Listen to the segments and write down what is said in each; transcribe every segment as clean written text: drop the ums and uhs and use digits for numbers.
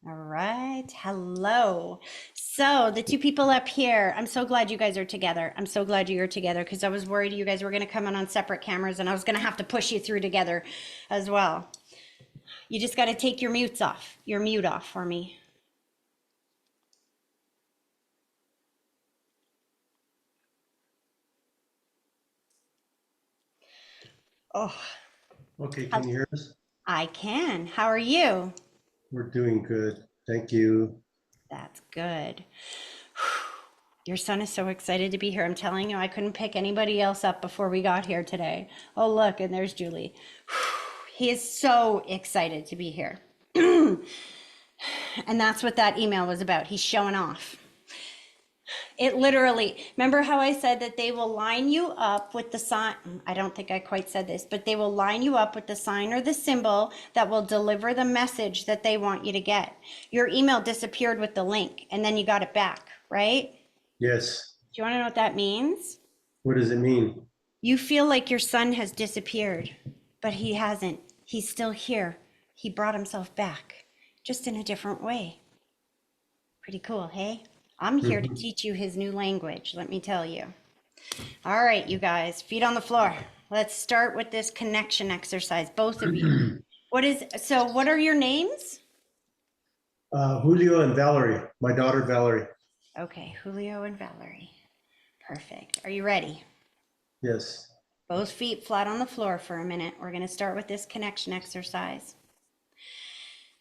All right. Hello. So the two people up here, I'm so glad you guys are together. I'm so glad you're together because I was worried you guys were going to come in on separate cameras and I was going to have to push you through together as well. You just got to take your mute off for me. Oh, Okay, can you hear us? I can. How are you? We're doing good. Thank you. That's good. Your son is so excited to be here. I'm telling you, I couldn't pick anybody else up before we got here today. Oh, look, and there's Julie. He is so excited to be here. And that's what that email was about. He's showing off. It literally, remember how I said that they will line you up with the sign? I don't think I quite said this, but they will line you up with the sign or the symbol that will deliver the message that they want you to get. Your email disappeared with the link and then you got it back, right? Yes. Do you want to know what that means? What does it mean? You feel like your son has disappeared, but he hasn't. He's still here. He brought himself back, just in a different way. Pretty cool, hey? I'm here to Mhm. teach you his new language, let me tell you. All right, you guys, feet on the floor. Let's start with this connection exercise, both of you. What are your names? Julio and Valerie, my daughter Valerie. Okay, Julio and Valerie. Perfect. Are you ready? Yes. Both feet flat on the floor for a minute. We're going to start with this connection exercise.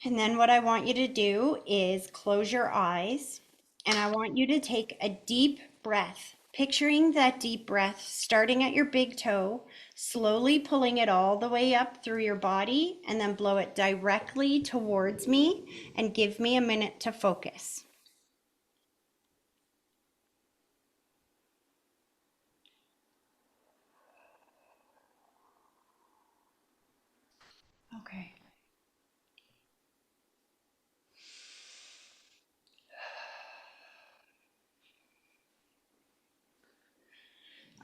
And then what I want you to do is close your eyes and I want you to take a deep breath, picturing that deep breath starting at your big toe, slowly pulling it all the way up through your body, and then blow it directly towards me and give me a minute to focus. Okay.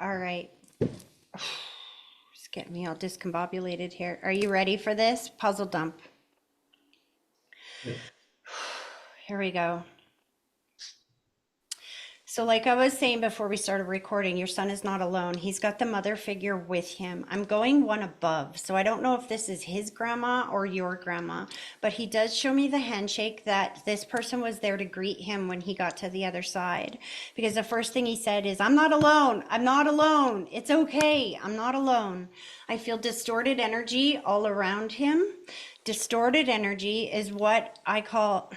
All right. Just get me all discombobulated here. Are you ready for this? Puzzle dump. Yeah. Here we go. So, like I was saying before we started recording, your son is not alone. He's got the mother figure with him. I'm going one above, so I don't know if this is his grandma or your grandma, but he does show me the handshake that this person was there to greet him when he got to the other side. Because the first thing he said is, I'm not alone. I'm not alone. It's okay. I'm not alone. I feel distorted energy all around him. Distorted energy is what I call.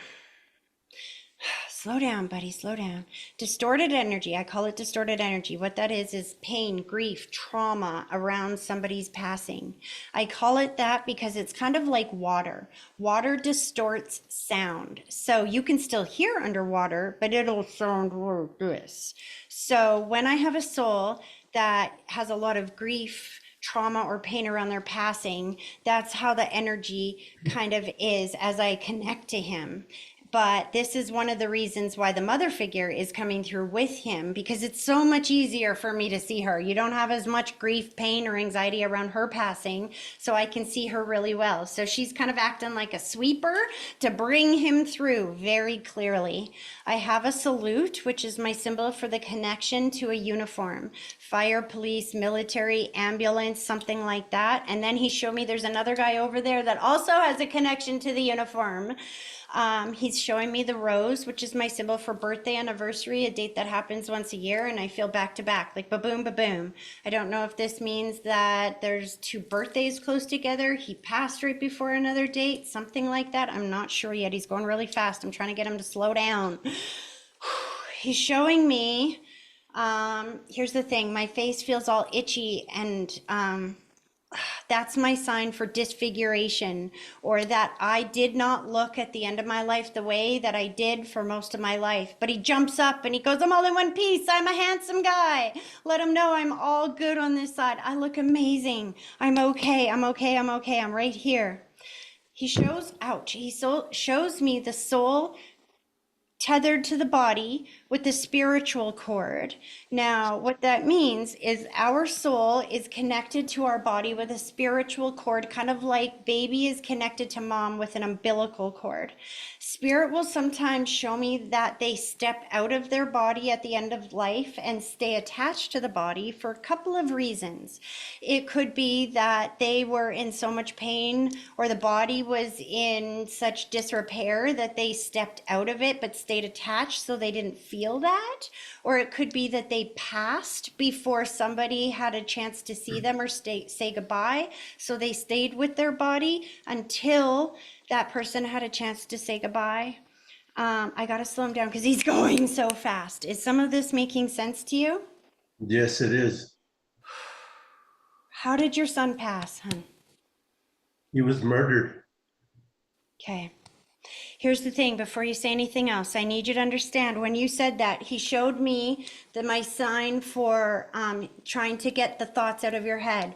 Slow down, buddy, slow down. Distorted energy, I call it distorted energy. What that is pain, grief, trauma around somebody's passing. I call it that because it's kind of like water. Water distorts sound. So you can still hear underwater, but it'll sound like this. So when I have a soul that has a lot of grief, trauma or pain around their passing, that's how the energy kind of is as I connect to him. But this is one of the reasons why the mother figure is coming through with him, because it's so much easier for me to see her. You don't have as much grief, pain, or anxiety around her passing, so I can see her really well. So she's kind of acting like a sweeper to bring him through very clearly. I have a salute, which is my symbol for the connection to a uniform. Fire, police, military, ambulance, something like that. And then he showed me there's another guy over there that also has a connection to the uniform. He's showing me the rose, which is my symbol for birthday anniversary, a date that happens once a year, and I feel back to back, like ba-boom, ba-boom. I don't know if this means that there's two birthdays close together. He passed right before another date, something like that. I'm not sure yet. He's going really fast. I'm trying to get him to slow down. He's showing me, here's the thing, my face feels all itchy and that's my sign for disfiguration, or that I did not look at the end of my life the way that I did for most of my life. But he jumps up and he goes, I'm all in one piece. I'm a handsome guy. Let him know I'm all good on this side. I look amazing. I'm okay. I'm okay. I'm okay. I'm right here. He shows, ouch, shows me the soul tethered to the body with the spiritual cord. Now, what that means is our soul is connected to our body with a spiritual cord, kind of like baby is connected to mom with an umbilical cord. Spirit will sometimes show me that they step out of their body at the end of life and stay attached to the body for a couple of reasons. It could be that they were in so much pain or the body was in such disrepair that they stepped out of it but stayed attached so they didn't feel that. Or it could be that they passed before somebody had a chance to see them or say goodbye. So they stayed with their body until that person had a chance to say goodbye. I got to slow him down because he's going so fast. Is some of this making sense to you? Yes, it is. How did your son pass, hon? He was murdered. Okay. Here's the thing, before you say anything else, I need you to understand when you said that, he showed me my sign for trying to get the thoughts out of your head,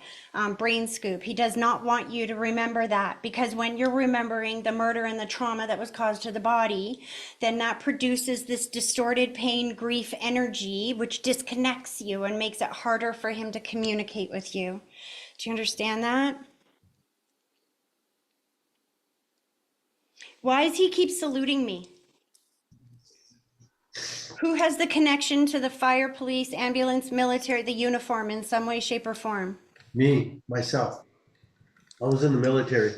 brain scoop. He does not want you to remember that because when you're remembering the murder and the trauma that was caused to the body, then that produces this distorted pain, grief energy, which disconnects you and makes it harder for him to communicate with you. Do you understand that? Why does he keep saluting me? Who has the connection to the fire, police, ambulance, military, the uniform in some way, shape, or form? Me, myself. I was in the military.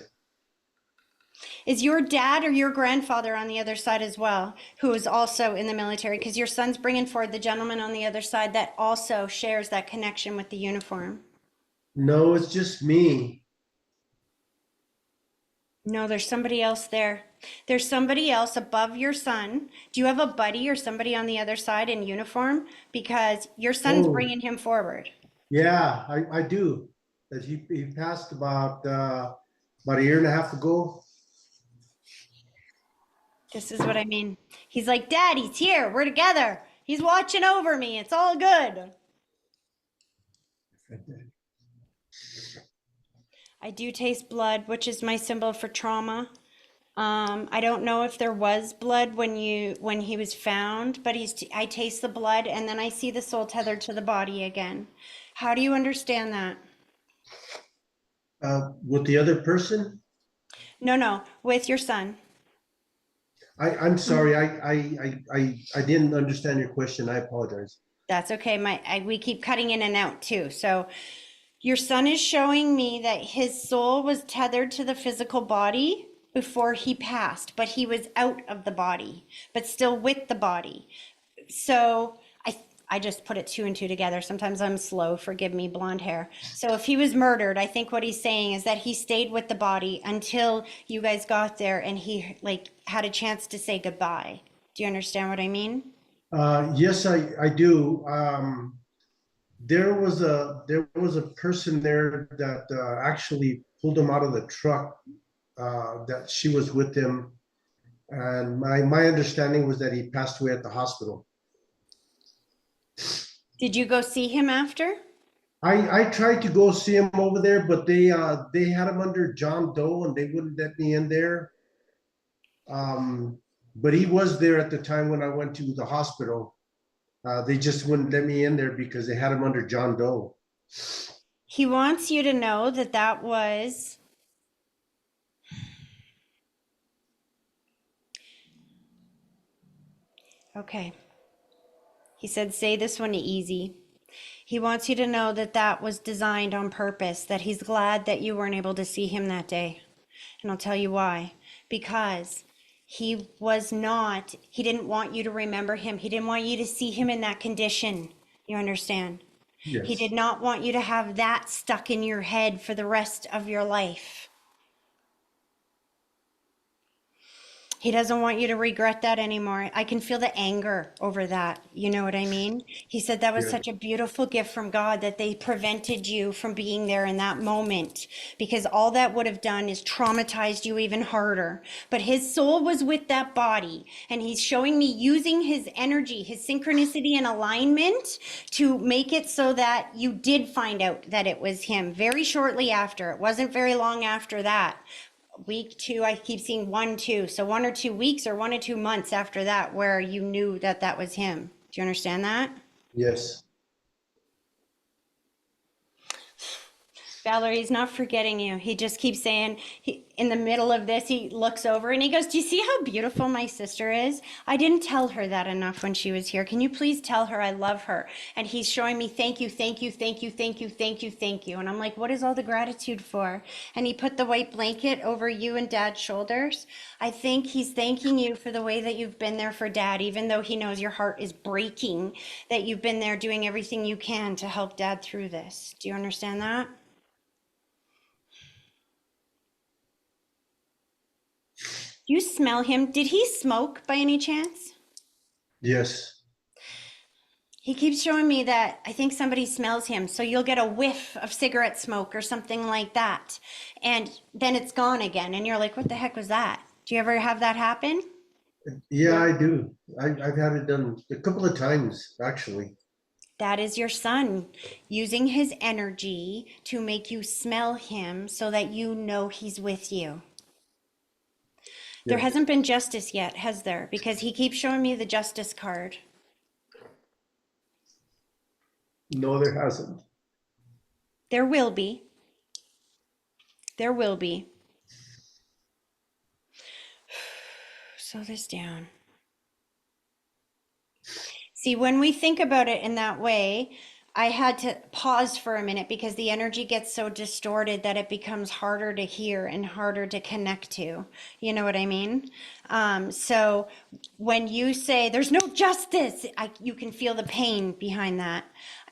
Is your dad or your grandfather on the other side as well, who is also in the military? Because your son's bringing forward the gentleman on the other side that also shares that connection with the uniform. No, it's just me. No, there's somebody else there. There's somebody else above your son. Do you have a buddy or somebody on the other side in uniform? Because your son's Oh, bringing him forward. yeah, I do. That he passed about a year and a half ago. This is what I mean. He's like, Dad, he's here. We're together. He's watching over me. It's all good. I do taste blood, which is my symbol for trauma. I don't know if there was blood when he was found, but I taste the blood and then I see the soul tethered to the body again. How do you understand that? With the other person. No, no, with your son. I'm sorry, I didn't understand your question. I apologize. That's okay. We keep cutting in and out too. So your son is showing me that his soul was tethered to the physical body before he passed, but he was out of the body, but still with the body. So I just put it two and two together. Sometimes I'm slow, forgive me, blonde hair. So if he was murdered, I think what he's saying is that he stayed with the body until you guys got there and he like had a chance to say goodbye. Do you understand what I mean? Yes, I do. There was a person there that actually pulled him out of the truck. That she was with him, and my understanding was that he passed away at the hospital. Did you go see him after? I tried to go see him over there, but they had him under John Doe and they wouldn't let me in there. But he was there at the time when I went to the hospital. They just wouldn't let me in there because they had him under John Doe. He wants you to know that that was okay. He said, say this one easy. He wants you to know that that was designed on purpose, that he's glad that you weren't able to see him that day. And I'll tell you why. Because he didn't want you to remember him. He didn't want you to see him in that condition. You understand? He Yes. did not want you to have that stuck in your head for the rest of your life. He doesn't want you to regret that anymore. I can feel the anger over that. You know what I mean? He said that was Yeah. such a beautiful gift from God that they prevented you from being there in that moment because all that would have done is traumatized you even harder. But his soul was with that body and he's showing me using his energy, his synchronicity and alignment to make it so that you did find out that it was him very shortly after. It wasn't very long after that. week 2, I keep seeing 1, 2. So 1 or 2 weeks or 1 or 2 months after that where you knew that that was him. Do you understand that? Yes. Valerie's not forgetting you. He just keeps saying, in the middle of this, he looks over and he goes, "Do you see how beautiful my sister is? I didn't tell her that enough when she was here. Can you please tell her I love her?" And he's showing me, "Thank you, thank you, thank you, thank you, thank you, thank you." And I'm like, "What is all the gratitude for?" And he put the white blanket over you and Dad's shoulders. I think he's thanking you for the way that you've been there for Dad, even though he knows your heart is breaking, that you've been there doing everything you can to help Dad through this. Do you understand that? You smell him. Did he smoke by any chance? Yes. He keeps showing me that I think somebody smells him. So you'll get a whiff of cigarette smoke or something like that. And then it's gone again. And you're like, what the heck was that? Do you ever have that happen? Yeah, I do. I've had it done a couple of times, actually. That is your son using his energy to make you smell him so that you know he's with you. There Yes. hasn't been justice yet, has there? Because he keeps showing me the justice card. No, there hasn't. There will be. There will be. Slow this down. See, when we think about it in that way, I had to pause for a minute because the energy gets so distorted that it becomes harder to hear and harder to connect to. You know what I mean? So when you say there's no justice, you can feel the pain behind that.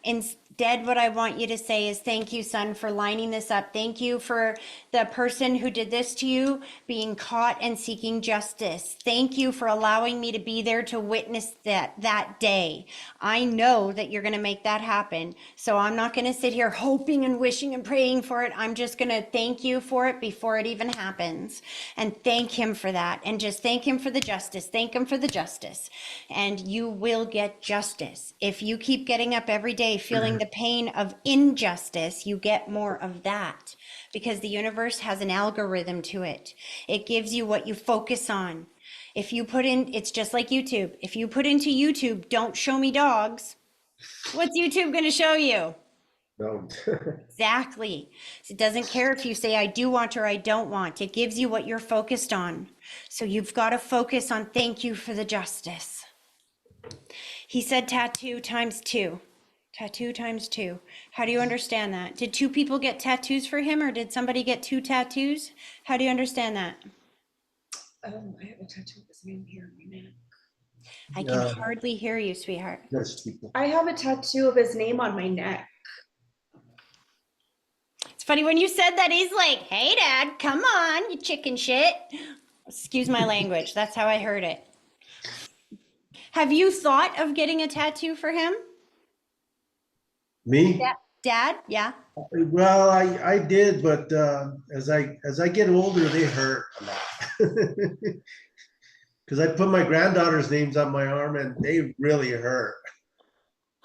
Instead, what I want you to say is thank you, son, for lining this up. Thank you for the person who did this to you being caught and seeking justice. Thank you for allowing me to be there to witness that day. I know that you're going to make that happen. So I'm not going to sit here hoping and wishing and praying for it. I'm just going to thank you for it before it even happens and thank him for that. And just thank him for the justice. Thank him for the justice. And you will get justice. If you keep getting up every day feeling the pain of injustice, you get more of that because the universe has an algorithm to it. It gives you what you focus on. If you put in, it's just like YouTube. If you put into YouTube, "Don't show me dogs," what's YouTube going to show you? No. Exactly. It doesn't care if you say, "I do want" or "I don't want." It gives you what you're focused on. So you've got to focus on thank you for the justice. He said tattoo times 2. Tattoo times 2. How do you understand that? Did 2 people get tattoos for him or did somebody get 2 tattoos? How do you understand that? I have a tattoo of his name here on my neck. I can hardly hear you, sweetheart. Yes, people. I have a tattoo of his name on my neck. It's funny when you said that, he's like, "Hey, Dad, come on, you chicken shit." Excuse my language. That's how I heard it. Have you thought of getting a tattoo for him? Me? Dad? Yeah. Well, I did, but as I get older, they hurt a lot. Because I put my granddaughter's names on my arm and they really hurt.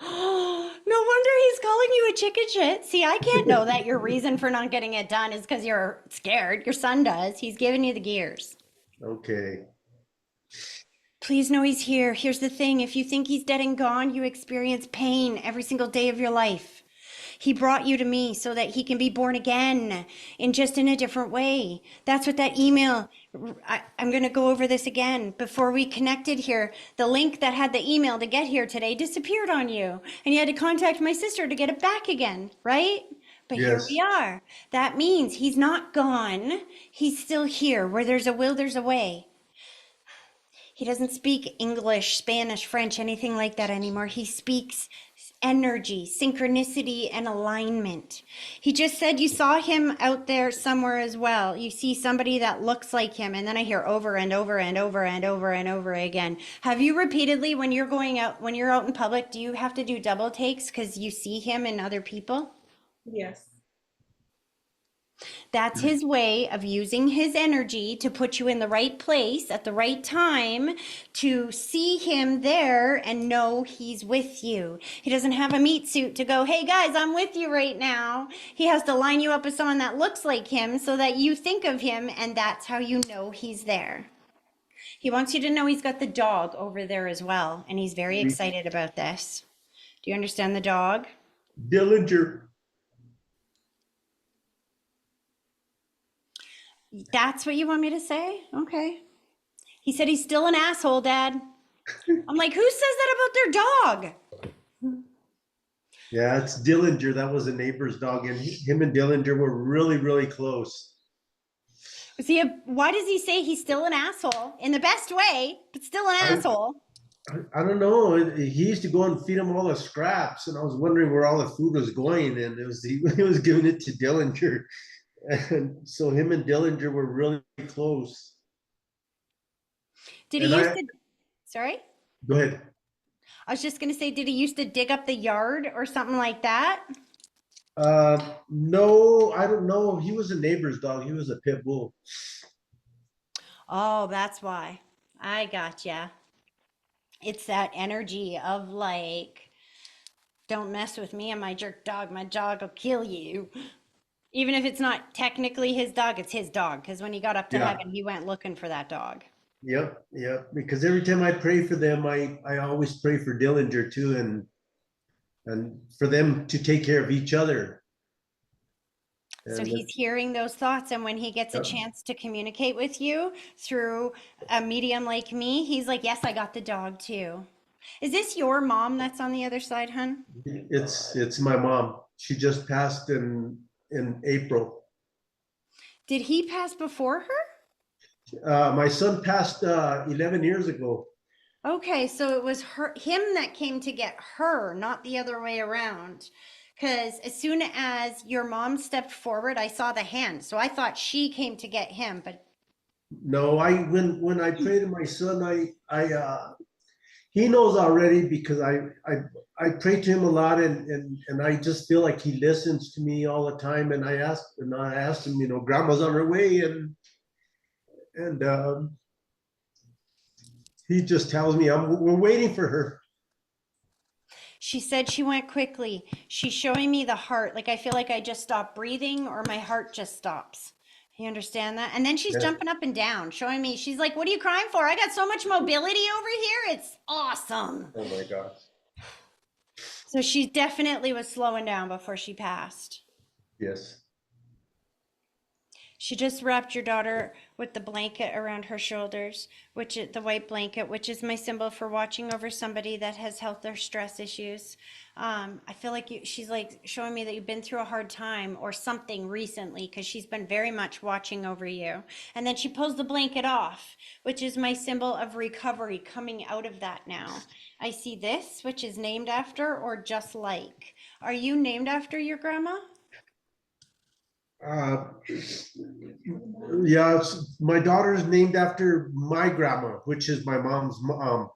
No wonder he's calling you a chicken shit. See, I can't know that your reason for not getting it done is because you're scared. Your son does. He's giving you the gears. Okay. Please know he's here. Here's the thing. If you think he's dead and gone, you experience pain every single day of your life. He brought you to me so that he can be born again in a different way. That's what that email, I'm going to go over this again. Before we connected here, the link that had the email to get here today disappeared on you. And you had to contact my sister to get it back again, right? But here we Yes. are. That means he's not gone. He's still here. Where there's a will, there's a way. He doesn't speak English, Spanish, French, anything like that anymore. He speaks energy, synchronicity, and alignment. He just said you saw him out there somewhere as well. You see somebody that looks like him, and then I hear over and over and over and over and over again. Have you repeatedly, when you're going out, when you're out in public, do you have to do double takes because you see him in other people? Yes. That's his way of using his energy to put you in the right place at the right time to see him there and know he's with you. He doesn't have a meat suit to go, hey guys, I'm with you right now. He has to line you up with someone that looks like him so that you think of him, and that's how you know he's there. He wants you to know he's got the dog over there as well, and he's very excited about this. Do you understand the dog? Dillinger. That's what you want me to say? Okay. He said he's still an asshole, Dad. I'm like, who says that about their dog? Yeah, it's Dillinger. That was a neighbor's dog, and him and Dillinger were really, really close. Why does he say he's still an asshole in the best way, but still an I, asshole? I don't know. He used to go and feed him all the scraps, and I was wondering where all the food was going, and he was giving it to Dillinger, and so him and Dillinger were really close. Did And he used to, sorry? go ahead. I was just going to say, did he used to dig up the yard or something like that? No, I don't know. He was a neighbor's dog. He was a pit bull. Oh, that's why. I gotcha. It's that energy of like, don't mess with me and my jerk dog. My dog will kill you. Even if it's not technically his dog, it's his dog. Because when he got up to Yeah. heaven, he went looking for that dog. Yep, yep. Because every time I pray for them, I always pray for Dillinger too, and for them to take care of each other. So And he's hearing those thoughts, and when he gets a yep, chance to communicate with you through a medium like me, he's like, yes, I got the dog too. Is this your mom that's on the other side, hun? it's my mom. She just passed in April. Did he pass before her? My son passed 11 years ago. Okay, so it was him that came to get her, not the other way around. Because as soon as your mom stepped forward, I saw the hand. So I thought she came to get him, but No, I when I pray to my son, I he knows already because I pray to him a lot, and I just feel like he listens to me all the time. And I asked him, Grandma's on her way, and he just tells me we're waiting for her. she said she went quickly. She's showing me the heart. Like I feel like I just stopped breathing or my heart just stops. You understand that? And then she's Yeah. jumping up and down, showing me. She's like, what are you crying for? I got so much mobility over here. It's awesome. Oh my gosh. So she definitely was slowing down before she passed. Yes. She just wrapped your daughter with the blanket around her shoulders, which is the white blanket, which is my symbol for watching over somebody that has health or stress issues. I feel like she's like showing me that you've been through a hard time or something recently because she's been very much watching over you. And then she pulls the blanket off, which is my symbol of recovery coming out of that now. I see this, which is named after or just like. Are you named after your grandma? Uh, yeah, my daughter's named after my grandma, which is my mom's mom.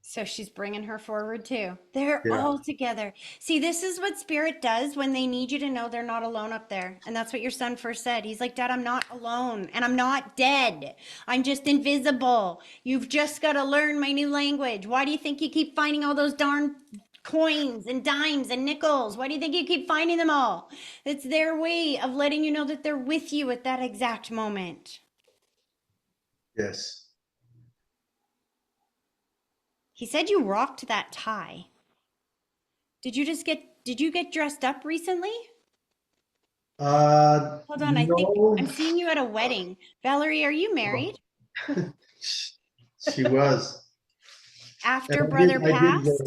So she's bringing her forward too. They're Yeah. all together. See, this is what spirit does when they need you to know they're not alone up there. And that's what your son first said. He's like, Dad, I'm not alone and I'm not dead. I'm just invisible. You've just got to learn my new language. Why do you think you keep finding all those darn coins and dimes and nickels? Why do you think you keep finding them all? It's their way of letting you know that they're with you at that exact moment. Yes. He said you rocked that tie. Did you get dressed up recently? Hold on, I think No. I'm seeing you at a wedding. Valerie, are you married? She was. And After brother passed?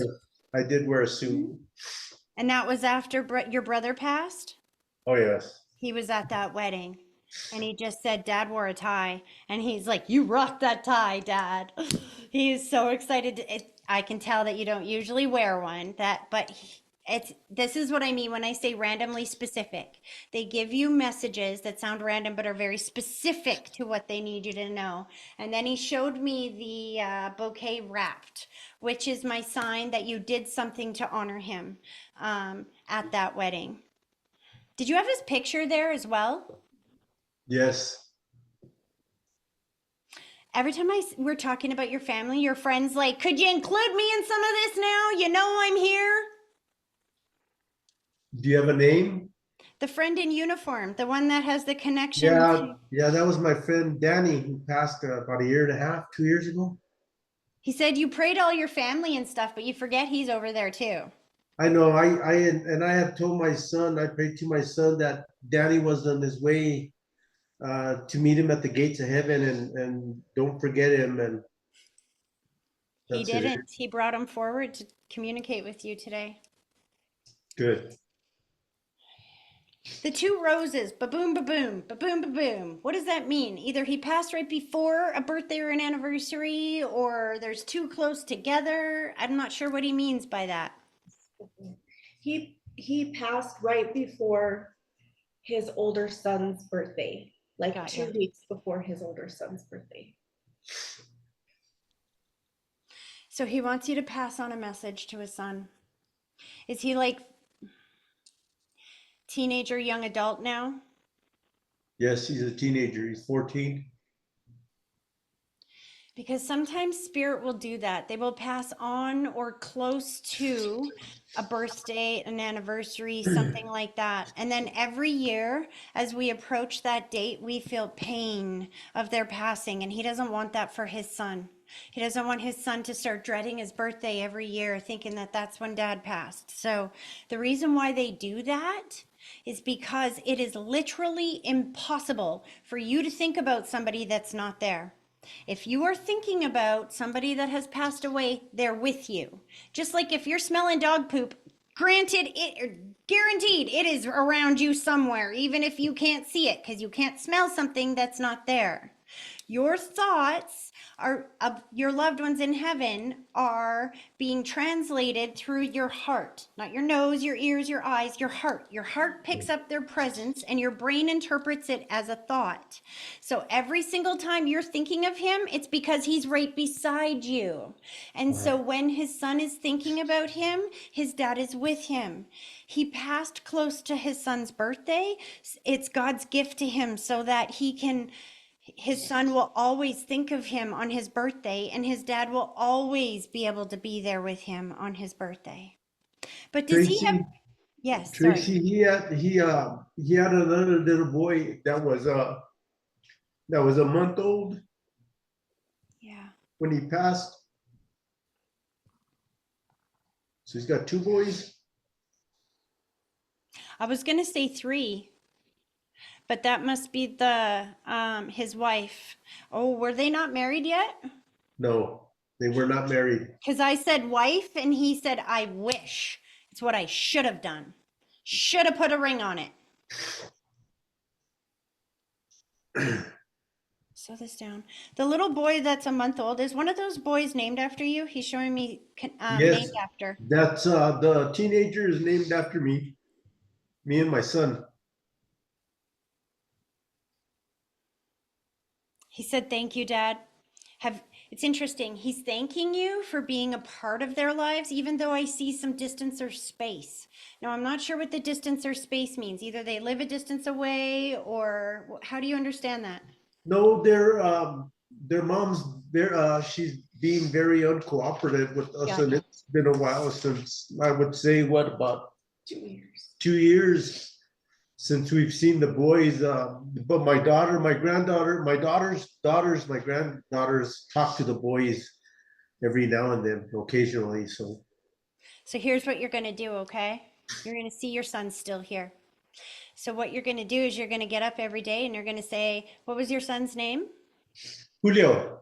I did wear a suit. And that was after your brother passed? Oh yes. He was at that wedding. And he just said, Dad wore a tie. And he's like, you rocked that tie, Dad. He's so excited. I can tell that you don't usually wear one. This is what I mean when I say randomly specific. They give you messages that sound random but are very specific to what they need you to know. And then he showed me the bouquet wrapped, which is my sign that you did something to honor him at that wedding. Did you have his picture there as well? Yes. Every time we're talking about your family, your friends like, could you include me in some of this now? You know I'm here. Do you have a name? The friend in uniform, the one that has the connection Yeah, to. yeah, that was my friend Danny who passed about a year and a half, 2 years ago. He said you prayed all your family and stuff, but you forget he's over there too. I know. I had told my son. I prayed to my son that Danny was on his way to meet him at the gates of heaven, and don't forget him. And He that's it. didn't. He brought him forward to communicate with you today. Good. The two roses, ba-boom, ba-boom, ba-boom, ba-boom. What does that mean? Either he passed right before a birthday or an anniversary, or there's two close together. I'm not sure what he means by that. He passed right before his older son's birthday, like Got you. 2 weeks before his older son's birthday. So he wants you to pass on a message to his son. Is he like teenager, young adult now? Yes, he's a teenager. He's 14. Because sometimes spirit will do that. They will pass on or close to a birthday, an anniversary, something like that. And then every year, as we approach that date, we feel pain of their passing. And he doesn't want that for his son. He doesn't want his son to start dreading his birthday every year, thinking that that's when dad passed. So the reason why they do that is because it is literally impossible for you to think about somebody that's not there. If you are thinking about somebody that has passed away, they're with you. Just like if you're smelling dog poop, granted, guaranteed, it is around you somewhere, even if you can't see it, because you can't smell something that's not there. Your thoughts are of your loved ones in heaven are being translated through your heart, not your nose, your ears, your eyes, your heart. Your heart picks up their presence and your brain interprets it as a thought. So every single time you're thinking of him, it's because he's right beside you. And so when his son is thinking about him, his dad is with him. He passed close to his son's birthday. It's God's gift to him so that his son will always think of him on his birthday, and his dad will always be able to be there with him on his birthday. But does he have, Tracy, yes, sorry. Tracy, he had another little boy that was a month old Yeah. when he passed. So he's got two boys. I was going to say three, but that must be his wife. Oh, were they not married yet? No, they were not married. Because I said wife, and he said, I wish. It's what I should have done. Should have put a ring on it. Slow this down. The little boy that's a month old, is one of those boys named after you? He's showing me Yes, named after. that's the teenager is named after me and my son. He said, thank you, Dad. It's interesting. He's thanking you for being a part of their lives, even though I see some distance or space. Now, I'm not sure what the distance or space means. Either they live a distance away, or how do you understand that? No, their mom's there. She's being very uncooperative with us, and Gotcha. it's been a while since I would say what about 2 years. 2 years since we've seen the boys. But my daughter, my granddaughter, my daughter's daughters, my granddaughters talk to the boys every now and then, occasionally. So So here's what you're going to do, okay? You're going to see your son still here. So what you're going to do is you're going to get up every day and you're going to say, what was your son's name? Julio,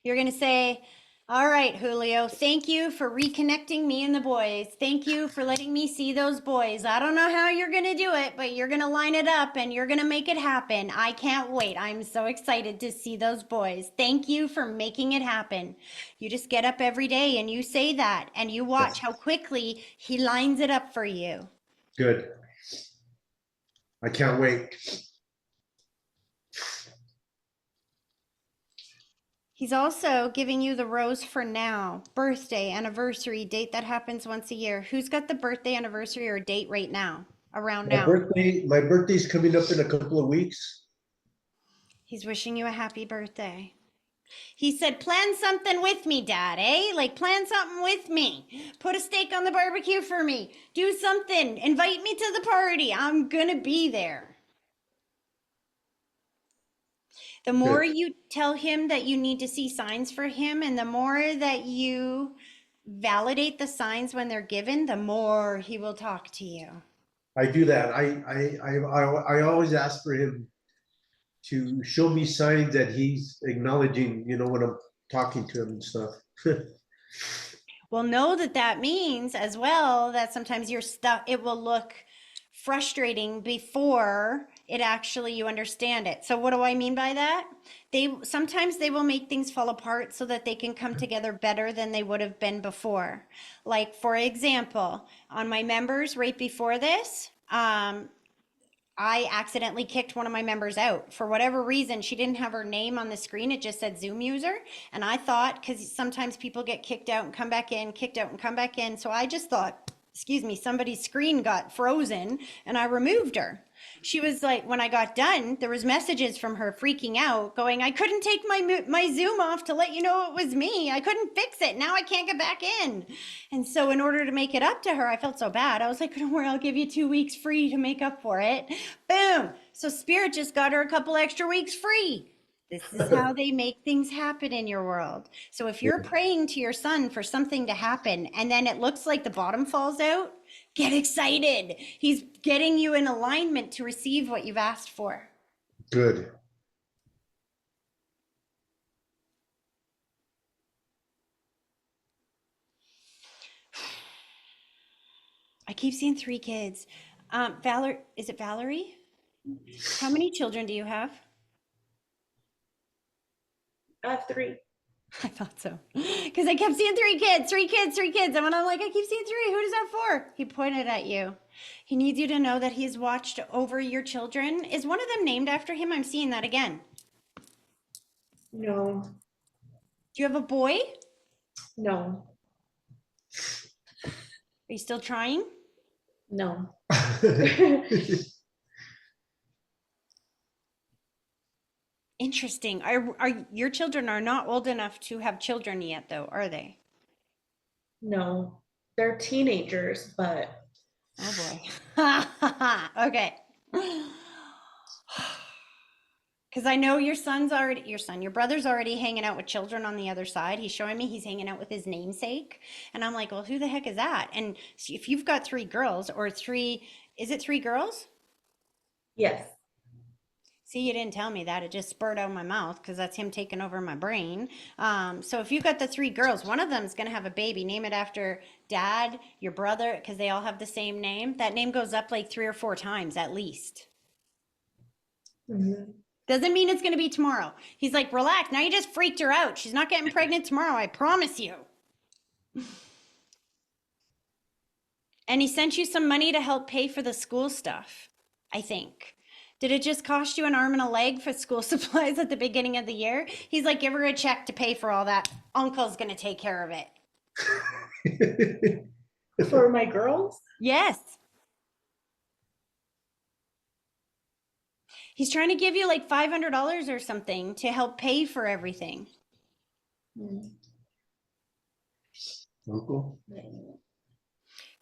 You're going to say, all right, Julio, thank you for reconnecting me and the boys. Thank you for letting me see those boys. I don't know how you're going to do it, but you're going to line it up and you're going to make it happen. I can't wait. I'm so excited to see those boys. Thank you for making it happen. You just get up every day and you say that, and you watch how quickly he lines it up for you. good. I can't wait. He's also giving you the rose for now, birthday, anniversary, date that happens once a year. Who's got the birthday, anniversary, or date right now, around now? My birthday's coming up in a couple of weeks. He's wishing you a happy birthday. He said, plan something with me, Dad, eh? Like, plan something with me. Put a steak on the barbecue for me. Do something. Invite me to the party. I'm gonna be there. The more Good. you tell him that you need to see signs for him, and the more that you validate the signs when they're given, the more he will talk to you. I do that. I always ask for him to show me signs that he's acknowledging, when I'm talking to him and stuff. Well, know that that means as well that sometimes your stuff, it will look frustrating before it actually you understand it. So what do I mean by that? Sometimes they will make things fall apart so that they can come together better than they would have been before. Like for example, on my members right before this, I accidentally kicked one of my members out. For whatever reason, she didn't have her name on the screen. It just said Zoom user. And I thought, because sometimes people get kicked out and come back in, kicked out and come back in. So I just thought, excuse me, somebody's screen got frozen and I removed her. She was like, when I got done, there was messages from her freaking out going, I couldn't take my Zoom off to let you know it was me. I couldn't fix it. Now I can't get back in. And so in order to make it up to her, I felt so bad. I was like, don't worry, I'll give you 2 weeks free to make up for it. Boom. So Spirit just got her a couple extra weeks free. This is how they make things happen in your world. So if you're praying to your son for something to happen and then it looks like the bottom falls out, get excited. He's getting you in alignment to receive what you've asked for. Good. I keep seeing 3 kids. Is it Valerie? How many children do you have? I have 3. I thought so. Because I kept seeing 3 kids, 3 kids, 3 kids. And when I'm like, I keep seeing 3, who does that for? He pointed at you. He needs you to know that he's watched over your children. Is one of them named after him? I'm seeing that again. No, Do you have a boy? no, Are you still trying? no. Interesting. Are your children are not old enough to have children yet, though, are they? No, they're teenagers, but Oh boy. Okay. Because I know your brother's already hanging out with children on the other side. He's showing me he's hanging out with his namesake. And I'm like, well, who the heck is that? And if you've got 3 girls or is it 3 girls? yes. See, you didn't tell me that. It just spurred out of my mouth because that's him taking over my brain. So if you've got the 3 girls, one of them is going to have a baby. Name it after dad, your brother, because they all have the same name. That name goes up like 3 or 4 times at least. Mhm. Doesn't mean it's going to be tomorrow. He's like, relax. Now you just freaked her out. She's not getting pregnant tomorrow. I promise you. And he sent you some money to help pay for the school stuff, I think. Did it just cost you an arm and a leg for school supplies at the beginning of the year? He's like, give her a check to pay for all that. Uncle's going to take care of it. For my girls? Yes. He's trying to give you like $500 or something to help pay for everything. Mm. Uncle?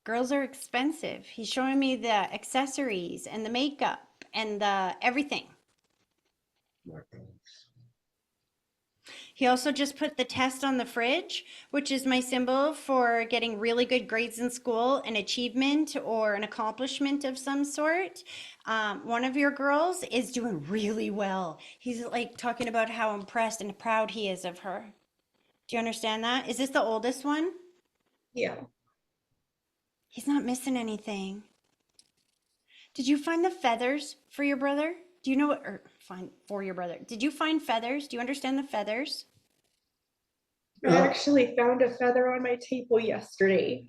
Girls are expensive. He's showing me the accessories and the makeup and the everything. He also just put the test on the fridge, which is my symbol for getting really good grades in school, an achievement or an accomplishment of some sort. One of your girls is doing really well. He's like talking about how impressed and proud he is of her. Do you understand that? Is this the oldest one? Yeah. He's not missing anything. Did you find the feathers for your brother? Do you know what, or find for your brother? Did you find feathers? Do you understand the feathers? I actually found a feather on my table yesterday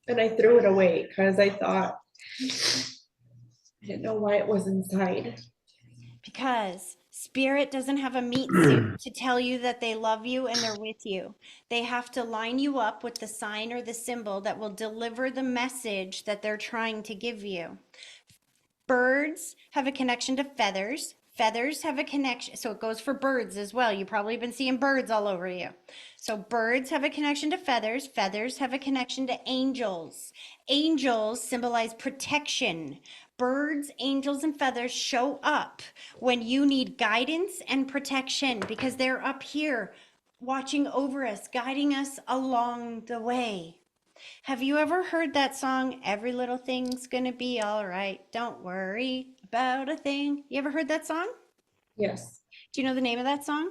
and I threw it away because I thought I didn't know why it was inside. Because spirit doesn't have a meat suit to tell you that they love you and they're with you. They have to line you up with the sign or the symbol that will deliver the message that they're trying to give you. Birds have a connection to feathers. Feathers have a connection. So it goes for birds as well. You've probably been seeing birds all over you. So birds have a connection to feathers. Feathers have a connection to angels. Angels symbolize protection. Birds, angels, and feathers show up when you need guidance and protection because they're up here watching over us, guiding us along the way. Have you ever heard that song, Every Little Thing's Gonna Be All Right? Don't worry about a thing. You ever heard that song? Yes. Do you know the name of that song?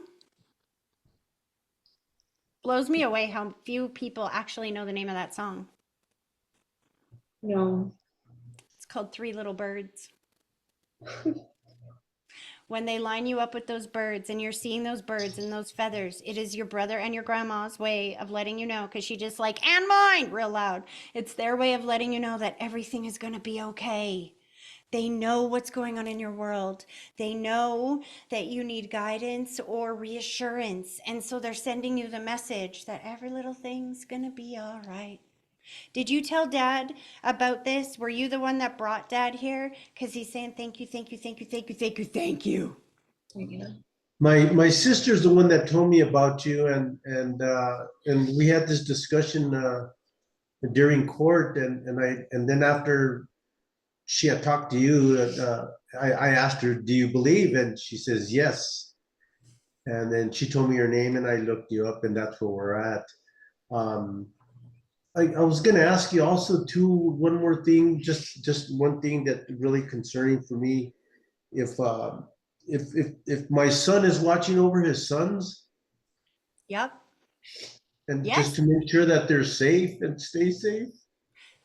Blows me away how few people actually know the name of that song. No. It's called Three Little Birds. When they line you up with those birds and you're seeing those birds and those feathers, it is your brother and your grandma's way of letting you know, because she just like, and mine, real loud. It's their way of letting you know that everything is going to be okay. They know what's going on in your world. They know that you need guidance or reassurance. And so they're sending you the message that every little thing's going to be all right. Did you tell Dad about this? Were you the one that brought Dad here? Because he's saying thank you, thank you, thank you, thank you, thank you, thank you. Yeah. My sister's the one that told me about you, and we had this discussion during court, and then after she had talked to you, I asked her, "Do you believe?" And she says yes. And then she told me your name, and I looked you up, and that's where we're at. Um, I was going to ask you also too, one more thing, just one thing that really concerning for me. If if my son is watching over his sons, Yep. and just Yes. to make sure that they're safe and stay safe.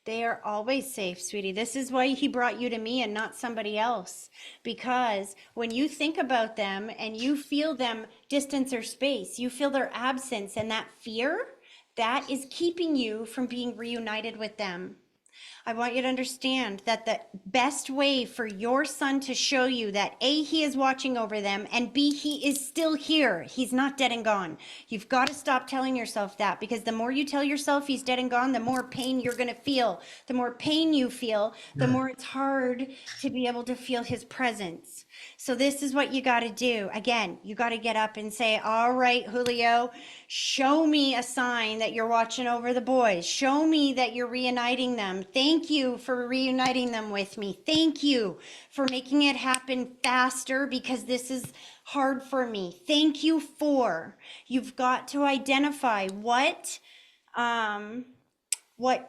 They are always safe, sweetie. This is why he brought you to me and not somebody else. Because when you think about them and you feel them distance or space, you feel their absence and that fear, that is keeping you from being reunited with them. I want you to understand that the best way for your son to show you that A, he is watching over them, and B, he is still here. He's not dead and gone. You've got to stop telling yourself that, because the more you tell yourself he's dead and gone, the more pain you're going to feel. The more pain you feel, the more it's hard to be able to feel his presence. So this is what you got to do. Again, you got to get up and say, all right, Julio, show me a sign that you're watching over the boys. Show me that you're reuniting them. Thank you for reuniting them with me. Thank you for making it happen faster, because this is hard for me. Thank you for. You've got to identify what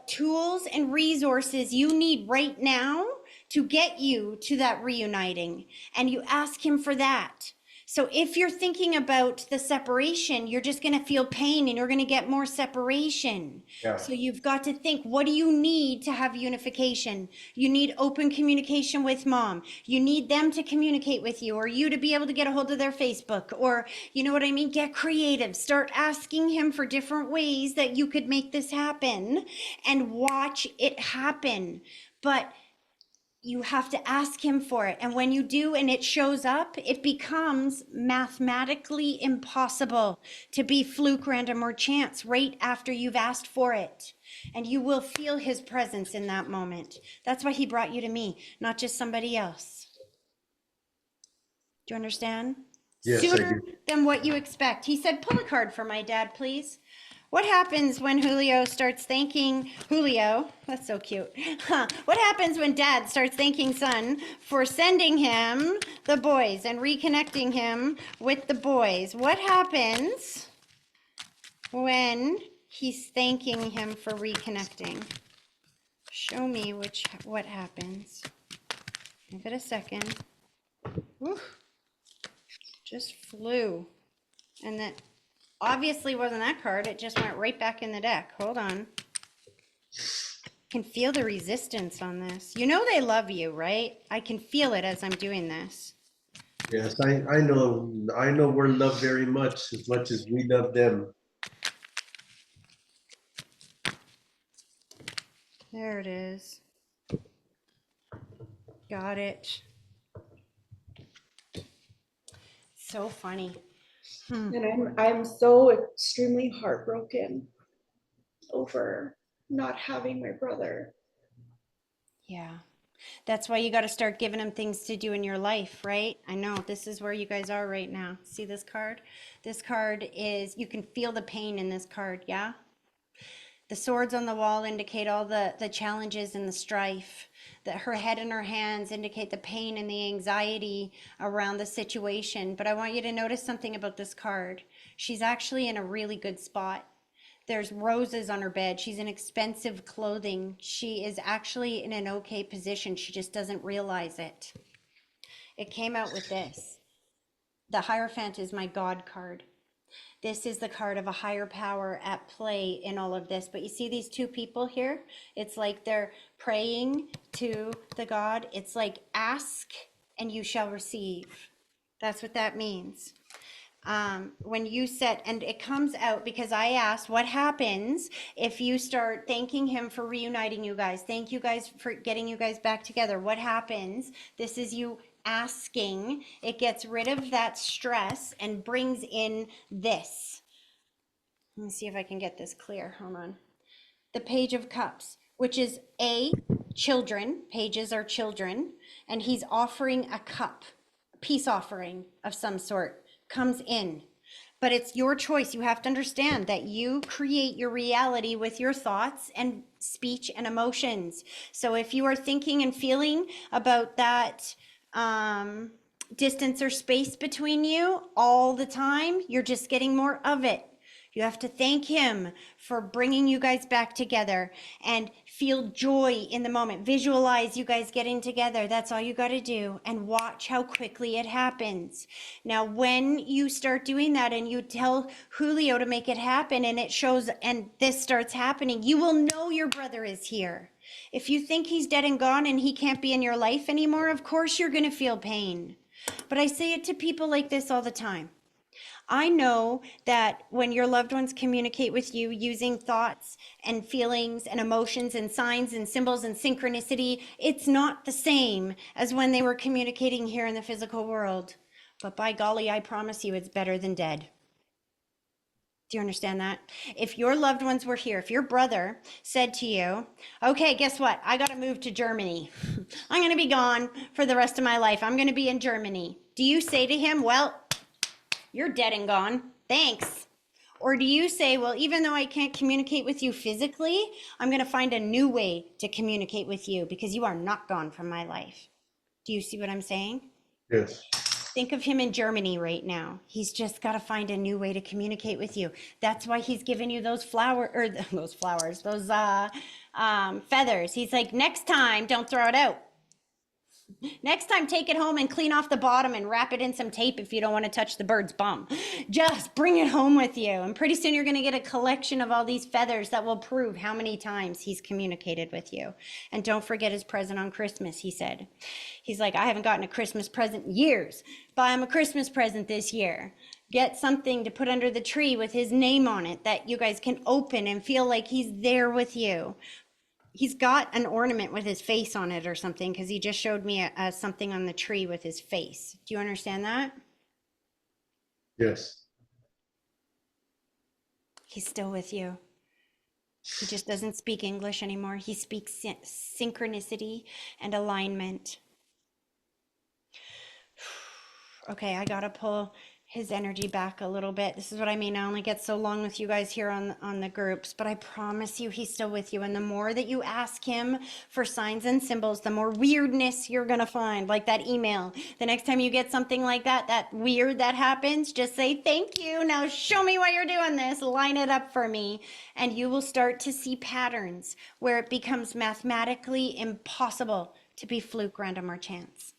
tools and resources you need right now to get you to that reuniting. And you ask him for that. So if you're thinking about the separation, you're just going to feel pain and you're going to get more separation. Yeah. So you've got to think, what do you need to have unification? You need open communication with mom. You need them to communicate with you, or you to be able to get a hold of their Facebook, or you know what I mean? Get creative. Start asking him for different ways that you could make this happen and watch it happen. But you have to ask him for it. And when you do and it shows up, it becomes mathematically impossible to be fluke, random, or chance right after you've asked for it. And you will feel his presence in that moment. That's why he brought you to me, not just somebody else. Do you understand? Yes, I Sooner do. than what you expect. He said, pull a card for my dad, please. What happens when Julio starts thanking Julio? That's so cute. Huh. What happens when dad starts thanking son for sending him the boys and reconnecting him with the boys? What happens when he's thanking him for reconnecting? Show me what happens. Give it a second. Whew. Just flew. And that obviously wasn't that card. It just went right back in the deck. Hold on. Can feel the resistance on this. You know they love you, right? I can feel it as I'm doing this. Yes, I know we're loved very much as we love them. There it is. Got it. So funny. And I'm so extremely heartbroken over not having my brother. Yeah. That's why you got to start giving him things to do in your life, right? I know this is where you guys are right now. See this card? This card is, you can feel the pain in this card, yeah? The swords on the wall indicate all the challenges and the strife. That her head and her hands indicate the pain and the anxiety around the situation. But I want you to notice something about this card. She's actually in a really good spot. There's roses on her bed. She's in expensive clothing. She is actually in an okay position. She just doesn't realize it. It came out with this. The Hierophant is my God card. This is the card of a higher power at play in all of this. But you see these two people here? It's like they're praying to the God. It's like ask and you shall receive. That's what that means. When you set, and it comes out because I asked what happens if you start thanking him for reuniting you guys. Thank you guys for getting you guys back together. What happens? This is you asking. It gets rid of that stress and brings in this. Let me see if I can get this clear. Hold on. The Page of Cups, which is children. Pages are children. And he's offering a cup, a peace offering of some sort comes in. But it's your choice. You have to understand that you create your reality with your thoughts and speech and emotions. So if you are thinking and feeling about that distance or space between you all the time, you're just getting more of it. You have to thank him for bringing you guys back together and feel joy in the moment. Visualize you guys getting together. That's all you got to do. And watch how quickly it happens. Now, when you start doing that and you tell Julio to make it happen and it shows and this starts happening, you will know your brother is here. If you think he's dead and gone and he can't be in your life anymore, of course you're going to feel pain. But I say it to people like this all the time. I know that when your loved ones communicate with you using thoughts and feelings and emotions and signs and symbols and synchronicity, it's not the same as when they were communicating here in the physical world. But by golly, I promise you it's better than dead. Do you understand that? If your loved ones were here, if your brother said to you, okay, guess what? I got to move to Germany. I'm going to be gone for the rest of my life. I'm going to be in Germany. Do you say to him, well, you're dead and gone. Thanks. Or do you say, well, even though I can't communicate with you physically, I'm going to find a new way to communicate with you because you are not gone from my life. Do you see what I'm saying? Yes. Think of him in Germany right now. He's just got to find a new way to communicate with you. That's why he's giving you those feathers. He's like, next time, don't throw it out. Next time, take it home and clean off the bottom and wrap it in some tape if you don't want to touch the bird's bum. Just bring it home with you. And pretty soon you're going to get a collection of all these feathers that will prove how many times he's communicated with you. And don't forget his present on Christmas, he said. He's like, I haven't gotten a Christmas present in years. Buy him a Christmas present this year. Get something to put under the tree with his name on it that you guys can open and feel like he's there with you. He's got an ornament with his face on it or something because he just showed me something on the tree with his face. Do you understand that? Yes. He's still with you. He just doesn't speak English anymore. He speaks synchronicity and alignment. Okay, I gotta pull his energy back a little bit. This is what I mean. I only get so long with you guys here on the groups, but I promise you he's still with you. And the more that you ask him for signs and symbols, the more weirdness you're gonna find, like that email. The next time you get something like that, that weird that happens, just say, thank you. Now show me why you're doing this. Line it up for me. And you will start to see patterns where it becomes mathematically impossible to be fluke, random, or chance.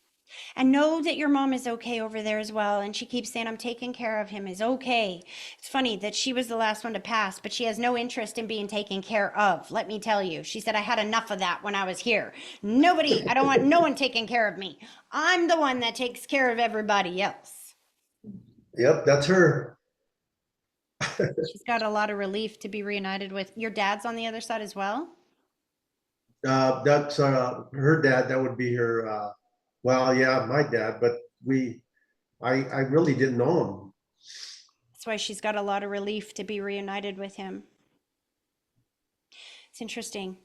And know that your mom is okay over there as well. And she keeps saying, I'm taking care of him, is okay. It's funny that she was the last one to pass, but she has no interest in being taken care of. Let me tell you. She said, I had enough of that when I was here. I don't want no one taking care of me. I'm the one that takes care of everybody else. Yep, that's her. She's got a lot of relief to be reunited with. Your dad's on the other side as well? That's her dad. That would be her. Well, yeah, my dad, but I really didn't know him. That's why she's got a lot of relief to be reunited with him. It's interesting.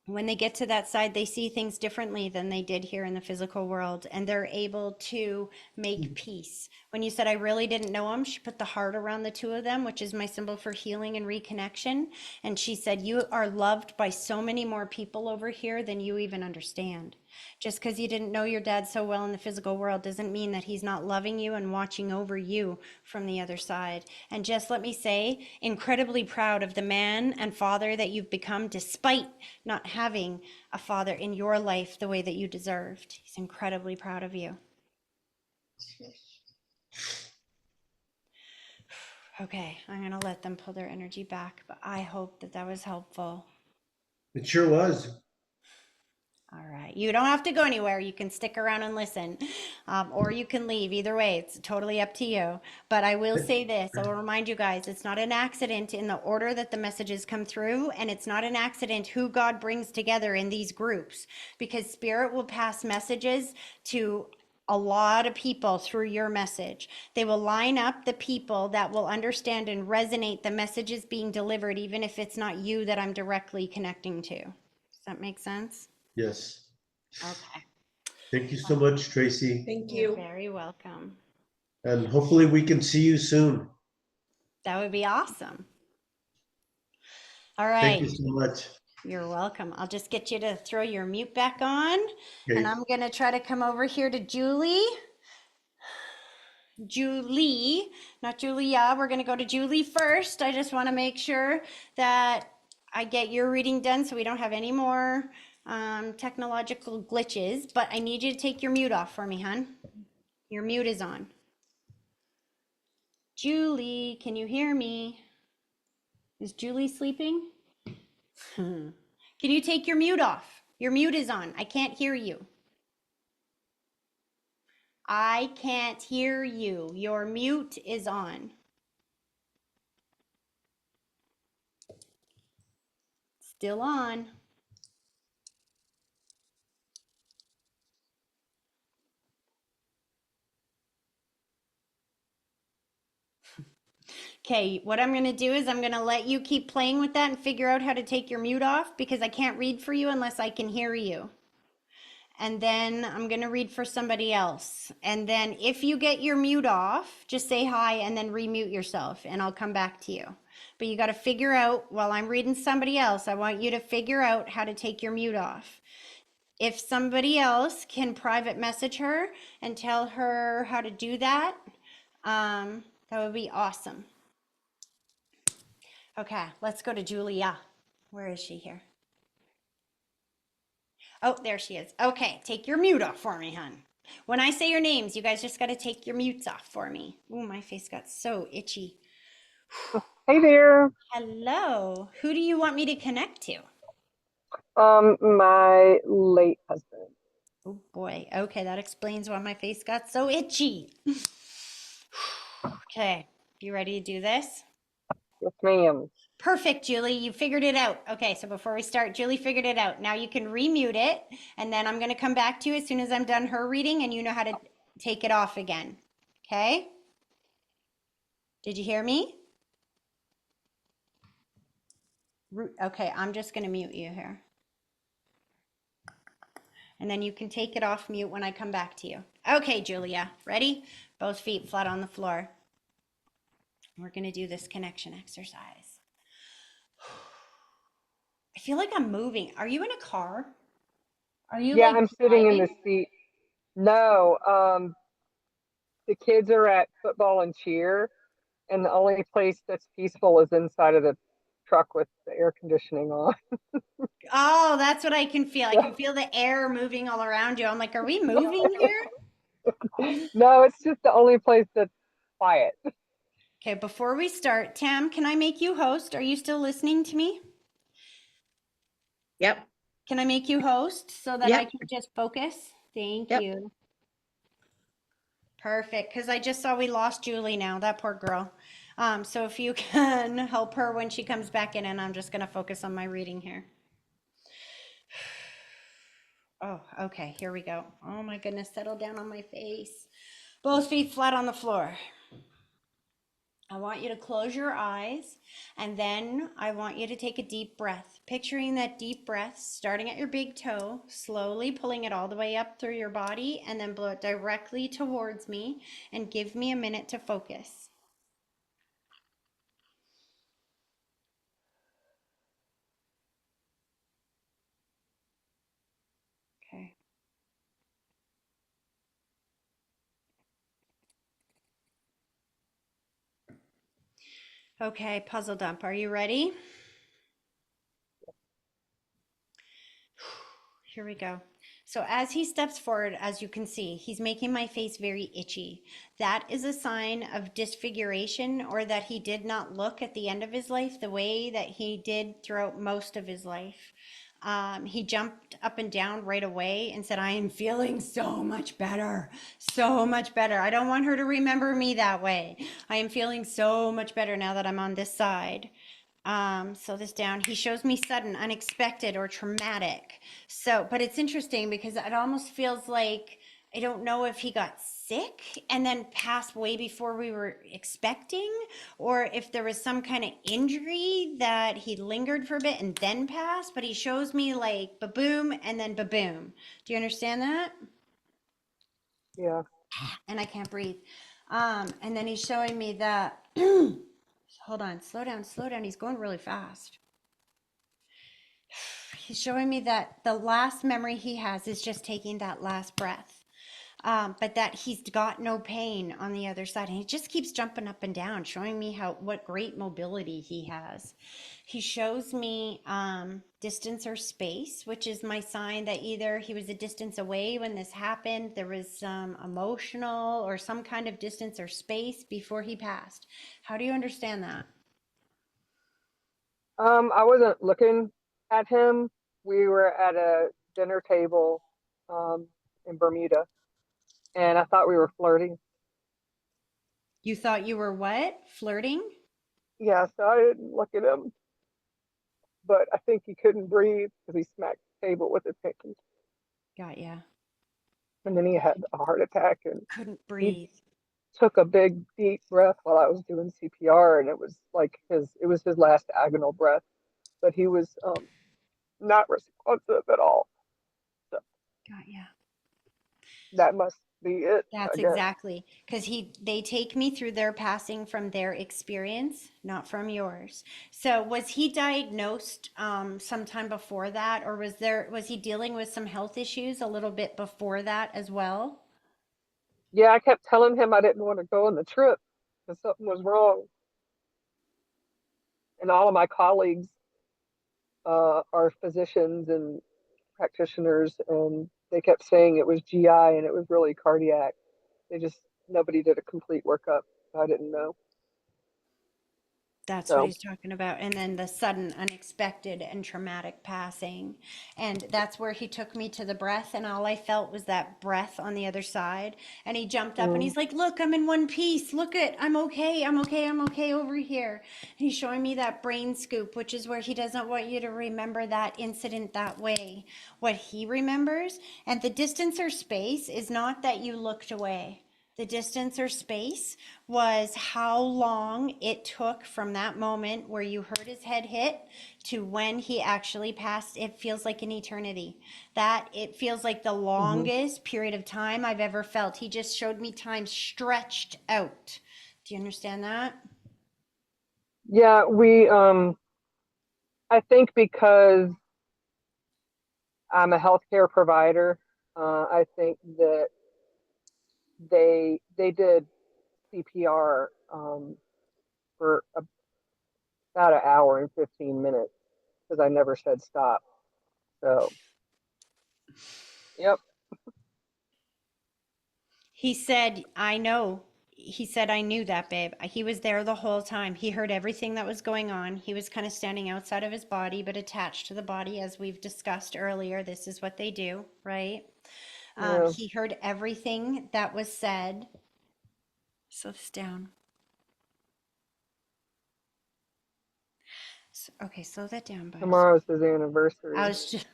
When they get to that side, they see things differently than they did here in the physical world, and they're able to make peace. When you said, I really didn't know him, she put the heart around the two of them, which is my symbol for healing and reconnection. And she said, you are loved by so many more people over here than you even understand. Just because you didn't know your dad so well in the physical world doesn't mean that he's not loving you and watching over you from the other side. And just let me say, incredibly proud of the man and father that you've become despite not having a father in your life the way that you deserved. He's incredibly proud of you. Okay, I'm going to let them pull their energy back, but I hope that that was helpful. It sure was. All right. You don't have to go anywhere. You can stick around and listen, or you can leave. Either way, it's totally up to you. But I will say this. I will remind you guys, it's not an accident in the order that the messages come through, and it's not an accident who God brings together in these groups, because Spirit will pass messages to a lot of people through your message. They will line up the people that will understand and resonate the messages being delivered, even if it's not you that I'm directly connecting to. Does that make sense? Yes. Okay. Thank you so much, Tracy. Thank You're you. very welcome. And hopefully we can see you soon. That would be awesome. All Thank right. you so much. You're welcome. I'll just get you to throw your mute back on. Okay. And I'm going to try to come over here to Julie. Julie, not Julia. We're going to go to Julie first. I just want to make sure that I get your reading done so we don't have any more technological glitches. But I need you to take your mute off for me, hon. Your mute is on. Julie, can you hear me? Is Julie sleeping? Can you take your mute off? Your mute is on. I can't hear you. I can't hear you. Your mute is on. Still on. Okay, what I'm going to do is I'm going to let you keep playing with that and figure out how to take your mute off because I can't read for you unless I can hear you. And then I'm going to read for somebody else. And then if you get your mute off, just say hi and then remute yourself and I'll come back to you. But you got to figure out, while I'm reading somebody else, I want you to figure out how to take your mute off. If somebody else can private message her and tell her how to do that, that would be awesome. Okay, let's go to Julia. Where is she here? Oh, there she is. Okay, take your mute off for me, hon. When I say your names, you guys just got to take your mutes off for me. Ooh, my face got so itchy. Hey there. Hello. Who do you want me to connect to? My late husband. Oh boy. Okay, that explains why my face got so itchy. Okay, you ready to do this? Yes, ma'am. Perfect, Julie. You figured it out. Okay, so before we start, Julie figured it out. Now you can remute it, and then I'm going to come back to you as soon as I'm done her reading, and you know how to take it off again. Okay? Did you hear me? Okay, I'm just going to mute you here. And then you can take it off mute when I come back to you. Okay, Julia, ready? Both feet flat on the floor. We're going to do this connection exercise. I feel like I'm moving. Are you in a car? Are you Yeah, like I'm sitting in the driving? seat. No, the kids are at football and cheer, and the only place that's peaceful is inside of the truck with the air conditioning on. Oh, that's what I can feel. I Yeah. can feel the air moving all around you. I'm like, are we moving here? No, it's just the only place that's quiet. Okay, before we start, Tam, can I make you host? Are you still listening to me? Yep. Can I make you host so that I Yep. can just focus? Thank Yep. you. Perfect, because I just saw we lost Julie now, that poor girl. So if you can help her when she comes back in, and I'm just going to focus on my reading here. Oh, okay, here we go. Oh my goodness, settle down on my face. Both feet flat on the floor. I want you to close your eyes, and then I want you to take a deep breath. Picturing that deep breath starting at your big toe, slowly pulling it all the way up through your body, and then blow it directly towards me, and give me a minute to focus. Okay. Okay, puzzle dump. Are you ready? Here we go. So as he steps forward, as you can see, he's making my face very itchy. That is a sign of disfiguration, or that he did not look at the end of his life the way that he did throughout most of his life. He jumped up and down right away and said, I am feeling so much better, so much better. I don't want her to remember me that way. I am feeling so much better now that I'm on this side. Slow this down. He shows me sudden, unexpected, or traumatic. So, but it's interesting because it almost feels like I don't know if he got sick and then passed way before we were expecting, or if there was some kind of injury that he lingered for a bit and then passed. But he shows me like ba-boom and then ba-boom. Do you understand that? Yeah. And I can't breathe. And then he's showing me that. Hold on, slow down, slow down. He's going really fast. He's showing me that the last memory he has is just taking that last breath. But that he's got no pain on the other side. And he just keeps jumping up and down, showing me what great mobility he has. He shows me distance or space, which is my sign that either he was a distance away when this happened, there was some emotional or some kind of distance or space before he passed. How do you understand that? I wasn't looking at him. We were at a dinner table um, in Bermuda, and I thought we were flirting. You thought you were what? Flirting? Yeah, so I didn't look at him, but I think he couldn't breathe because he smacked the table with his pinky. Got ya. And then he had a heart attack, and Couldn't he breathe. took a big deep breath while I was doing CPR, and it was like his last agonal breath, but he was not responsive at all. So Got ya. that must be it, That's I guess. exactly because they take me through their passing from their experience, not from yours. So was he diagnosed sometime before that, or was he dealing with some health issues a little bit before that as well? Yeah, I kept telling him I didn't want to go on the trip because something was wrong. And all of my colleagues are physicians and practitioners, and they kept saying it was GI and it was really cardiac. They just nobody did a complete workup. I didn't know. That's what So, he's talking about. And then the sudden, unexpected, and traumatic passing. And that's where he took me to the breath. And all I felt was that breath on the other side. And he jumped up and mm, he's like, look, I'm in one piece. Look it. I'm okay. I'm okay. I'm okay over here. And he's showing me that brain scoop, which is where he doesn't want you to remember that incident that way. What he remembers. And the distance or space is not that you looked away. The distance or space was how long it took from that moment where you heard his head hit to when he actually passed. It feels like an eternity. That it feels like the mhm. longest period of time I've ever felt. He just showed me time stretched out. Do you understand that? Yeah, we I think because I'm a healthcare provider, I think that they did CPR for about an hour and 15 minutes because I never said stop. So, yep. He said, I know. He said, I knew that, babe. He was there the whole time. He heard everything that was going on. He was kind of standing outside of his body, but attached to the body, as we've discussed earlier. This is what they do, right? Yeah. He heard everything that was said. Slow this down. Okay, slow that down, buzz. Tomorrow's his I anniversary. was just,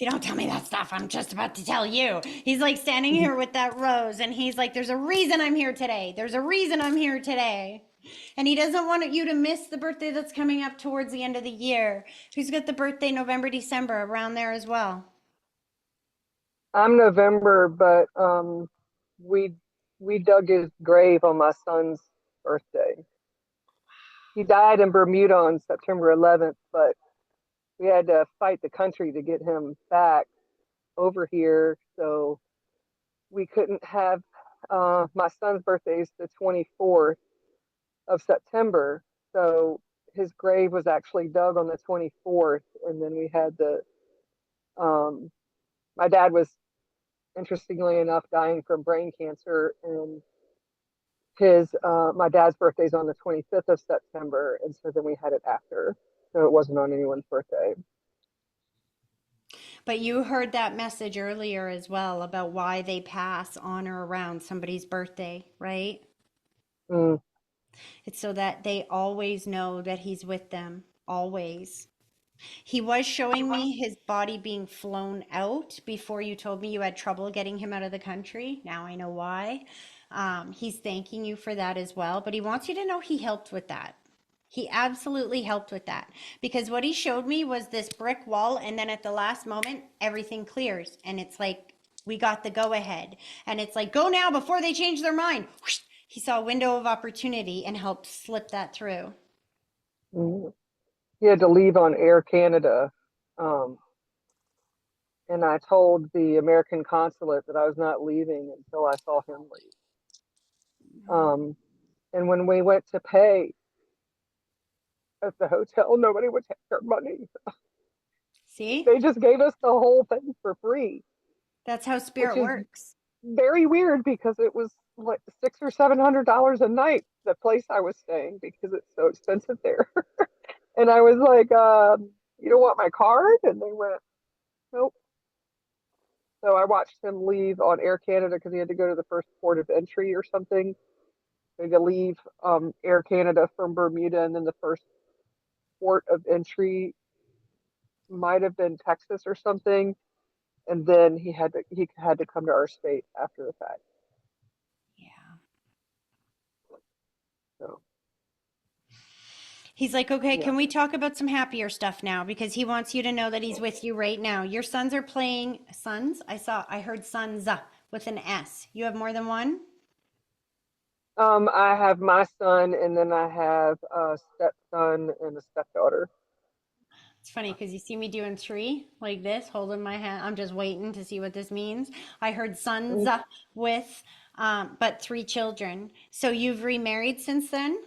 See, don't tell me that stuff. I'm just about to tell you. He's like standing here with that rose, and he's like, there's a reason I'm here today. There's a reason I'm here today. And he doesn't want you to miss the birthday that's coming up towards the end of the year. Who's got the birthday November, December around there as well? I'm November, but we we dug his grave on my son's birthday. He died in Bermuda on September 11th, but we had to fight the country to get him back over here. So we couldn't have my son's birthday is the 24th of September. So his grave was actually dug on the 24th. And then we had um, my dad was interestingly enough dying from brain cancer. And my dad's birthday's on the 25th of September. And so then we had it after. So it wasn't on anyone's birthday. But you heard that message earlier as well about why they pass on or around somebody's birthday, right? Mm, It's so that they always know that he's with them, always. He was showing me his body being flown out before you told me you had trouble getting him out of the country. Now I know why. He's thanking you for that as well, but he wants you to know he helped with that. He absolutely helped with that because what he showed me was this brick wall, and then at the last moment, everything clears, and it's like we got the go ahead, and it's like go now before they change their mind. Whoosh! He saw a window of opportunity and helped slip that through. mm. He had to leave on Air Canada. Um, and I told the American consulate that I was not leaving until I saw him leave. Um, and when we went to pay at the hotel, nobody would take our money. See, They just gave us the whole thing for free, that's how which spirit is works. very weird because it was like $600 or $700 a night, the place I was staying, because it's so expensive there. And I was like, you don't want my card? And they went, nope. So I watched him leave on Air Canada because he had to go to the first port of entry or something. He had to leave Air Canada from Bermuda, and then the first port of entry might have been Texas or something. And then he had to come to our state after the fact. Yeah. So He's like, okay, yeah, can we talk about some happier stuff now? Because he wants you to know that he's with you right now. Your sons are playing sons. I heard sons with an S. You have more than one? I have my son, and then I have a stepson and a stepdaughter. It's funny because you see me doing three like this, holding my hand. I'm just waiting to see what this means. I heard sons with, but three children. So you've remarried since then?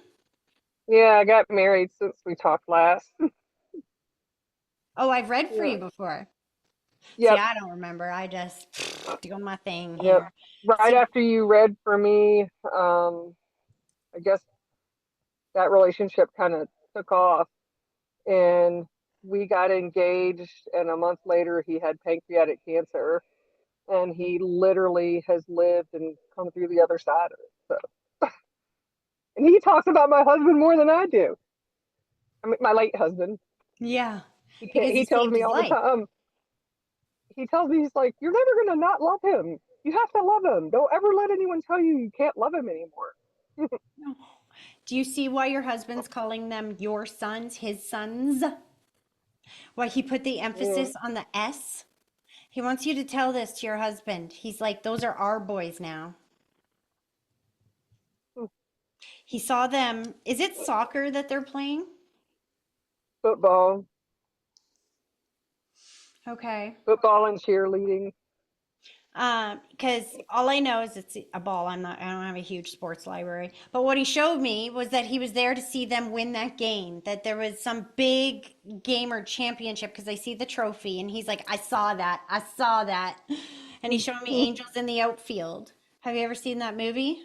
Yeah, I got married since we talked last. Oh, I've read for Yeah. you before. See, Yep. I don't remember. I just doing my thing Yep. here. Right So after you read for me, I guess that relationship kind of took off, and we got engaged, and a month later he had pancreatic cancer, and he literally has lived and come through the other side of it. So, and he talks about my husband more than I do. I mean, my late husband. yeah, He because he he tells saved me his all the life. time. He tells me, he's like, "You're never gonna not love him. You have to love him. Don't ever let anyone tell you you can't love him anymore." Do you see why your husband's calling them your sons, his sons? Why he put the Yeah. emphasis on the S? He wants you to tell this to your husband. He's like, those are our boys now. He saw them. Is it soccer that they're playing? Football, Okay. football and cheerleading. Because all I know is it's a ball. I don't have a huge sports library. But what he showed me was that he was there to see them win that game, that there was some big game or championship because I see the trophy. And he's like, I saw that. I saw that. And he's showing me angels in the outfield. Have you ever seen that movie?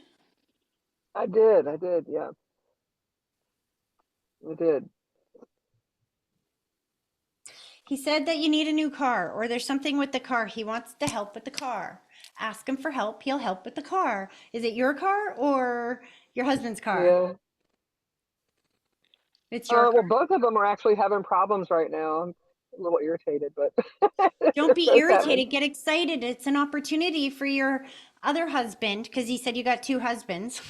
I did, yeah, I did. He said that you need a new car or there's something with the car. He wants to help with the car. Ask him for help. He'll help with the car. Is it your car or your husband's car? Yeah. It's your car. Well, both of them are actually having problems right now. a little irritated, but Don't it's be what's happening. irritated. Get excited. It's an opportunity for your other husband, because he said you got two husbands,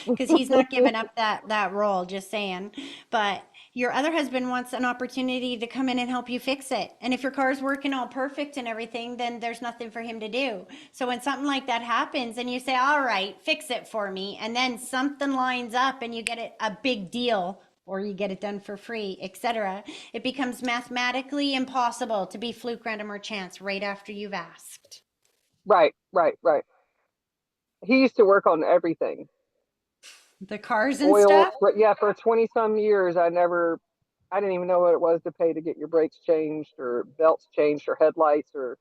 because he's not giving up that role. Just saying. But your other husband wants an opportunity to come in and help you fix it. And if your car's working all perfect and everything, then there's nothing for him to do. So when something like that happens, and you say, "All right, fix it for me," and then something lines up, and you get it a big deal, or you get it done for free, etc., it becomes mathematically impossible to be fluke, random, or chance right after you've asked. Right, right, right. He used to work on everything, The cars and oil. stuff. But yeah, for 20 some years, I didn't even know what it was to pay to get your brakes changed or belts changed or headlights or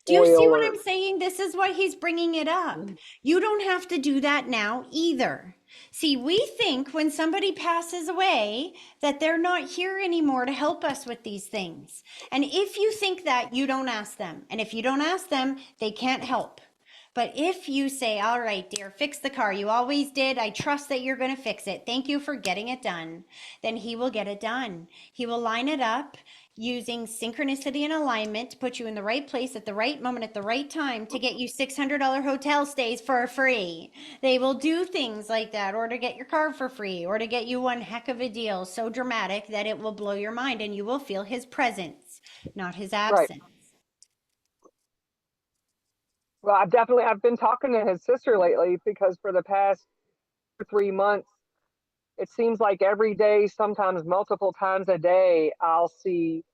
Do you see oil what or. I'm saying? This is why he's bringing it up. You don't have to do that now either. See, we think when somebody passes away that they're not here anymore to help us with these things. And if you think that, you don't ask them. And if you don't ask them, they can't help. But if you say, "All right, dear, fix the car. You always did. I trust that you're going to fix it. Thank you for getting it done," then he will get it done. He will line it up using synchronicity and alignment to put you in the right place at the right moment at the right time to get you $600 hotel stays for free. They will do things like that, or to get your car for free, or to get you one heck of a deal so dramatic that it will blow your mind and you will feel his presence, not his Right. absence. Well, I've been talking to his sister lately because for the past 3 months, it seems like every day, sometimes multiple times a day, I'll see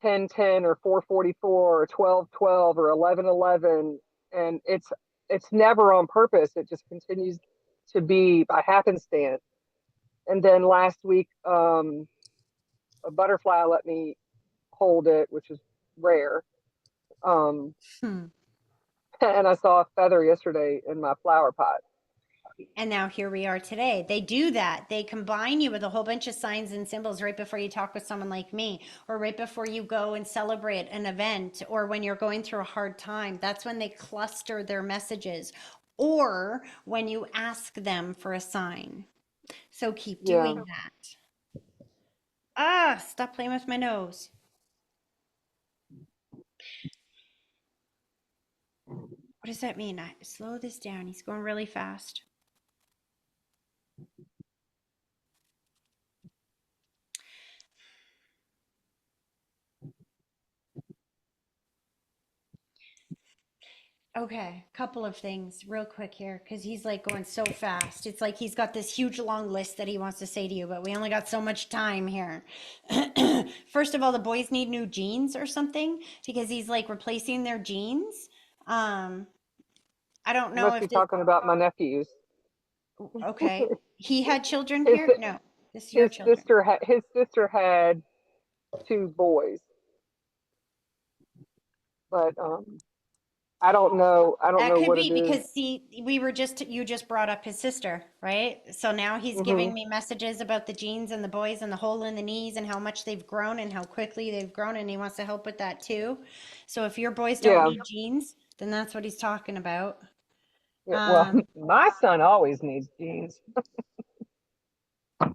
1010 or 444 or 1212 or 1111, and it's never on purpose. It just continues to be by happenstance. And then last week, a butterfly let me hold it, which is rare. Um, Hmm. and I saw a feather yesterday in my flower pot. And now here we are today. They do that. They combine you with a whole bunch of signs and symbols right before you talk with someone like me, or right before you go and celebrate an event, or when you're going through a hard time. That's when they cluster their messages, or when you ask them for a sign. So keep Yeah. doing that. Ah, stop playing with my nose. What does that mean? I slow this down. He's going really fast. Okay, couple of things real quick here because he's like going so fast. It's like he's got this huge long list that he wants to say to you, but we only got so much time here. First of all, the boys need new jeans or something because he's like replacing their jeans. Um, I don't You know must be if this, talking about my nephews. okay. He had children His here? No, this is your his children. sister had two boys, but I don't That know could what it be is. because see, you just brought up his sister, right? So now he's Hmm. giving me messages about the jeans and the boys and the hole in the knees and how much they've grown and how quickly they've grown, and he wants to help with that too. So if your boys don't Yeah, need jeans, then that's what he's talking about. yeah. Well, Um, my son always needs jeans.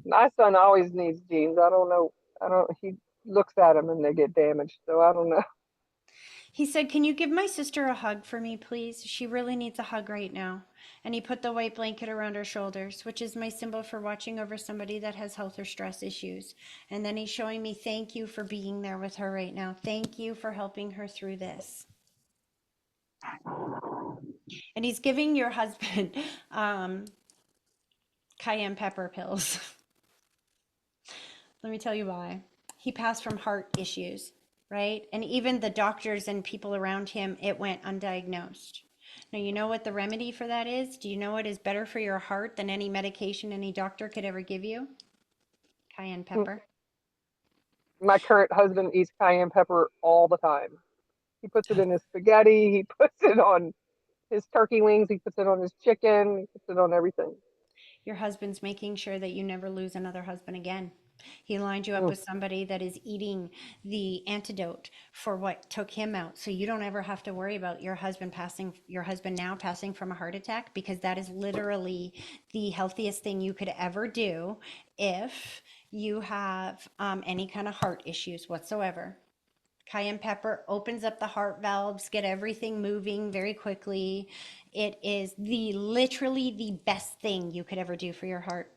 My son always needs jeans. I don't know. I don't. He looks at them and they get damaged. So I don't know. he said, "Can you give my sister a hug for me, please? She really needs a hug right now." And he put the white blanket around her shoulders, which is my symbol for watching over somebody that has health or stress issues. And then he's showing me, "Thank you for being there with her right now. Thank you for helping her through this." And he's giving your husband um, cayenne pepper pills. Let me tell you why. He passed from heart issues, right? And even the doctors and people around him, it went undiagnosed. Now, you know what the remedy for that is? Do you know what is better for your heart than any medication any doctor could ever give you? Cayenne pepper. My current husband eats cayenne pepper all the time. He puts it in his spaghetti. He puts it on his turkey wings. He puts it on his chicken. He puts it on everything. Your husband's making sure that you never lose another husband again. He lined you up Mm. with somebody that is eating the antidote for what took him out. So you don't ever have to worry about your husband now passing from a heart attack, because that is literally the healthiest thing you could ever do if you have any kind of heart issues whatsoever. Cayenne pepper opens up the heart valves, get everything moving very quickly. It is literally the best thing you could ever do for your heart.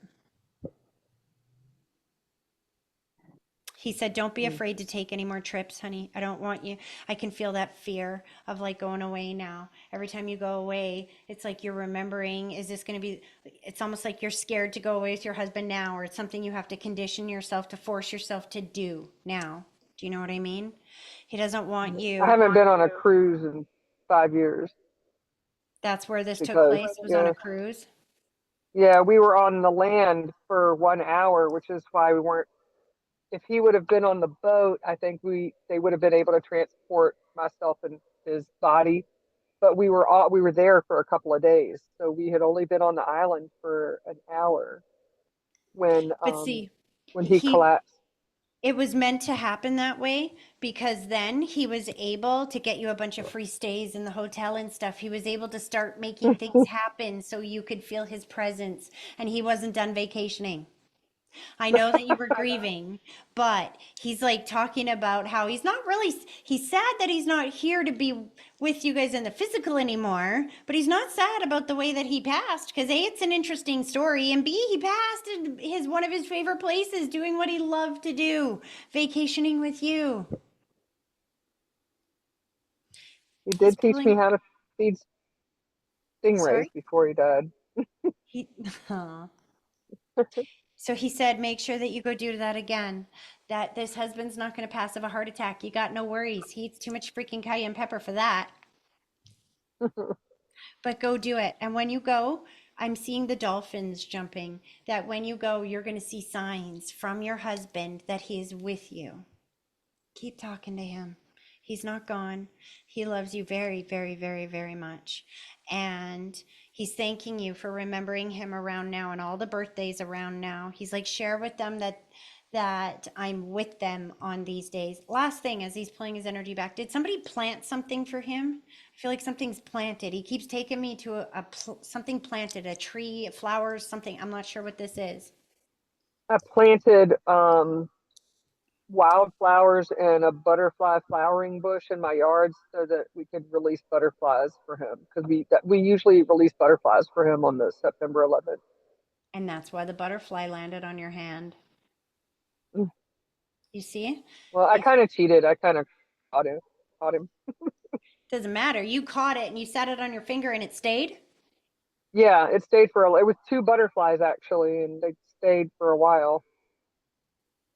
He said, don't be Mm. afraid to take any more trips, honey. I don't want you. I can feel that fear of like going away now. Every time you go away, it's like you're remembering, is this going to be, it's almost like you're scared to go away with your husband now, or it's something you have to condition yourself to force yourself to do now. Do you know what I mean? He doesn't want I you. haven't been on a cruise in 5 years That's where this took because, place, was on a yeah, cruise. yeah, we were on the land for 1 hour, which is why we weren't. If he would have been on the boat, I think they would have been able to transport myself and his body. But we were there for a couple of days, so we had only been on the island for an hour when But see, when he he collapsed. it was meant to happen that way because then he was able to get you a bunch of free stays in the hotel and stuff. He was able to start making things happen so you could feel his presence, and he wasn't done vacationing. I know that you were grieving, but he's like talking about how he's not really, he's sad that he's not here to be with you guys in the physical anymore, but he's not sad about the way that he passed because A, it's an interesting story, and B, he passed in one of his favorite places doing what he loved to do, vacationing with you. He He's did teach me pulling, how to feed stingrays sorry? before he died. He, Aw. So he said, make sure that you go do that again. That this husband's not going to pass of a heart attack. You got no worries. He eats too much freaking cayenne pepper for that. But go do it. And when you go, I'm seeing the dolphins jumping. That when you go, you're going to see signs from your husband that he is with you. Keep talking to him. He's not gone. He loves you very, very, very, very much. And he's thanking you for remembering him around now and all the birthdays around now. He's like, share with them that I'm with them on these days. Last thing, as he's pulling his energy back, did somebody plant something for him? I feel like something's planted. He keeps taking me to something planted, a tree, flowers, something. I'm not sure what this is. I planted wildflowers and a butterfly flowering bush in my yard so that we could release butterflies for him because we usually release butterflies for him on the September 11th. And that's why the butterfly landed on your hand. Mm. You see? Well, I If kind of cheated. I kind of caught him. Caught him. doesn't matter. You caught it and you sat it on your finger and it stayed. Yeah, it stayed for it was two butterflies actually, and they stayed for a while,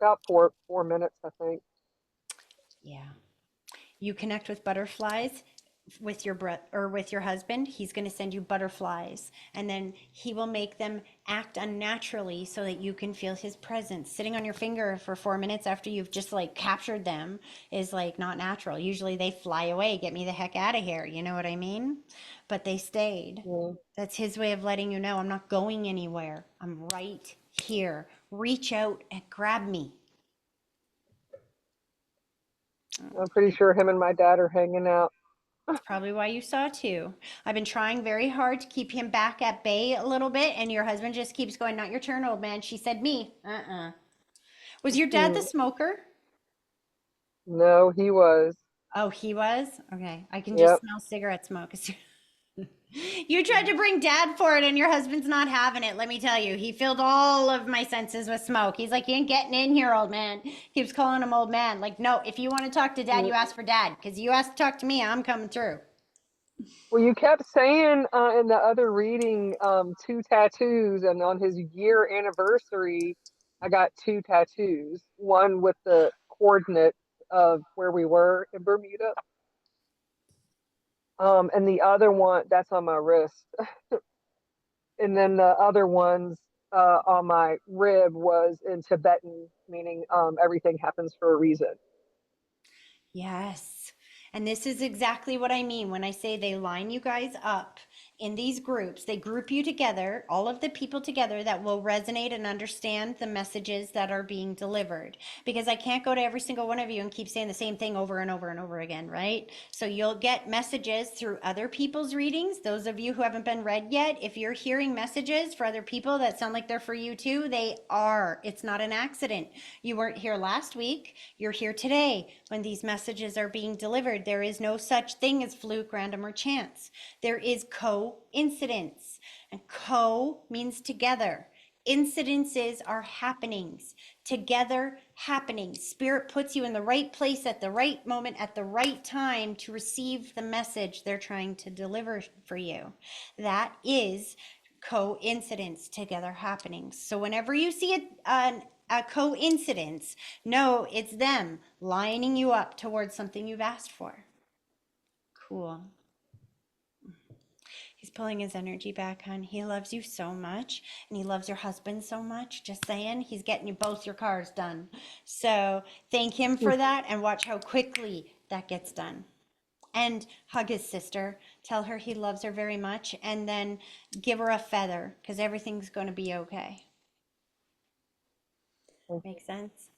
about 4 minutes, I think. Yeah. You connect with butterflies with your breath or with your husband. He's going to send you butterflies and then he will make them act unnaturally so that you can feel his presence. Sitting on your finger for 4 minutes after you've just like captured them is like not natural. Usually they fly away, get me the heck out of here. You know what I mean? But they stayed. Yeah. That's his way of letting you know I'm not going anywhere. I'm right here. Reach out and grab me. I'm pretty sure him and my dad are hanging out. That's probably why you saw two. I've been trying very hard to keep him back at bay a little bit, and your husband just keeps going, not your turn, old man. She said me. Was your dad the Hmm. smoker? No, he was. Oh, he was? Okay. I can just Yep. smell cigarette smoke. You tried to bring dad for it, and your husband's not having it. Let me tell you. He filled all of my senses with smoke. He's like, you ain't getting in here, old man. Keeps calling him old man. Like, no, if you want to talk to dad, you Mm. ask for dad. Because you ask to talk to me, I'm coming through. Well, you kept saying in the other reading, two tattoos, and on his year anniversary, I got two tattoos. One with the coordinates of where we were in Bermuda, and the other one that's on my wrist, and then the other ones on my rib was in Tibetan, meaning everything happens for a reason. Yes. And this is exactly what I mean when I say they line you guys up in these groups. They group you together, all of the people together that will resonate and understand the messages that are being delivered. Because I can't go to every single one of you and keep saying the same thing over and over and over again, right? So you'll get messages through other people's readings. Those of you who haven't been read yet, if you're hearing messages for other people that sound like they're for you too, they are. It's not an accident. You weren't here last week. You're here today when these messages are being delivered. There is no such thing as fluke, random, or chance. There is coincidence, and co means together. Incidences are happenings, together happenings. Spirit puts you in the right place at the right moment at the right time to receive the message they're trying to deliver for you. That is coincidence, together happenings. So whenever you see a coincidence, no, it's them lining you up towards something you've asked for. Cool. He's pulling his energy back, hon. He loves you so much, and he loves your husband so much. Just saying, he's getting you both your cars done. So thank him for that, and watch how quickly that gets done. And hug his sister. Tell her he loves her very much, and then give her a feather, because everything's going to be okay. Make sense?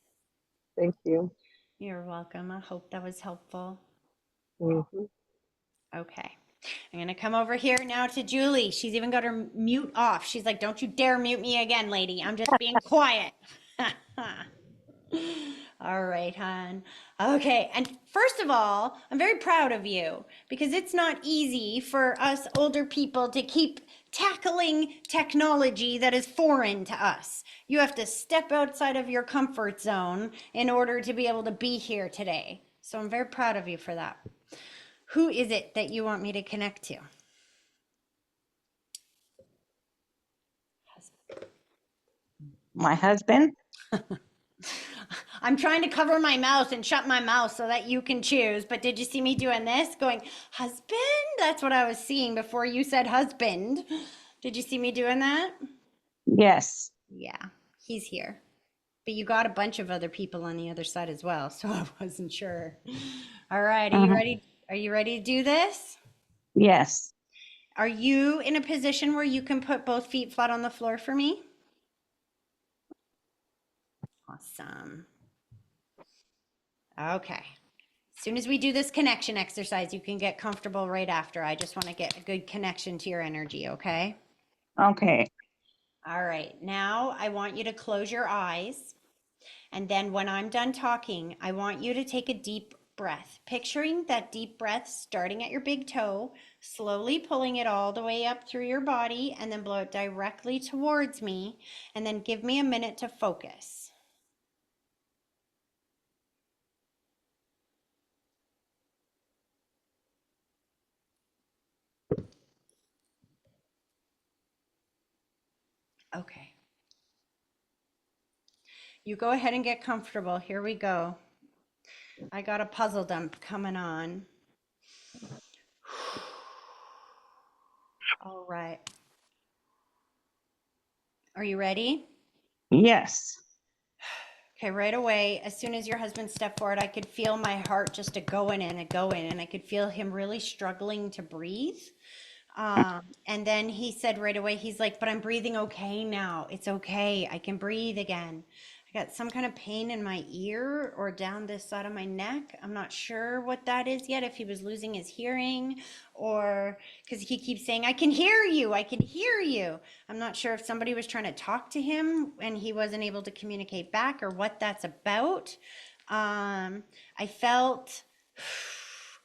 Thank you. You're welcome. I hope that was helpful. Mhm. Okay. I'm going to come over here now to Julie. She's even got her mute off. She's like, don't you dare mute me again, lady. I'm just being quiet. All right, hon. Okay. And first of all, I'm very proud of you because it's not easy for us older people to keep tackling technology that is foreign to us. You have to step outside of your comfort zone in order to be able to be here today. So I'm very proud of you for that. Who is it that you want me to connect to? My husband? I'm trying to cover my mouth and shut my mouth so that you can choose. But did you see me doing this? Going, husband? That's what I was seeing before you said husband. Did you see me doing that? Yes. Yeah, he's here. But you got a bunch of other people on the other side as well, so I wasn't sure. All right, are you ready? Are you ready to do this? Yes. Are you in a position where you can put both feet flat on the floor for me? Awesome. Okay. As soon as we do this connection exercise, you can get comfortable right after. I just want to get a good connection to your energy, okay? Okay. All right. Now I want you to close your eyes. And then when I'm done talking, I want you to take a deep breath, picturing that deep breath starting at your big toe, slowly pulling it all the way up through your body, and then blow it directly towards me. And then give me a minute to focus. Okay. You go ahead and get comfortable. Here we go. I got a puzzle dump coming on. All right. Are you ready? Yes. Okay, right away, as soon as your husband stepped forward, I could feel my heart just a going and a going, and I could feel him really struggling to breathe. And then he said right away, he's like, but I'm breathing okay now. It's okay. I can breathe again. I got some kind of pain in my ear or down this side of my neck. I'm not sure what that is yet, if he was losing his hearing or because he keeps saying, I can hear you. I can hear you. I'm not sure if somebody was trying to talk to him and he wasn't able to communicate back or what that's about. I felt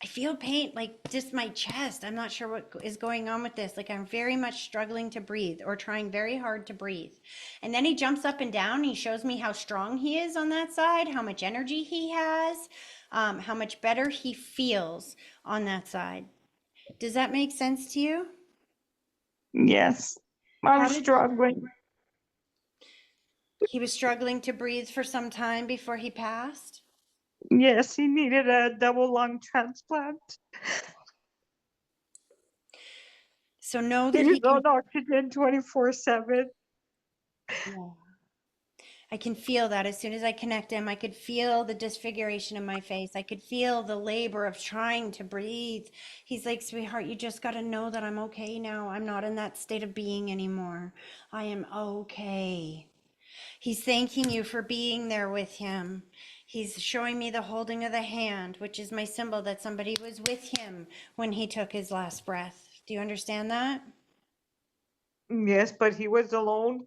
I feel pain, like just my chest. I'm not sure what is going on with this. Like I'm very much struggling to breathe or trying very hard to breathe. And then he jumps up and down. He shows me how strong he is on that side, how much energy he has, how much better he feels on that side. Does that make sense to you? Yes. How I'm did struggling. he was struggling to breathe for some time before he passed? Yes, he needed a double lung transplant. So know that He's he can. on oxygen 24/7. Yeah. I can feel that as soon as I connect him. I could feel the disfiguration in my face. I could feel the labor of trying to breathe. He's like, sweetheart, you just got to know that I'm okay now. I'm not in that state of being anymore. I am okay. He's thanking you for being there with him. He's showing me the holding of the hand, which is my symbol that somebody was with him when he took his last breath. Do you understand that? Yes, but he was alone.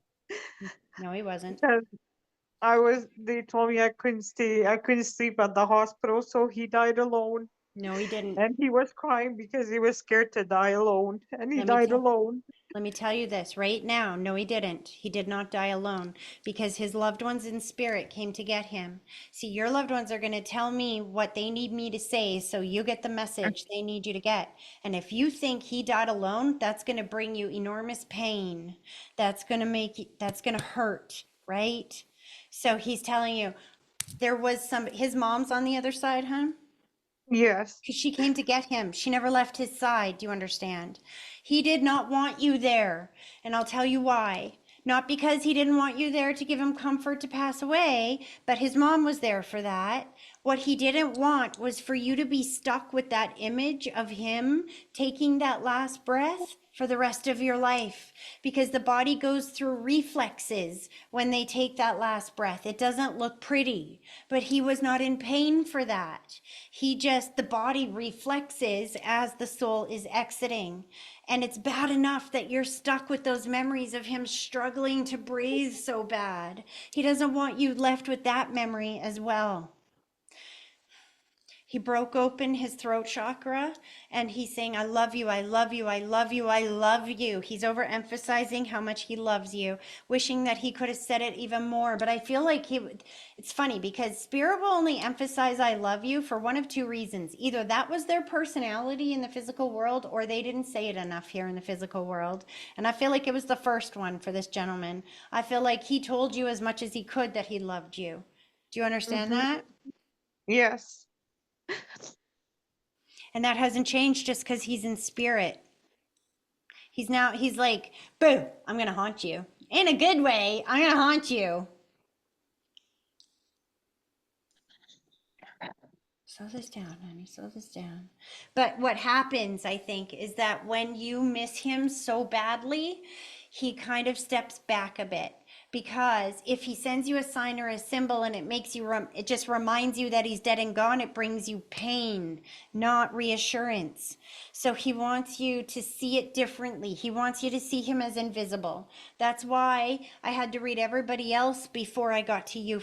No, he wasn't. Because they told me I couldn't sleep at the hospital, so he died alone. No, he didn't. And he was crying because he was scared to die alone. And he Let me died tell alone. Let me tell you this right now. No, he didn't. He did not die alone because his loved ones in spirit came to get him. See, your loved ones are going to tell me what they need me to say so you get the message they need you to get. And if you think he died alone, that's going to bring you enormous pain. That's going to hurt, right? So he's telling you his mom's on the other side, huh? Yes. Because she came to get him. She never left his side. Do you understand? He did not want you there. And I'll tell you why. Not because he didn't want you there to give him comfort to pass away, but his mom was there for that. What he didn't want was for you to be stuck with that image of him taking that last breath for the rest of your life, because the body goes through reflexes when they take that last breath. It doesn't look pretty, but he was not in pain for that. The body reflexes as the soul is exiting. And it's bad enough that you're stuck with those memories of him struggling to breathe so bad. He doesn't want you left with that memory as well. He broke open his throat chakra and he's saying, I love you, I love you, I love you, I love you. He's overemphasizing how much he loves you, wishing that he could have said it even more. But I feel like it's funny because spirit will only emphasize I love you for one of two reasons. Either that was their personality in the physical world or they didn't say it enough here in the physical world. And I feel like it was the first one for this gentleman. I feel like he told you as much as he could that he loved you. Do you understand Hmm. that? Yes. And that hasn't changed just because he's in spirit. He's like, boo, I'm going to haunt you. In a good way, I'm going to haunt you. Slow this down, honey, slow this down. But what happens, I think, is that when you miss him so badly, he kind of steps back a bit. Because if he sends you a sign or a symbol and it just reminds you that he's dead and gone, it brings you pain, not reassurance. So he wants you to see it differently. He wants you to see him as invisible. That's why I had to read everybody else before I got to you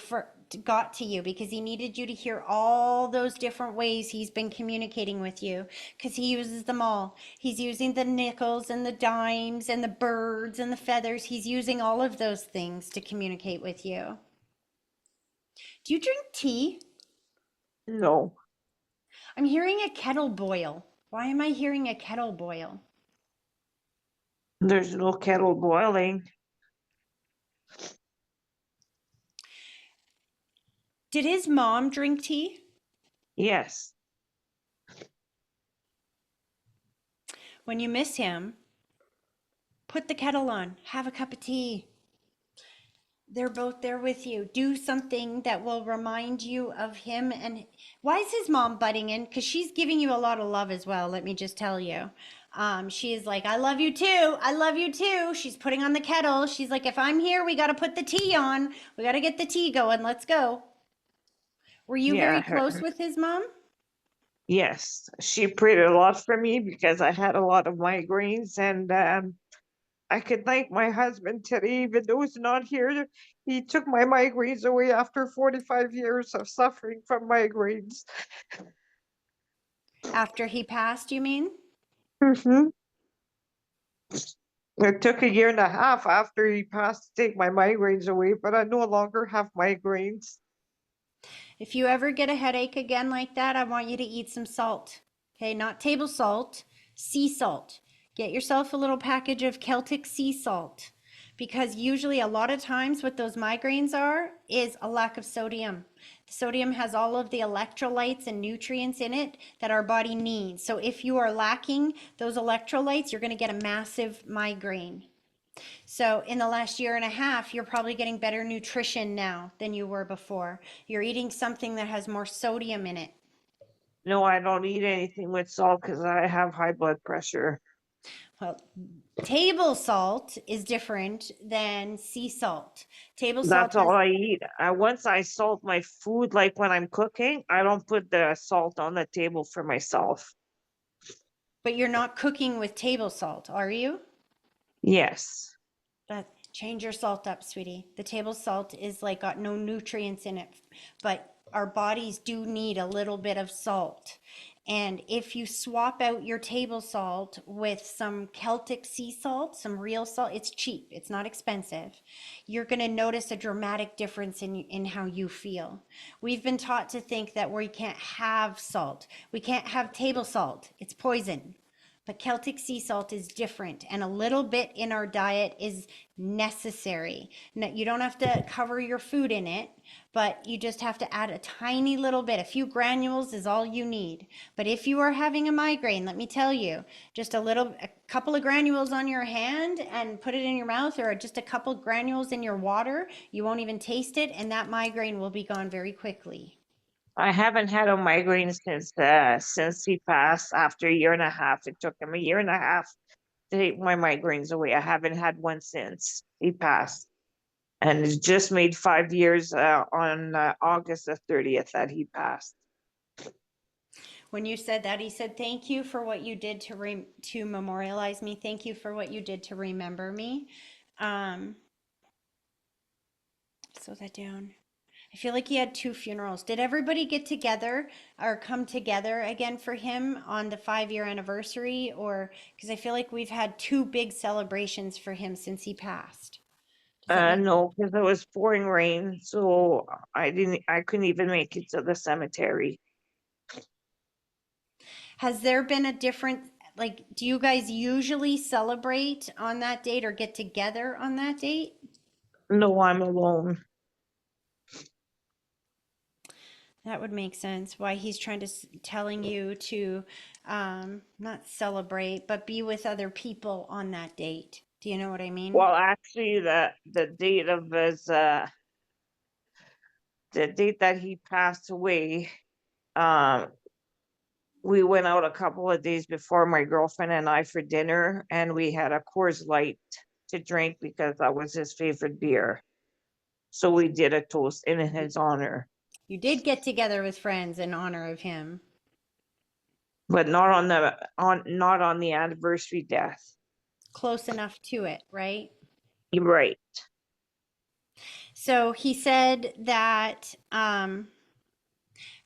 because he needed you to hear all those different ways he's been communicating with you because he uses them all. He's using the nickels and the dimes and the birds and the feathers. He's using all of those things to communicate with you. Do you drink tea? No. I'm hearing a kettle boil. Why am I hearing a kettle boil? There's no kettle boiling. Did his mom drink tea? Yes. When you miss him, put the kettle on, have a cup of tea. They're both there with you. Do something that will remind you of him. And why is his mom butting in? Because she's giving you a lot of love as well. Let me just tell you. She is like, I love you too. I love you too. She's putting on the kettle. She's like, if I'm here, we got to put the tea on. We got to get the tea going. Let's go. Were you Yeah. very close with his mom? Yes. She prayed a lot for me because I had a lot of migraines, and I could thank my husband today, even though he's not here. He took my migraines away after 45 years of suffering from migraines. After he passed, you mean? Hmm. It took a year and a half after he passed to take my migraines away, but I no longer have migraines. If you ever get a headache again like that, I want you to eat some salt. Okay, not table salt, sea salt. Get yourself a little package of Celtic sea salt because usually a lot of times what those migraines are is a lack of sodium. The sodium has all of the electrolytes and nutrients in it that our body needs. So if you are lacking those electrolytes, you're going to get a massive migraine. So in the last year and a half, you're probably getting better nutrition now than you were before. You're eating something that has more sodium in it. No, I don't eat anything with salt because I have high blood pressure. Well, table salt is different than sea salt. Table salt That's all has, I eat. Once I salt my food, like when I'm cooking, I don't put the salt on the table for myself. but you're not cooking with table salt, are you? Yes. That change your salt up, sweetie. The table salt is like got no nutrients in it, but our bodies do need a little bit of salt. And if you swap out your table salt with some Celtic sea salt, some real salt, it's cheap, it's not expensive. You're going to notice a dramatic difference in how you feel. We've been taught to think that we can't have salt. We can't have table salt. It's poison. But Celtic sea salt is different, and a little bit in our diet is necessary. Now, you don't have to cover your food in it, but you just have to add a tiny little bit. A few granules is all you need. But if you are having a migraine, let me tell you, just a couple of granules on your hand and put it in your mouth, or just a couple of granules in your water. You won't even taste it, and that migraine will be gone very quickly. I haven't had a migraine since he passed after a year and a half. It took him a year and a half to take my migraines away. I haven't had one since he passed. And it just made 5 years on August the 30th that he passed. When you said that, he said, "Thank you for what you did to memorialize me. Thank you for what you did to remember me." Um, slow that down. I feel like he had two funerals. Did everybody get together or come together again for him on the 5 year anniversary? Or because I feel like we've had two big celebrations for him since he passed. Does that make No, because it was pouring rain, so I couldn't even make it to the cemetery. Has there been a different, like, do you guys usually celebrate on that date or get together on that date? No, I'm alone. That would make sense. Why he's trying to telling you to not celebrate, but be with other people on that date. Do you know what I mean? Well, actually, the date of his the date that he passed away, um, we went out a couple of days before, my girlfriend and I, for dinner, and we had a Coors Light to drink because that was his favorite beer. So we did a toast in his honor, You did get together with friends in honor of him. but not on the anniversary death. Close enough to it, right? You're right. So he said that,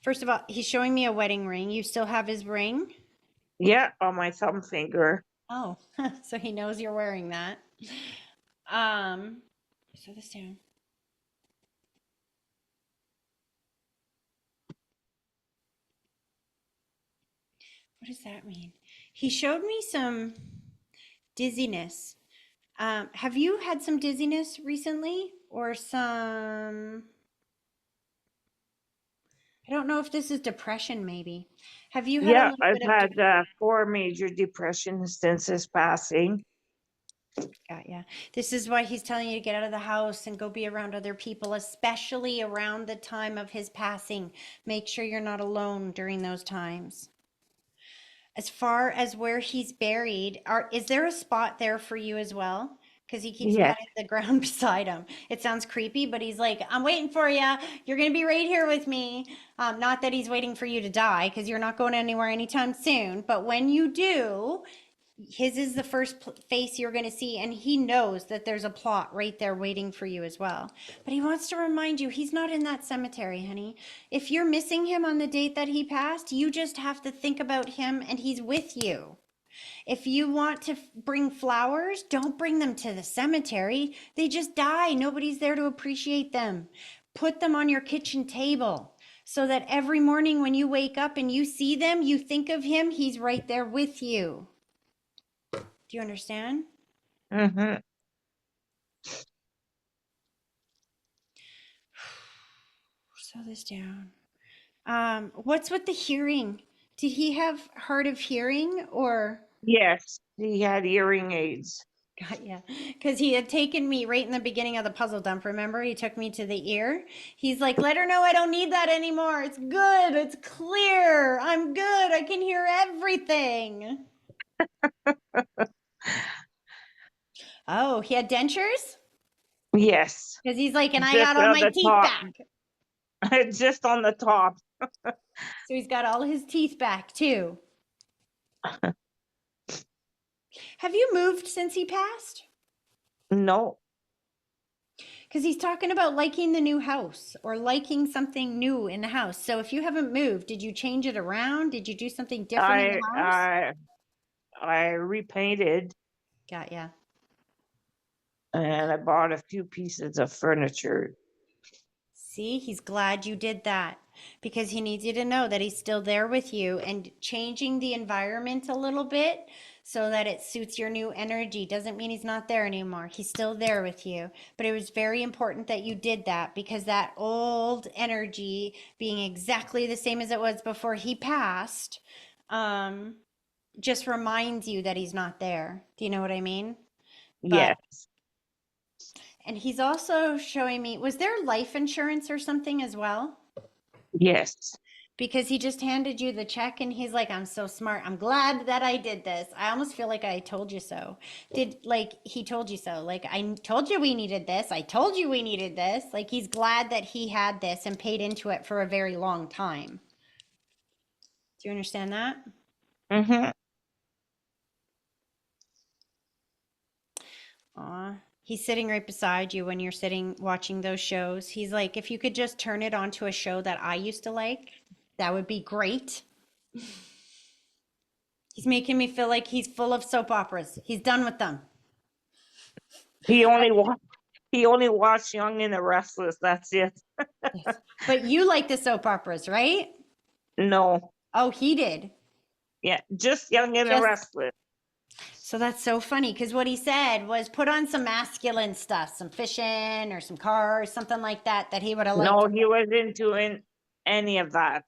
first of all, he's showing me a wedding ring. You still have his ring? Yeah, on my thumb finger. Oh, so he knows you're wearing that. Um, slow this down. What does that mean? He showed me some dizziness. Have you had some dizziness recently or some, I don't know if this is depression maybe. Have you had a Yeah, little I've bit of had 4 major depressions since his passing. got yeah. This is why he's telling you to get out of the house and go be around other people, especially around the time of his passing. Make sure you're not alone during those times. As far as where he's buried, is there a spot there for you as well? Because he keeps Yes. patting the ground beside him. It sounds creepy, but he's like, "I'm waiting for you. You're gonna be right here with me." Not that he's waiting for you to die, because you're not going anywhere anytime soon. But when you do, his is the first face you're going to see, and he knows that there's a plot right there waiting for you as well. But he wants to remind you he's not in that cemetery, honey. If you're missing him on the date that he passed, you just have to think about him and he's with you. If you want to bring flowers, don't bring them to the cemetery. They just die. Nobody's there to appreciate them. Put them on your kitchen table so that every morning when you wake up and you see them, you think of him, he's right there with you. Do you understand? Mm-hmm. Slow this down. What's with the hearing? Did he have hard of hearing or Yes, he had hearing aids. Got ya. Because he had taken me right in the beginning of the puzzle dump. Remember, he took me to the ear. He's like, let her know I don't need that anymore. It's good. It's clear. I'm good. I can hear everything. Oh, he had dentures? Yes, Because he's like, and I just got all on my the teeth top, back. just on the top. So he's got all his teeth back too. Have you moved since he passed? No, Because he's talking about liking the new house or liking something new in the house. So if you haven't moved, did you change it around? Did you do something different in I the house? I I repainted Got ya. and I bought a few pieces of furniture. See, he's glad you did that because he needs you to know that he's still there with you and changing the environment a little bit so that it suits your new energy doesn't mean he's not there anymore. He's still there with you. But it was very important that you did that because that old energy being exactly the same as it was before he passed, um, just reminds you that he's not there. Do you know what I mean? But Yes, and he's also showing me, was there life insurance or something as well? yes. Because he just handed you the check and he's like, I'm so smart. I'm glad that I did this. I almost feel like I told you so. Did like he told you so? Like, I told you we needed this. I told you we needed this. Like, he's glad that he had this and paid into it for a very long time. Do you understand that? Mm-hmm. Aw. He's sitting right beside you when you're sitting watching those shows. He's like, if you could just turn it onto a show that I used to like, that would be great. He's making me feel like he's full of soap operas. He's done with them. He only wa he only watched Young and the Restless. That's it. Yes. But you like the soap operas, right? No, Oh, he did. yeah, just Young and the Just Restless. so that's so funny because what he said was put on some masculine stuff, some fishing or some cars, something like that, that he would have liked No, to. he wasn't into any of that.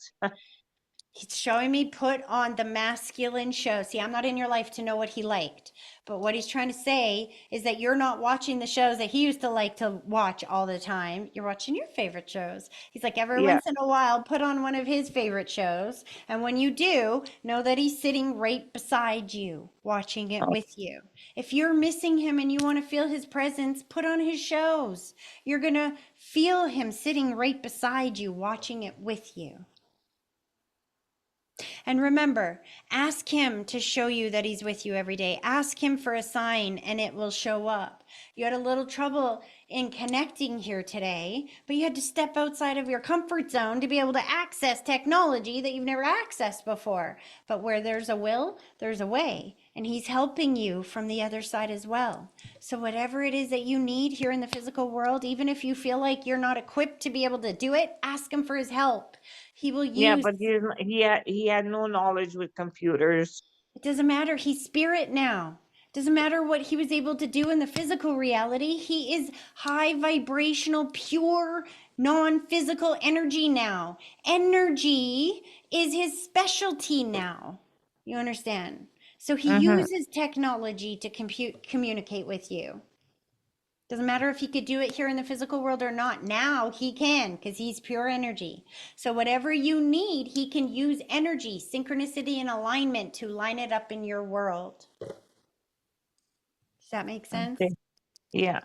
He's showing me put on the masculine show. See, I'm not in your life to know what he liked. But what he's trying to say is that you're not watching the shows that he used to like to watch all the time. You're watching your favorite shows. He's like, every Yeah. once in a while, put on one of his favorite shows. And when you do, know that he's sitting right beside you, watching it with you. If you're missing him and you want to feel his presence, put on his shows. You're going to feel him sitting right beside you, watching it with you. And remember, ask him to show you that he's with you every day. Ask him for a sign and it will show up. You had a little trouble in connecting here today, but you had to step outside of your comfort zone to be able to access technology that you've never accessed before. But where there's a will, there's a way. And he's helping you from the other side as well. So, whatever it is that you need here in the physical world, even if you feel like you're not equipped to be able to do it, ask him for his help. He will Yeah, use. but he had no knowledge with computers. It doesn't matter. He's spirit now. Doesn't matter what he was able to do in the physical reality. He is high vibrational, pure, non physical energy now. Energy is his specialty now. You understand? So he Mm-hmm. uses technology to communicate with you. Doesn't matter if he could do it here in the physical world or not. Now he can because he's pure energy. So, whatever you need, he can use energy, synchronicity, and alignment to line it up in your world. Does that make sense? Okay. Yeah.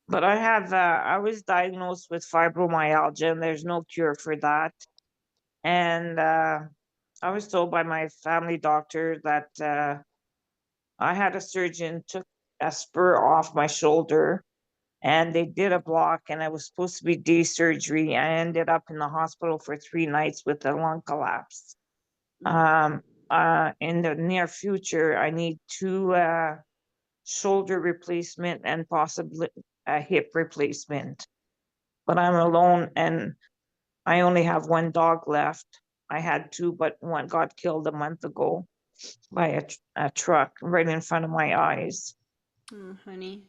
But I was diagnosed with fibromyalgia and there's no cure for that. And I was told by my family doctor that I had a surgeon took a spur off my shoulder and they did a block and I was supposed to be day surgery. I ended up in the hospital for 3 nights with a lung collapse. In the near future, I need two shoulder replacement and possibly a hip replacement. But I'm alone and I only have one dog left. I had two, but one got killed a month ago by a truck right in front of my eyes. Oh, honey.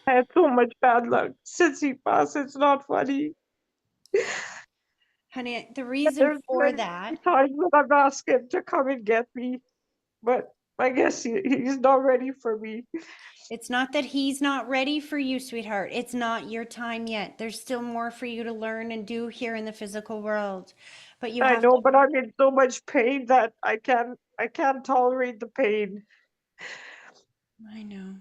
I had so much bad luck since he passed. It's not funny. Honey, the reason There's for many that, times when I've asked him to come and get me, but I guess he's not ready for me. It's not that he's not ready for you, sweetheart. It's not your time yet. There's still more for you to learn and do here in the physical world. But you I have know, to, but I'm in so much pain that I can't tolerate the pain. I know.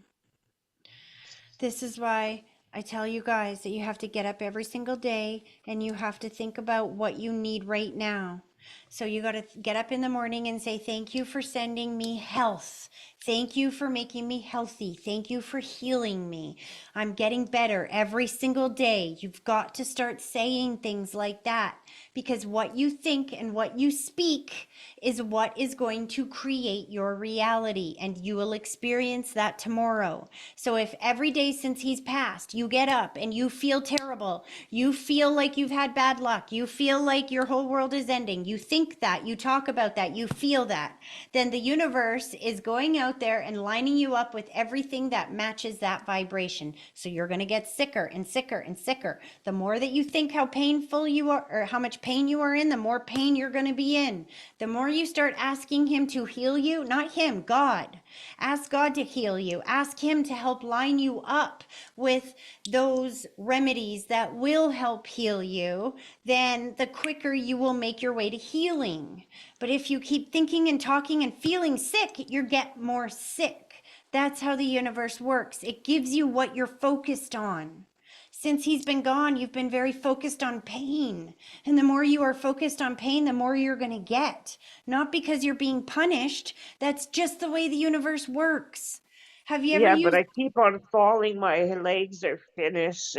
This is why I tell you guys that you have to get up every single day and you have to think about what you need right now. So you got to get up in the morning and say, thank you for sending me health. Thank you for making me healthy. Thank you for healing me. I'm getting better every single day. You've got to start saying things like that because what you think and what you speak is what is going to create your reality, and you will experience that tomorrow. So if every day since he's passed, you get up and you feel terrible, you feel like you've had bad luck, you feel like your whole world is ending, you think that, you talk about that, you feel that, then the universe is going out there and lining you up with everything that matches that vibration. So you're going to get sicker and sicker and sicker. The more that you think how painful you are or how much pain you are in, the more pain you're going to be in. The more you start asking him to heal you, not him, God. Ask God to heal you. Ask him to help line you up with those remedies that will help heal you, then the quicker you will make your way to healing. But if you keep thinking and talking and feeling sick, you get more sick. That's how the universe works. It gives you what you're focused on. Since he's been gone, you've been very focused on pain. And the more you are focused on pain, the more you're going to get. Not because you're being punished. That's just the way the universe works. Have you ever Yeah, but used I keep on falling. My legs are finished.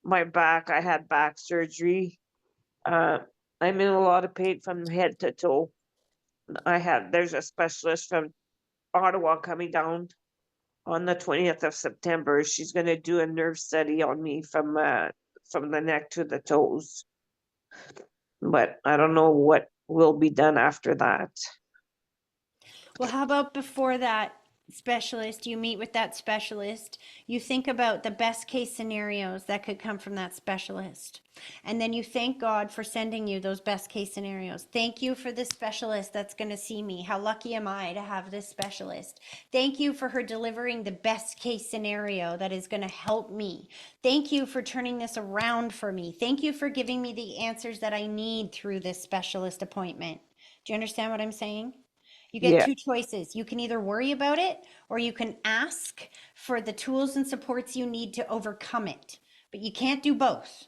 My back, I had back surgery. Uh, I'm in a lot of pain from head to toe. There's a specialist from Ottawa coming down on the 20th of September. She's going to do a nerve study on me from the neck to the toes. But I don't know what will be done after that. Well, how about before that specialist, you meet with that specialist, you think about the best case scenarios that could come from that specialist. And then you thank God for sending you those best case scenarios. Thank you for this specialist that's going to see me. How lucky am I to have this specialist? Thank you for her delivering the best case scenario that is going to help me. Thank you for turning this around for me. Thank you for giving me the answers that I need through this specialist appointment. Do you understand what I'm saying? You get Yeah, two choices. You can either worry about it or you can ask for the tools and supports you need to overcome it. But you can't do both.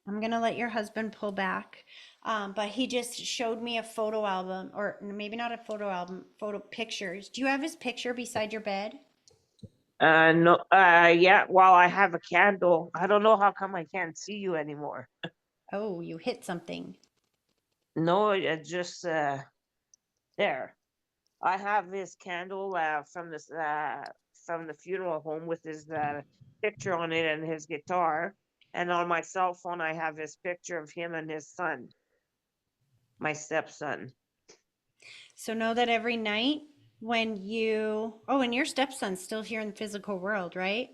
I'm going to let your husband pull back. But he just showed me a photo album, or maybe not a photo album, photo pictures. Do you have his picture beside your bed? no, yeah, while I have a candle, I don't know how come I can't see you anymore. Oh, you hit something. No, it just there. I have his candle from the funeral home with his picture on it and his guitar. And on my cell phone, I have his picture of him and his son, my stepson. So know that every night when and your stepson's still here in the physical world, right?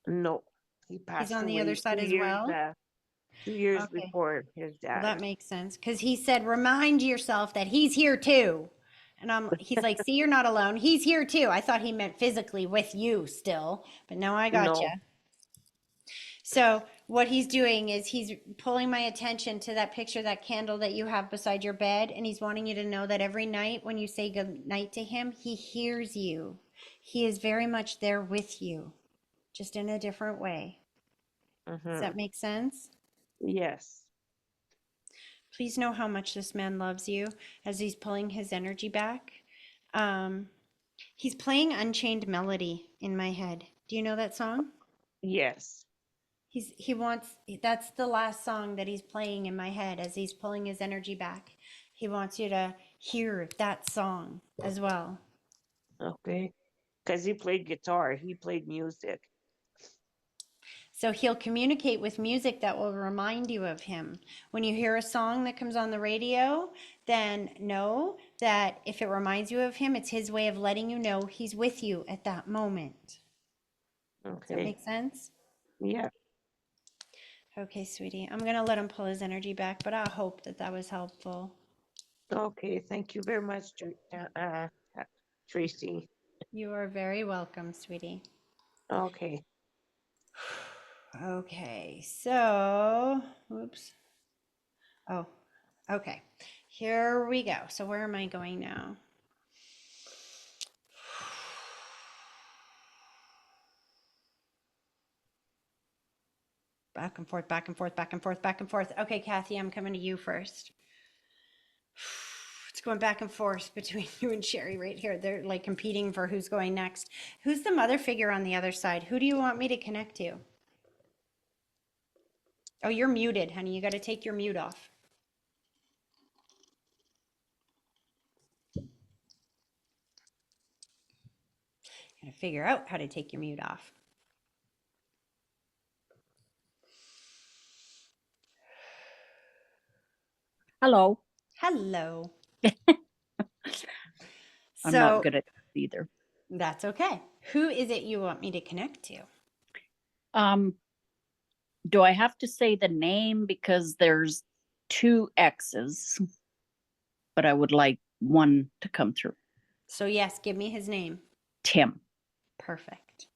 No, he He's passed on the other away side as well. 2 years Okay. before his Well, dad. that makes sense because he said, remind yourself that he's here too. And he's like, see, you're not alone. He's here too. I thought he meant physically with you still, but now I got you. No, So what he's doing is he's pulling my attention to that picture, that candle that you have beside your bed, and he's wanting you to know that every night when you say good night to him, he hears you. He is very much there with you, just in a different way. Does hmm that make sense? yes, Please know how much this man loves you as he's pulling his energy back. Um, he's playing Unchained Melody in my head. Do you know that song? yes. That's the last song that he's playing in my head as he's pulling his energy back. He wants you to hear that song as well. Okay. Because he played guitar, he played music. So he'll communicate with music that will remind you of him. When you hear a song that comes on the radio, then know that if it reminds you of him, it's his way of letting you know he's with you at that moment. Does that Okay. make sense? Yeah. Okay, sweetie. I'm going to let him pull his energy back, but I hope that that was helpful. Okay, thank you very much, Tracy. You are very welcome, sweetie. Okay. Okay, so, oops. Oh, okay. Here we go. So where am I going now? Back and forth, back and forth, back and forth, back and forth. Okay, Kathy, I'm coming to you first. It's going back and forth between you and Sherry right here. They're like competing for who's going next. Who's the mother figure on the other side? Who do you want me to connect to? Oh, you're muted, honey. You got to take your mute off. Gotta figure out how to take your mute off. Hello. Hello. I'm not So good at this either. that's okay. Who is it you want me to connect to? Um, do I have to say the name because there's two X's, but I would like one to come through. So yes, give me his name. Tim. Perfect.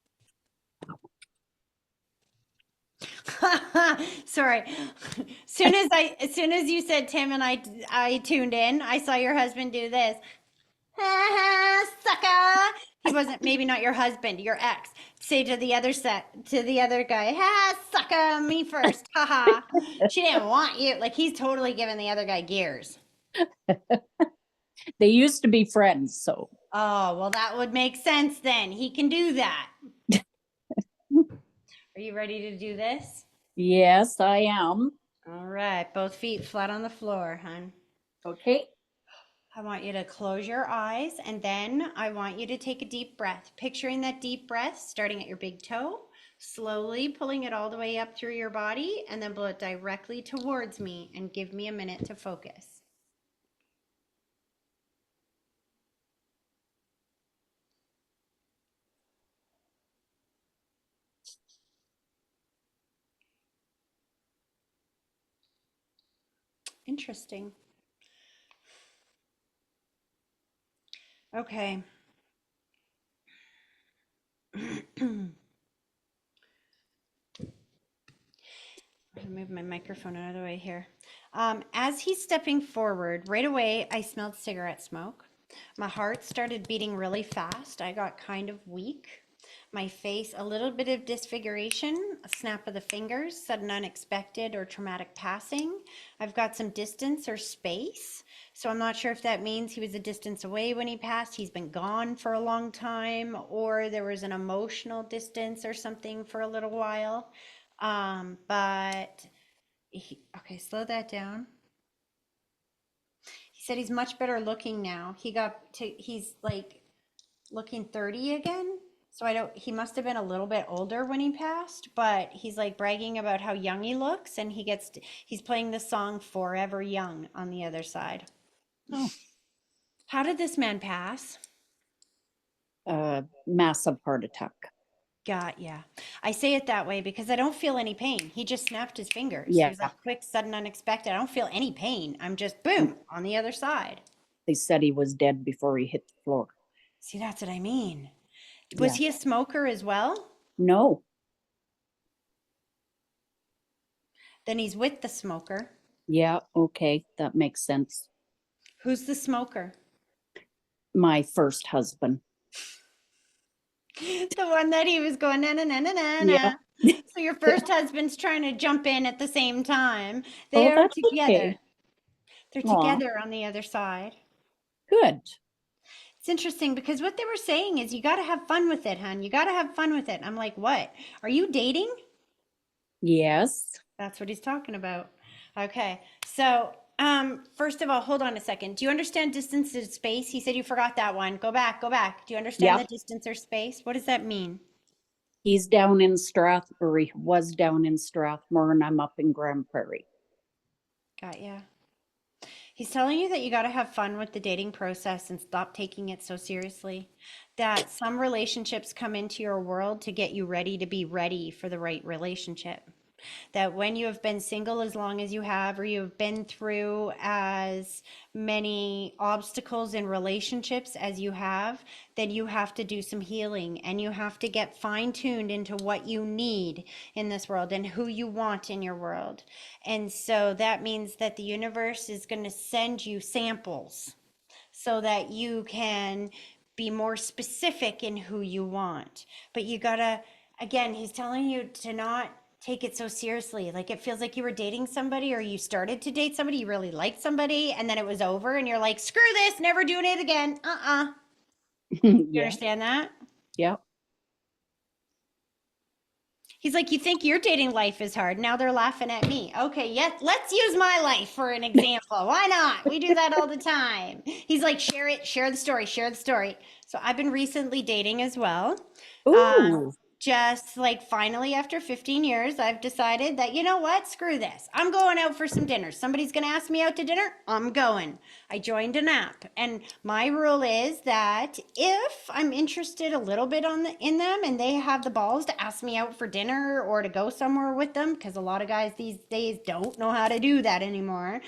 Sorry. As soon as you said Tim and I tuned in, I saw your husband do this. Sucker. He wasn't, maybe not your husband, your ex. Say to the other guy, sucker, me first. Haha. She didn't want you. Like he's totally giving the other guy gears. They used to be friends, so Oh, well, that would make sense then. He can do that. Are you ready to do this? yes, I am. All right, both feet flat on the floor, hon. Okay. I want you to close your eyes and then I want you to take a deep breath. Picturing that deep breath starting at your big toe, slowly pulling it all the way up through your body and then blow it directly towards me and give me a minute to focus. Interesting. Okay. I'm gonna move my microphone out of the way here. As he's stepping forward, right away, I smelled cigarette smoke. My heart started beating really fast. I got kind of weak. My face, a little bit of disfiguration, a snap of the fingers, sudden unexpected or traumatic passing. I've got some distance or space. So I'm not sure if that means he was a distance away when he passed, he's been gone for a long time, or there was an emotional distance or something for a little while. But okay, slow that down. He said he's much better looking now. He's like looking 30 again. So he must have been a little bit older when he passed, but he's like bragging about how young he looks and he's playing the song Forever Young on the other side. Oh. How did this man pass? Massive heart attack. Got ya. I say it that way because I don't feel any pain. He just snapped his fingers. He Yeah. was like quick, sudden, unexpected. I don't feel any pain. I'm just boom on the other side. They said he was dead before he hit the floor. See, that's what I mean. Was he a smoker as well? No. Then he's with the smoker. Yeah, okay, that makes sense. Who's the smoker? My first husband. The one that he was going na na na na na Yeah. na. So your first husband's trying to jump in at the same time. Oh, They're that's together. okay. They're Aw. together on the other side. Good. It's interesting because what they were saying is you got to have fun with it, hon. You got to have fun with it. I'm like, what? Are you dating? Yes. That's what he's talking about. Okay. So, first of all, hold on a second. Do you understand distance and space? He said you forgot that one. Go back, go back. Do you understand Yeah. the distance or space? What does that mean? He's down in Strathmore, was down in Strathmore, and I'm up in Grand Prairie. Got ya. He's telling you that you got to have fun with the dating process and stop taking it so seriously. That some relationships come into your world to get you ready to be ready for the right relationship. That when you have been single as long as you have, or you have been through as many obstacles in relationships as you have, then you have to do some healing and you have to get fine tuned into what you need in this world and who you want in your world. And so that means that the universe is going to send you samples so that you can be more specific in who you want. But you gotta, again, he's telling you to not take it so seriously. Like it feels like you were dating somebody or you started to date somebody, you really liked somebody, and then it was over and you're like, screw this, never doing it again. You Yeah, understand that? yeah. He's like, you think your dating life is hard. Now they're laughing at me. Okay, yes, let's use my life for an example. Why not? We do that all the time. He's like, share it, share the story, share the story. So I've been recently dating as well. Ooh, Just like finally after 15 years, I've decided that, you know what? Screw this. I'm going out for some dinner. Somebody's going to ask me out to dinner. I'm going. I joined an app. And my rule is that if I'm interested a little bit in them and they have the balls to ask me out for dinner or to go somewhere with them, because a lot of guys these days don't know how to do that anymore,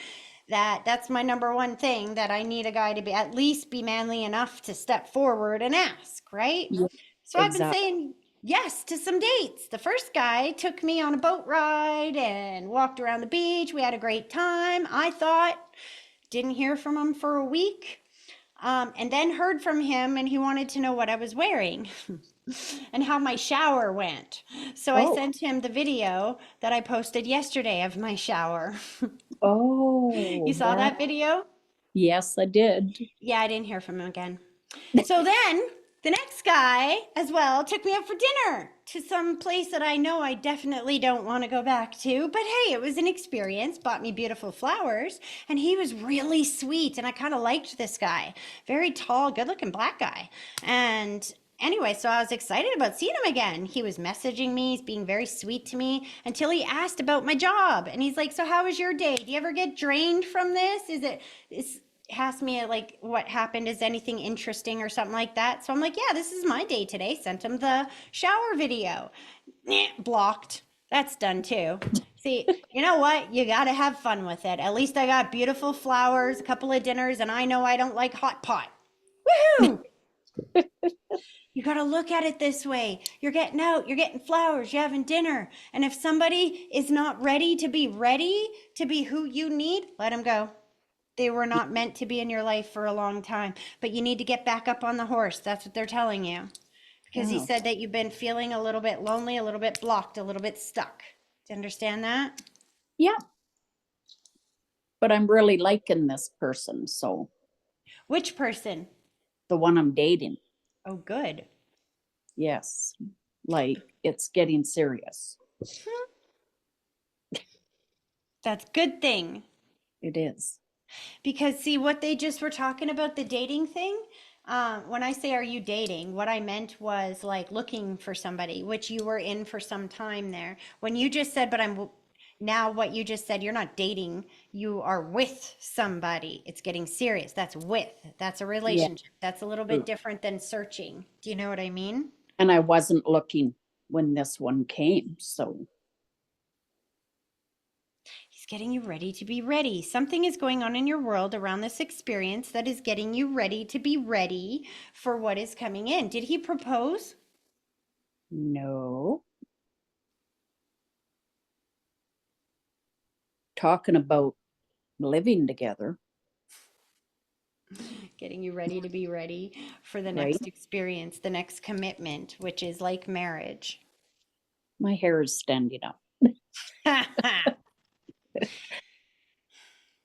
that's my number one thing, that I need a guy to be at least be manly enough to step forward and ask, right? yeah, So I've been exactly. saying yes to some dates. The first guy took me on a boat ride and walked around the beach. We had a great time. I thought, didn't hear from him for a week. And then heard from him and he wanted to know what I was wearing and how my shower went. So I Oh, sent him the video that I posted yesterday of my shower. You oh, saw that, that video? yes, I did. Yeah, I didn't hear from him again. So then the next guy as well took me out for dinner to some place that I know I definitely don't want to go back to. But hey, it was an experience, bought me beautiful flowers, and he was really sweet. And I kind of liked this guy. Very tall, good looking black guy. And anyway, so I was excited about seeing him again. He was messaging me, he's being very sweet to me until he asked about my job. And he's like, so how was your day? Do you ever get drained from this? Is asked me like what happened, is anything interesting or something like that. So I'm like, yeah, this is my day today. Sent him the shower video. Blocked. That's done too. See, you know what? You got to have fun with it. At least I got beautiful flowers, a couple of dinners, and I know I don't like hot pot. Woohoo! You got to look at it this way. You're getting out, you're getting flowers, you're having dinner. And if somebody is not ready to be who you need, let them go. They were not meant to be in your life for a long time, but you need to get back up on the horse. That's what they're telling you. Because he Oh, said that you've been feeling a little bit lonely, a little bit blocked, a little bit stuck. Do you understand that? yeah, but I'm really liking this person, so Which person? the one I'm dating, Oh, good. yes, like it's getting serious. That's a good thing. It is. Because see what they just were talking about, the dating thing. When I say are you dating, what I meant was like looking for somebody, which you were in for some time there. When you just said, but I'm now what you just said, you're not dating, you are with somebody. It's getting serious. That's with. That's a Yeah. relationship. That's a little bit different than searching. Do you know what I mean? And I wasn't looking when this one came, so He's getting you ready to be ready. Something is going on in your world around this experience that is getting you ready to be ready for what is coming in. Did he propose? no. Talking about living together, Getting you ready to be ready for the right? next experience, the next commitment, which is like marriage. My hair is standing up.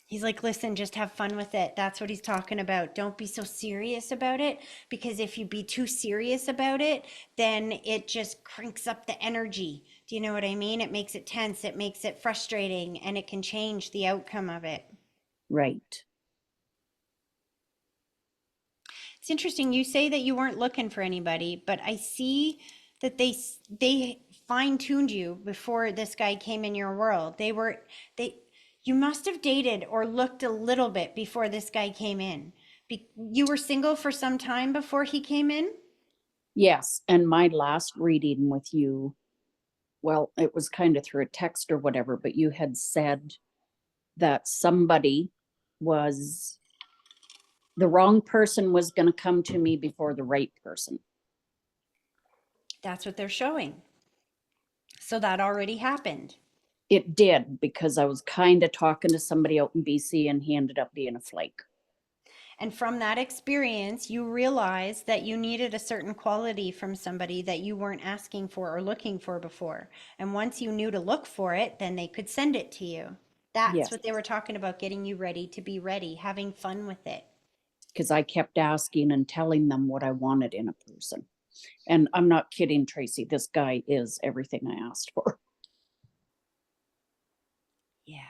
He's like, listen, just have fun with it. That's what he's talking about. Don't be so serious about it, because if you be too serious about it, then it just cranks up the energy. Do you know what I mean? It makes it tense, it makes it frustrating, and it can change the outcome of it. Right. It's interesting. You say that you weren't looking for anybody, but I see that they fine-tuned you before this guy came in your world. They you must have dated or looked a little bit before this guy came in. You were single for some time before he came in? Yes. And my last reading with you well, it was kind of through a text or whatever, but you had said that somebody was, the wrong person was going to come to me before the right person. That's what they're showing. So that already happened. It did, because I was kind of talking to somebody out in BC and he ended up being a flake. And from that experience, you realized that you needed a certain quality from somebody that you weren't asking for or looking for before. And once you knew to look for it, then they could send it to you. That's Yes. what they were talking about, getting you ready to be ready, having fun with it. Because I kept asking and telling them what I wanted in a person. And I'm not kidding, Tracy. This guy is everything I asked for. Yeah.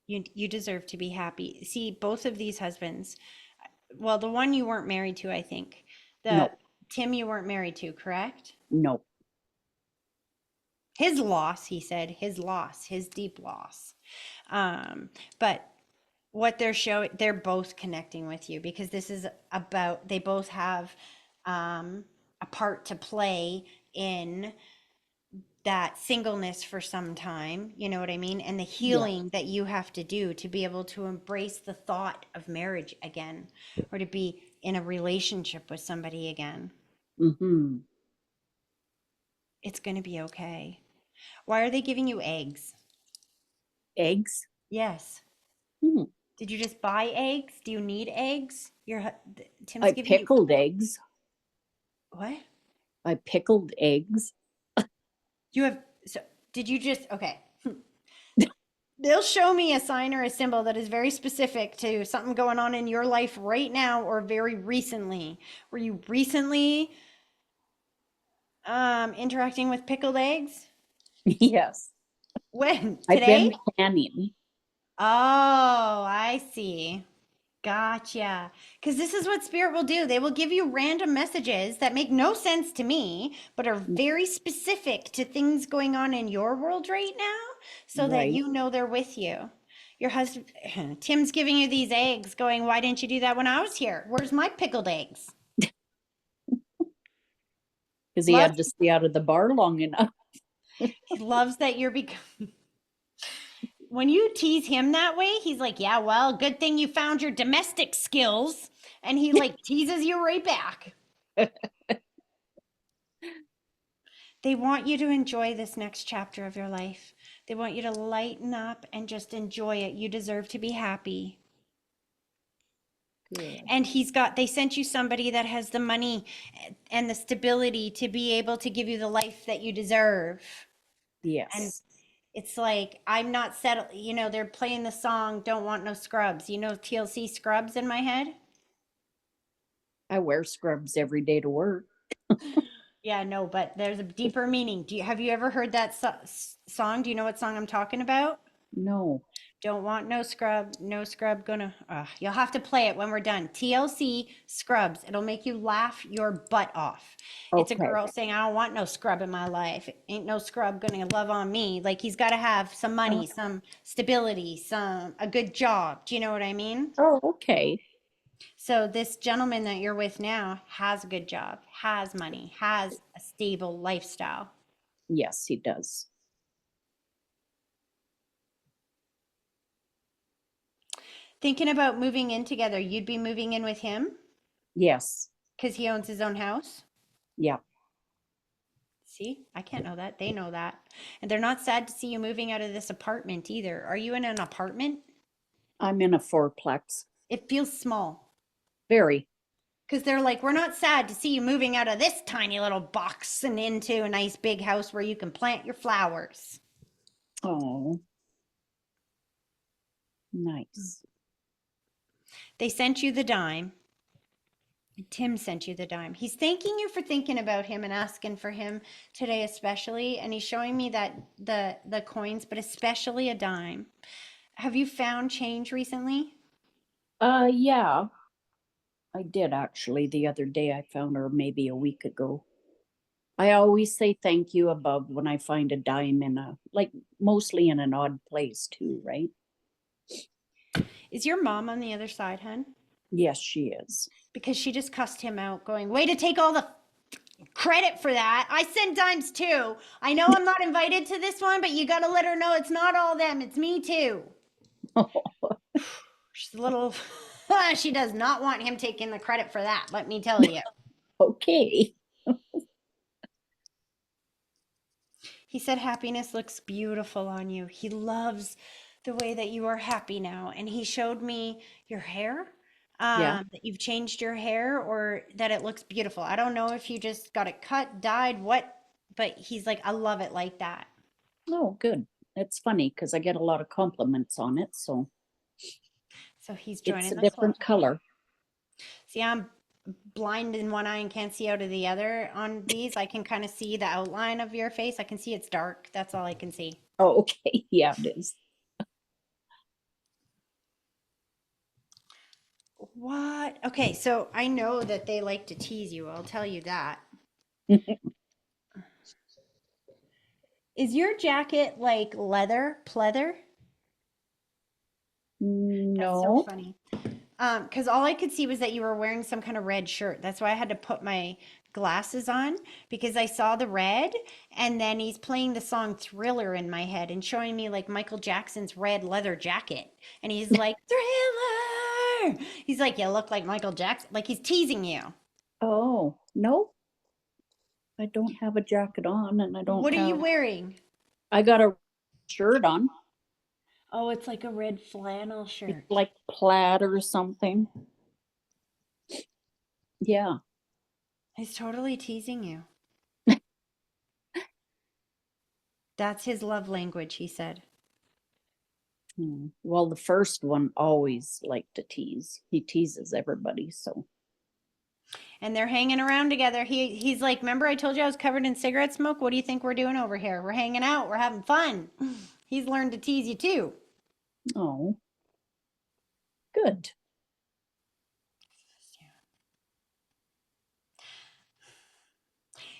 You deserve to be happy. See, both of these husbands, well, the one you weren't married to, I think. No. Tim you weren't married to, correct? No. His loss, he said, his loss, his deep loss. But what they're showing, they're both connecting with you because this is about, they both have a part to play in that singleness for some time, you know what I mean? And the healing that you have to do to be able to embrace the thought of marriage again or to be in a relationship with somebody again. Mm-hmm. It's going to be okay. Why are they giving you eggs? Eggs? Yes. Hmm. Did you just buy eggs? Do you need eggs? Tim's I giving you pickled eggs. what? I pickled eggs. You have so did you just okay. They'll show me a sign or a symbol that is very specific to something going on in your life right now or very recently. Were you recently interacting with pickled eggs? Yes. When? I've been Today? canning. Oh, I see. Gotcha. Because this is what Spirit will do. They will give you random messages that make no sense to me, but are very specific to things going on in your world right now so that Right. you know they're with you. Your husband, Tim's giving you these eggs, going, why didn't you do that when I was here? Where's my pickled eggs? Because he had to stay out of the bar long enough. He loves that you're becoming. When you tease him that way, he's like, yeah, well, good thing you found your domestic skills. And he like teases you right back. They want you to enjoy this next chapter of your life. They want you to lighten up and just enjoy it. You deserve to be happy. Good. And they sent you somebody that has the money and the stability to be able to give you the life that you deserve. Yes. And it's like, I'm not settled. You know, they're playing the song, Don't Want No Scrubs. You know, TLC Scrubs in my head? I wear scrubs every day to work. Yeah, no, but there's a deeper meaning. Have you ever heard that song? Do you know what song I'm talking about? No. Don't want no scrub, no scrub gonna. You'll have to play it when we're done. TLC Scrubs. It'll make you laugh your butt off. It's a Okay. girl saying, I don't want no scrub in my life. Ain't no scrub gonna love on me. Like he's got to have some money, some stability, a good job. Do you know what I mean? Oh, okay. So this gentleman that you're with now has a good job, has money, has a stable lifestyle. Yes, he does. Thinking about moving in together, you'd be moving in with him Yes. because he owns his own house. Yeah. See, I can't know that. They know that. And they're not sad to see you moving out of this apartment either. Are you in an apartment? I'm in a fourplex. It feels small Very. because they're like, we're not sad to see you moving out of this tiny little box and into a nice big house where you can plant your flowers. Oh. Nice. They sent you the dime. Tim sent you the dime. He's thanking you for thinking about him and asking for him today, especially. And he's showing me that the coins, but especially a dime. Have you found change recently? Yeah. I did actually the other day. I found her maybe a week ago. I always say thank you above when I find a dime mostly in an odd place too, right? Is your mom on the other side, hun? Yes, she is. Because she just cussed him out, going, way to take all the credit for that. I send dimes too. I know I'm not invited to this one, but you got to let her know it's not all them. It's me too. She's a little, she does not want him taking the credit for that, let me tell you. Okay. He said happiness looks beautiful on you. He loves the way that you are happy now. And he showed me your hair, Yeah. that you've changed your hair or that it looks beautiful. I don't know if you just got it cut, dyed, what, but he's like, I love it like that. Oh, good. It's funny because I get a lot of compliments on it, so So he's it's joining a the club. different color. See, I'm blind in one eye and can't see out of the other on these. I can kind of see the outline of your face. I can see it's dark. That's all I can see. Oh, okay. Yeah, it is. What? Okay, so I know that they like to tease you. I'll tell you that. Is your jacket like leather, pleather? That's so No. funny. Because all I could see was that you were wearing some kind of red shirt. That's why I had to put my glasses on because I saw the red, and then he's playing the song Thriller in my head and showing me like Michael Jackson's red leather jacket. And he's like, Thriller! He's like, you look like Michael Jackson. Like he's teasing you. Oh, no. I don't have a jacket on and I don't What are you have, wearing? I got a shirt on. Oh, it's like a red flannel It's shirt. like plaid or something. Yeah. He's totally teasing you. That's his love language, he said. Well, the first one always liked to tease. He teases everybody, so. And they're hanging around together. He's like, remember I told you I was covered in cigarette smoke? What do you think we're doing over here? We're hanging out. We're having fun. He's learned to tease you too. Oh, good.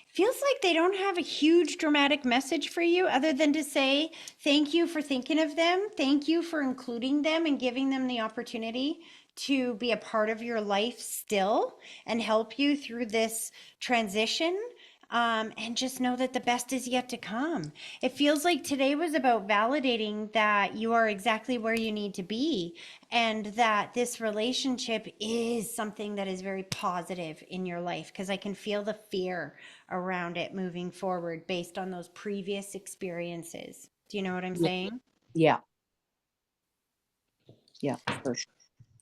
Feels like they don't have a huge dramatic message for you other than to say thank you for thinking of them. Thank you for including them and giving them the opportunity to be a part of your life still and help you through this transition. And just know that the best is yet to come. It feels like today was about validating that you are exactly where you need to be and that this relationship is something that is very positive in your life because I can feel the fear around it moving forward based on those previous experiences. Do you know what I'm saying? Yeah. Yeah, for sure.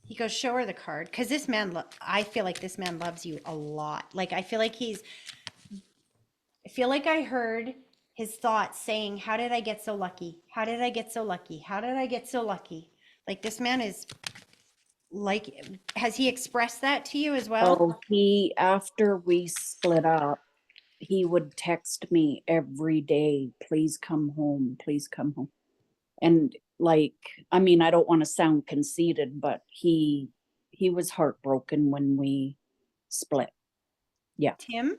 He goes, show her the card. Because this man, I feel like this man loves you a lot. Like, I feel like I feel like I heard his thoughts saying, how did I get so lucky? How did I get so lucky? How did I get so lucky? Like, this man is like, has he expressed that to you as well? Oh, after we split up, he would text me every day, please come home, please come home. And like, I mean, I don't want to sound conceited, but he was heartbroken when we split. Yeah. Tim?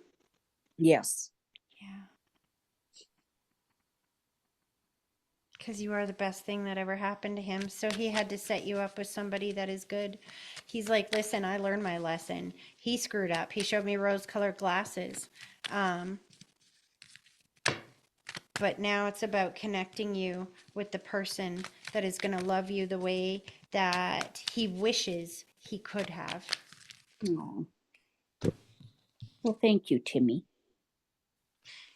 Yes. Yeah. Because you are the best thing that ever happened to him. So he had to set you up with somebody that is good. He's like, listen, I learned my lesson. He screwed up. He showed me rose-colored glasses. But now it's about connecting you with the person that is going to love you the way that he wishes he could have. Oh. Well, thank you, Timmy.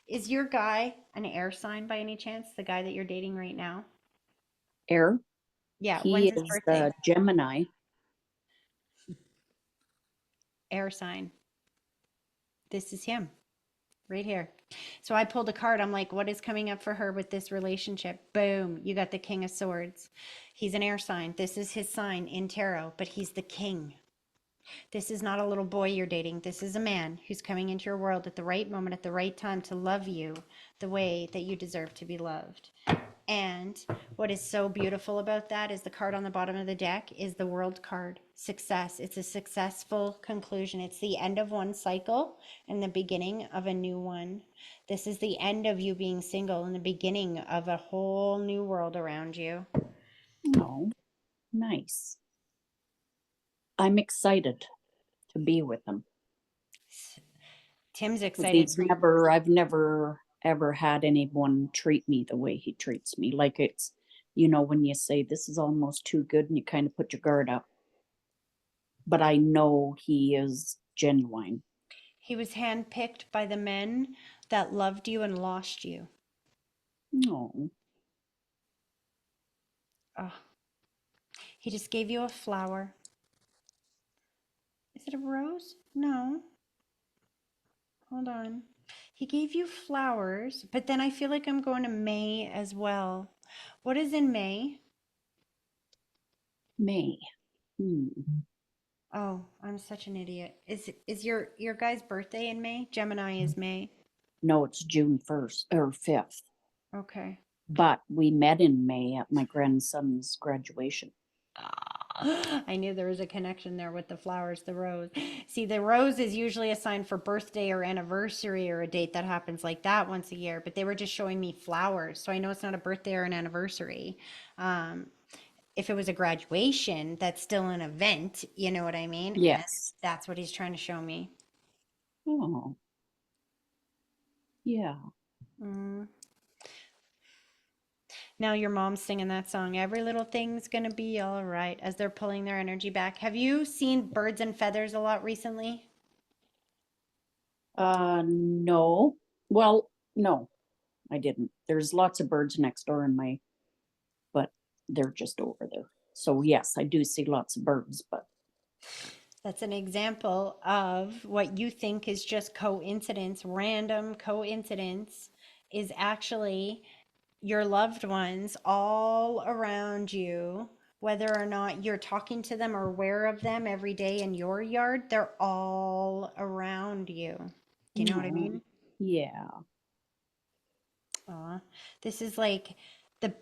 Is your guy an air sign by any chance? The guy that you're dating right now? Air. Yeah, He when's his is birthday? the Gemini. Air sign. This is him right here. So I pulled a card. I'm like, what is coming up for her with this relationship? Boom, you got the King of Swords. He's an air sign. This is his sign in tarot, but he's the king. This is not a little boy you're dating. This is a man who's coming into your world at the right moment, at the right time to love you the way that you deserve to be loved. And what is so beautiful about that is the card on the bottom of the deck is the World card, success. It's a successful conclusion. It's the end of one cycle and the beginning of a new one. This is the end of you being single and the beginning of a whole new world around you. Oh, nice. I'm excited to be with him. Tim's 'Cause excited. I've never ever had anyone treat me the way he treats me. Like it's, when you say this is almost too good and you kind of put your guard up. But I know he is genuine. He was handpicked by the men that loved you and lost you. No, Oh, he just gave you a flower. Is it a rose? No. Hold on. He gave you flowers, but then I feel like I'm going to May as well. What is in May? May. Oh, I'm such an idiot. Is your guy's birthday in May? Gemini is May. No, it's June 1st or 5th. Okay. But we met in May at my grandson's graduation. I knew there was a connection there with the flowers, the rose. See, the rose is usually a sign for birthday or anniversary or a date that happens like that once a year, but they were just showing me flowers. So I know it's not a birthday or an anniversary. Um, if it was a graduation, that's still an event, you know what I mean? And Yes. that's what he's trying to show me. Oh, yeah. Mm. Now your mom's singing that song, Every Little Thing's Gonna Be All Right, as they're pulling their energy back. Have you seen birds and feathers a lot recently? No. Well, no, I didn't. There's lots of birds next door but they're just over there. So yes, I do see lots of birds, but That's an example of what you think is just coincidence, random coincidence, is actually your loved ones all around you, whether or not you're talking to them or aware of them every day in your yard, they're all around you. Do you know what I no. mean? Yeah. Aw, this is like the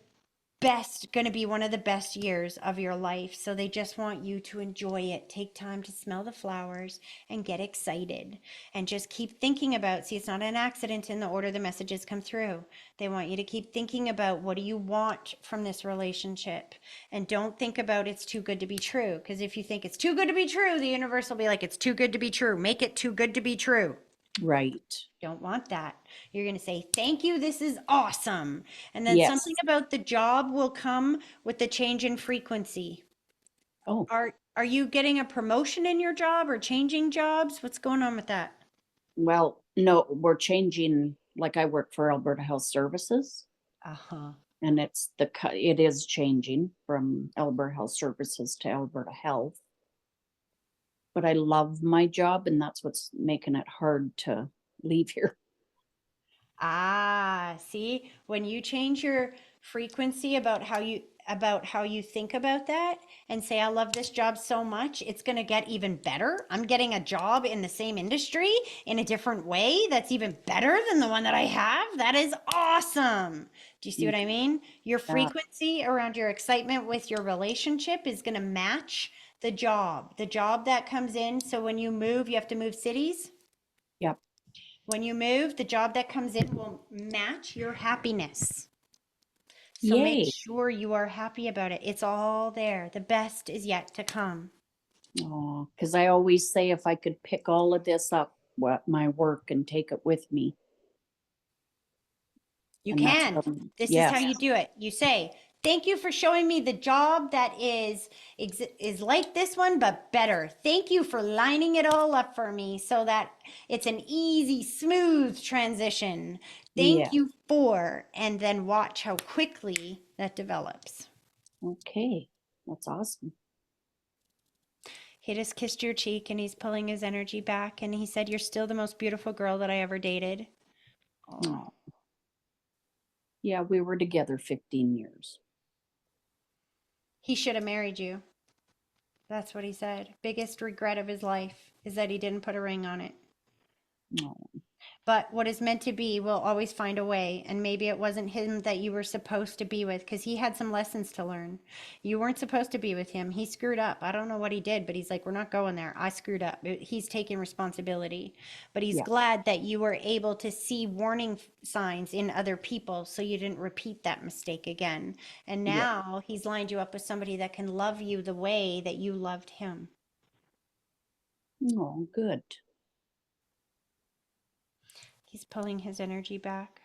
best, going to be one of the best years of your life. So they just want you to enjoy it. Take time to smell the flowers and get excited and just keep thinking about, see, it's not an accident in the order the messages come through. They want you to keep thinking about what do you want from this relationship, and don't think about it's too good to be true. Because if you think it's too good to be true, the universe will be like, it's too good to be true. Make it too good to be true. Right. Don't want that. You're going to say, thank you, this is awesome. And then Yes. something about the job will come with the change in frequency. Oh, Are you getting a promotion in your job or changing jobs? What's going on with that? well, no, we're changing, like I work for Alberta Health Services Uh-huh. and it is changing from Alberta Health Services to Alberta Health. But I love my job and that's what's making it hard to leave here. Ah, see, when you change your frequency about how you think about that and say, I love this job so much, it's going to get even better. I'm getting a job in the same industry in a different way that's even better than the one that I have. That is awesome. Do you see what I mean? Your Yeah. frequency around your excitement with your relationship is going to match the job that comes in. So when you move, you have to move cities. Yep. When you move, the job that comes in will match your happiness. So make Yay. sure you are happy about it. It's all there. The best is yet to come. Oh, because I always say if I could pick all of this up, my work and take it with me. You And that's can. what This is how yes. you do it. You say, thank you for showing me the job that is like this one, but better. Thank you for lining it all up for me so that it's an easy, smooth transition. Yeah. Thank you for, and then watch how quickly that develops. Okay. That's awesome. He just kissed your cheek and he's pulling his energy back. And he said, you're still the most beautiful girl that I ever dated. Oh. Oh. Yeah, we were together 15 years. He should have married you. That's what he said. Biggest regret of his life is that he didn't put a ring on it. Oh. But what is meant to be will always find a way. And maybe it wasn't him that you were supposed to be with because he had some lessons to learn. You weren't supposed to be with him. He screwed up. I don't know what he did, but he's like, we're not going there. I screwed up. He's taking responsibility. But he's Yeah. glad that you were able to see warning signs in other people so you didn't repeat that mistake again. And Yeah. now he's lined you up with somebody that can love you the way that you loved him. Oh, good. He's pulling his energy back.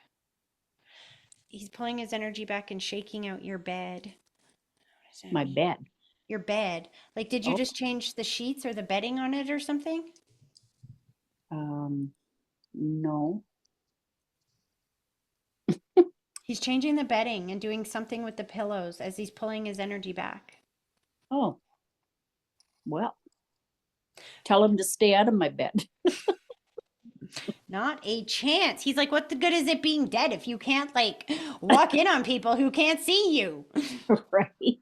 He's pulling his energy back and shaking out your bed. What does that My mean? bed. Your bed. Like, did you Oh, just change the sheets or the bedding on it or something? no. He's changing the bedding and doing something with the pillows as he's pulling his energy back. Oh, well, tell him to stay out of my bed. Not a chance. He's like, what the good is it being dead if you can't, like, walk in on people who can't see you? Right.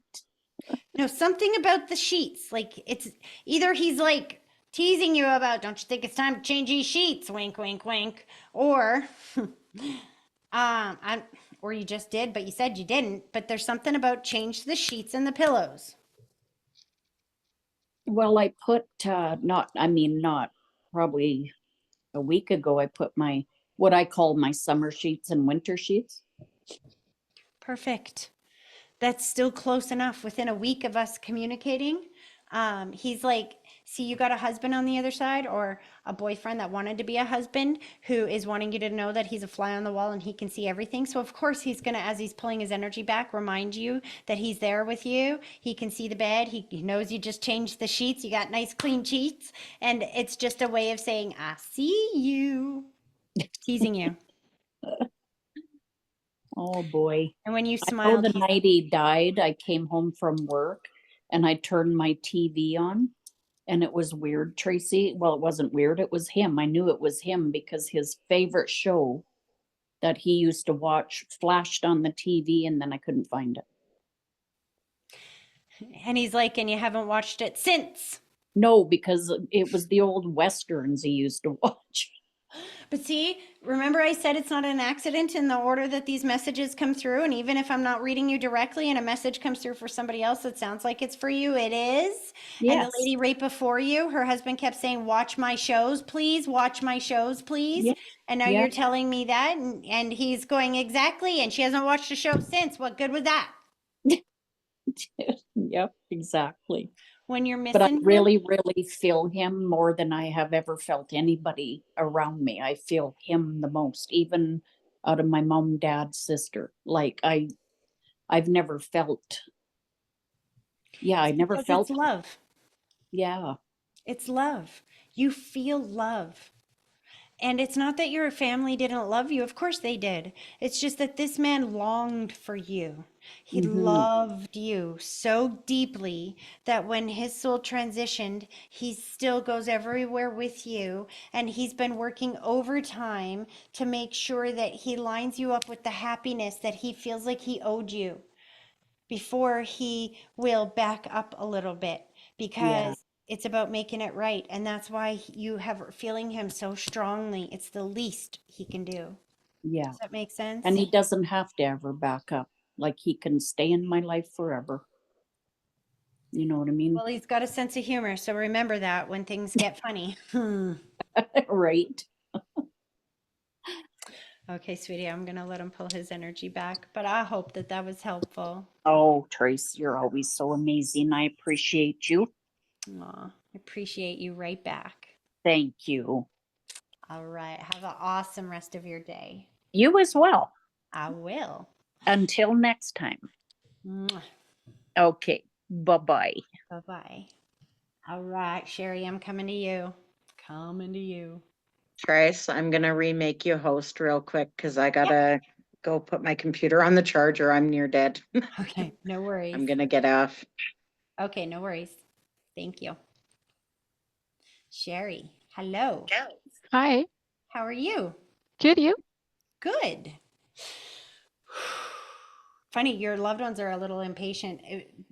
No, something about the sheets. Like, it's either he's like teasing you about, don't you think it's time to change these sheets? Wink, wink, wink. Or, I'm, or you just did, but you said you didn't. But there's something about change the sheets and the pillows. Well, I put, not probably a week ago, I put what I call my summer sheets and winter sheets. Perfect. That's still close enough within a week of us communicating. He's like, see, you got a husband on the other side or a boyfriend that wanted to be a husband who is wanting you to know that he's a fly on the wall and he can see everything. So, of course, he's going to, as he's pulling his energy back, remind you that he's there with you. He can see the bed. He knows you just changed the sheets. You got nice, clean sheets. And it's just a way of saying, I see you, teasing you. Oh, boy. And when you I know smiled, the he's night he died, I came home from work and I turned my TV on and it was weird, Tracy. Well, it wasn't weird. It was him. I knew it was him because his favorite show that he used to watch flashed on the TV and then I couldn't find it. and he's like, and you haven't watched it since. No, because it was the old westerns he used to watch. But see, remember I said it's not an accident in the order that these messages come through. And even if I'm not reading you directly and a message comes through for somebody else that sounds like it's for you, it is. And the Yes. lady right before you, her husband kept saying, watch my shows, please. Watch my shows, please. Yeah. And now Yeah. you're telling me that. And he's going, exactly. And she hasn't watched the show since. What good was that? Yep, exactly. When you're But I missing him, really feel him more than I have ever felt anybody around me. I feel him the most, even out of my mom, dad, sister. Like I've never felt, I never because it's felt, love. yeah, It's love. You feel love. And it's not that your family didn't love you. Of course they did. It's just that this man longed for you. He hmm loved you so deeply that when his soul transitioned, he still goes everywhere with you. And he's been working overtime to make sure that he lines you up with the happiness that he feels like he owed you before he will back up a little bit yeah, because it's about making it right. And that's why you have feeling him so strongly. It's the least he can do. yeah. Does that make sense? And he doesn't have to ever back up. Like he can stay in my life forever. You know what I mean? Well, he's got a sense of humor. So remember that when things get funny. Right. Okay, sweetie, I'm going to let him pull his energy back, but I hope that that was helpful. Oh, Trace, you're always so amazing. I appreciate you. Aw, I appreciate you right back. Thank you. All right. Have an awesome rest of your day. You as well. I will. Until next time. Mwah. Okay. Bye-bye. Bye-bye. All right, Sherry, I'm coming to you. Coming to you. Trace, I'm gonna remake you host real quick because I gotta go put my computer on the charger. I'm near dead. Okay, no worries. I'm gonna get off. Okay, no worries. Thank you. Sherry, hello. Hi, How are you? good you? Good. Funny, your loved ones are a little impatient.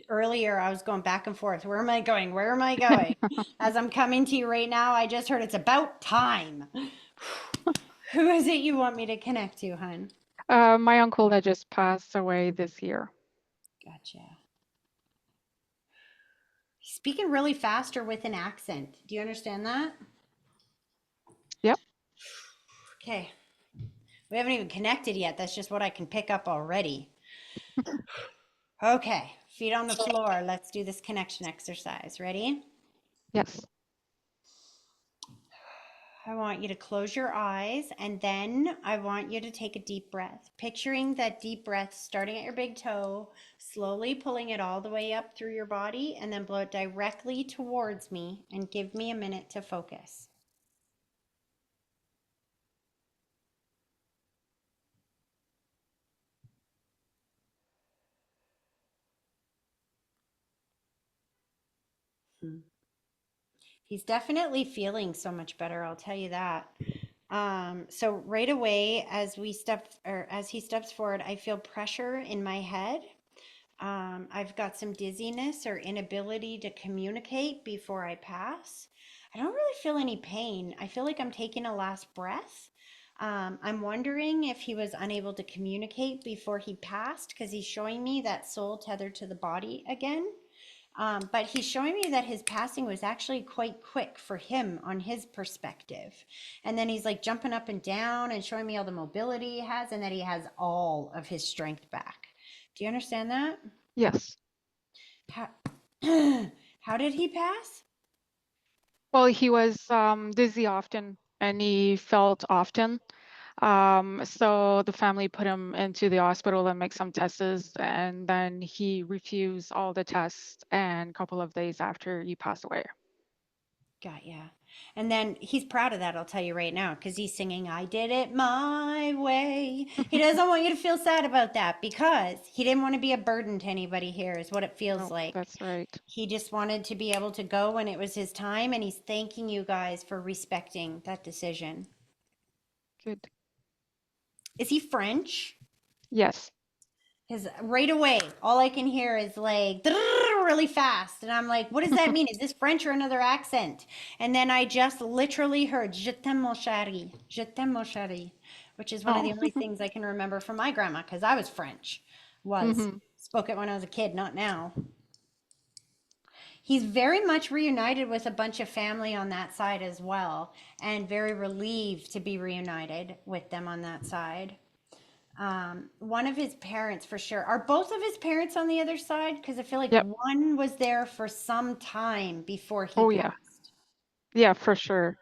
Earlier, I was going back and forth. Where am I going? Where am I going? As I'm coming to you right now, I just heard it's about time. Who is it you want me to connect to, hon? My uncle that just passed away this year. Gotcha. Speaking really fast or with an accent. Do you understand that? Yep. Okay. We haven't even connected yet. That's just what I can pick up already. Okay. Feet on the floor. Let's do this connection exercise. Ready? Yes. I want you to close your eyes and then I want you to take a deep breath. Picturing that deep breath starting at your big toe, slowly pulling it all the way up through your body, and then blow it directly towards me and give me a minute to focus. He's definitely feeling so much better, I'll tell you that. So right away, as he steps forward, I feel pressure in my head. I've got some dizziness or inability to communicate before I pass. I don't really feel any pain. I feel like I'm taking a last breath. I'm wondering if he was unable to communicate before he passed because he's showing me that soul tethered to the body again. But he's showing me that his passing was actually quite quick for him on his perspective. And then he's like jumping up and down and showing me all the mobility he has and that he has all of his strength back. Do you understand that? Yes. How, how did he pass? Well, he was dizzy often and he felt often. So the family put him into the hospital and make some tests, and then he refused all the tests. And a couple of days after, he passed away. Got ya. And then he's proud of that, I'll tell you right now, because he's singing, I did it my way. He doesn't want you to feel sad about that because he didn't want to be a burden to anybody here, is what it feels No, like. that's right. He just wanted to be able to go when it was his time, and he's thanking you guys for respecting that decision. Good. Is he French? Yes. Because right away, all I can hear is like really fast. And I'm like, what does that mean? Is this French or another accent? And then I just literally heard, Je t'aime mon chéri, je t'aime mon chéri, which is one of Oh. the only things I can remember from my grandma because I was French. Hmm. Spoke it when I was a kid, not now. He's very much reunited with a bunch of family on that side as well, and very relieved to be reunited with them on that side. One of his parents for sure. Are both of his parents on the other side? Because I feel like Yep. one was there for some time before he Oh, yeah. passed. Yeah, for sure.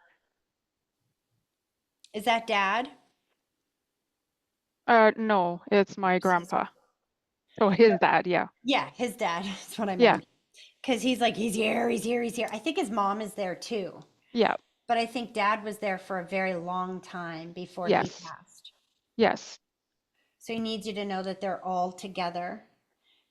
Is that dad? No, it's my grandpa. Oh, his dad. Yeah. Yeah, his dad. That's what I Yeah. meant. Because he's like, he's here, he's here, he's here. I think his mom is there too. Yeah. But I think dad was there for a very long time before he Yes. passed. Yes. So he needs you to know that they're all together.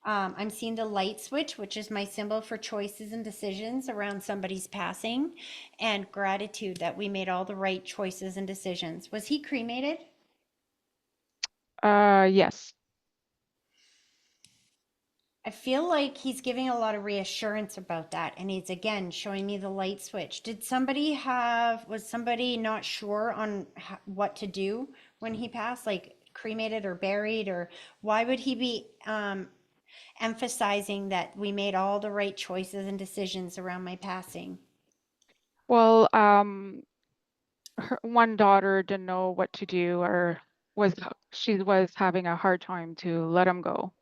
I'm seeing the light switch, which is my symbol for choices and decisions around somebody's passing, and gratitude that we made all the right choices and decisions. Was he cremated? Yes. I feel like he's giving a lot of reassurance about that, and he's again showing me the light switch. Was somebody not sure on what to do when he passed, like cremated or buried, or why would he be emphasizing that we made all the right choices and decisions around my passing? Well, one daughter didn't know what to do, or she was having a hard time to let him go.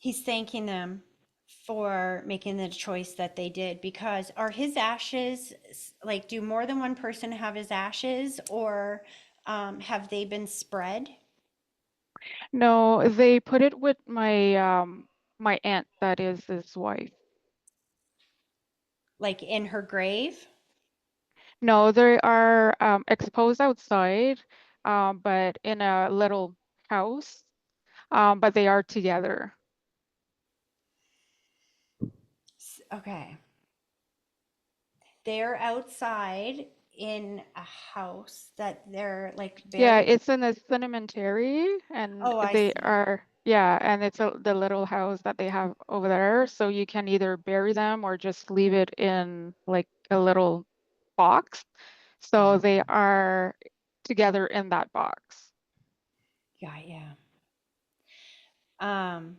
He's thanking them for making the choice that they did because are his ashes like do more than one person have his ashes or have they been spread No, they put it with my aunt, that is his wife. like in her grave? No, they are exposed outside, but in a little house, but they are together. Okay, they're outside in a house that they're like Yeah, buried. it's in a cemetery, and Oh, I they see. are, yeah, and it's the little house that they have over there. So you can either bury them or just leave it in like a little box. So Got they are together in that box. yeah. um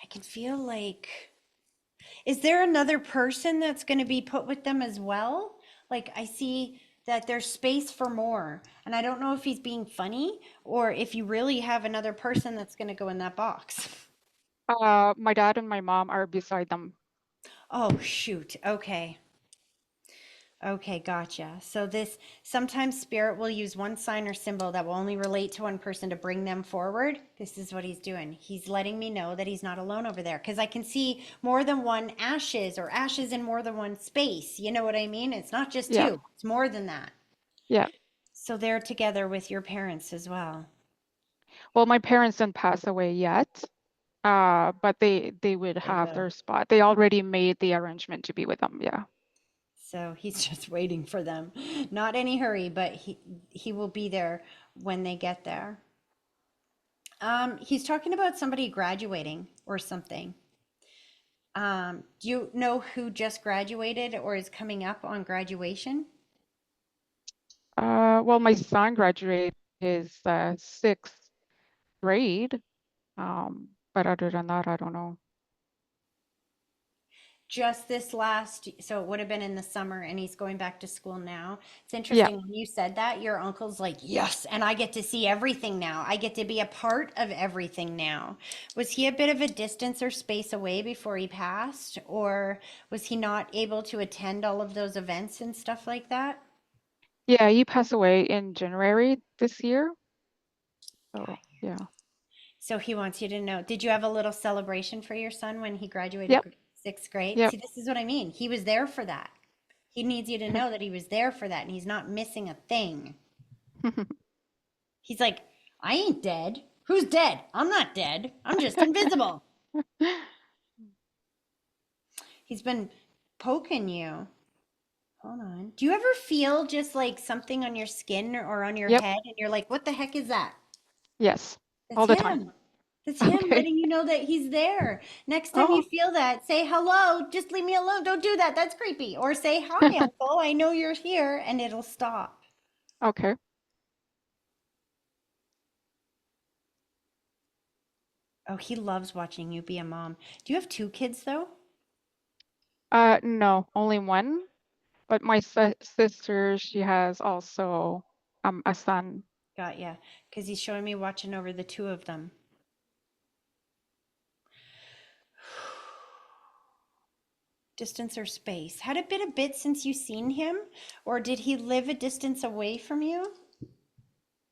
I can feel like, is there another person that's going to be put with them as well? Like I see that there's space for more. And I don't know if he's being funny or if you really have another person that's going to go in that box. My dad and my mom are beside them. Oh, shoot. Okay. Okay, gotcha. So this sometimes spirit will use one sign or symbol that will only relate to one person to bring them forward. This is what he's doing. He's letting me know that he's not alone over there because I can see more than one ashes or ashes in more than one space. You know what I mean? It's not just Yeah, two, it's more than that. yeah. So they're together with your parents as well. Well, my parents didn't pass away yet, but they would They have will. their spot. They already made the arrangement to be with them. Yeah. So he's just waiting for them. Not any hurry, but he will be there when they get there. He's talking about somebody graduating or something. Do you know who just graduated or is coming up on graduation? Well, my son graduated his sixth grade. But other than that, I don't know. Just this last, so it would have been in the summer and he's going back to school now. It's Yeah. interesting when you said that, your uncle's like, yes, and I get to see everything now. I get to be a part of everything now. Was he a bit of a distance or space away before he passed, or was he not able to attend all of those events and stuff like that? Yeah, he passed away in January this year. So, yeah. So he wants you to know. Did you have a little celebration for your son when he graduated Yep. sixth grade? Yep. See, this is what I mean. He was there for that. He needs you to know that he was there for that and he's not missing a thing. He's like, I ain't dead. Who's dead? I'm not dead. I'm just invisible. He's been poking you. Hold on. Do you ever feel just like something on your skin or on your Yep. head and you're like, what the heck is that? Yes. That's All the time. him. That's him Okay. letting you know that he's there. Next time you Oh, feel that, say hello. Just leave me alone. Don't do that. That's creepy. Or say, hi, uncle. I know you're here, and it'll stop. okay. Oh, he loves watching you be a mom. Do you have two kids, though? No, only one. But my sister, she has also a son. Got ya. Because he's showing me watching over the two of them. Distance or space? Had it been a bit since you seen him? Or did he live a distance away from you?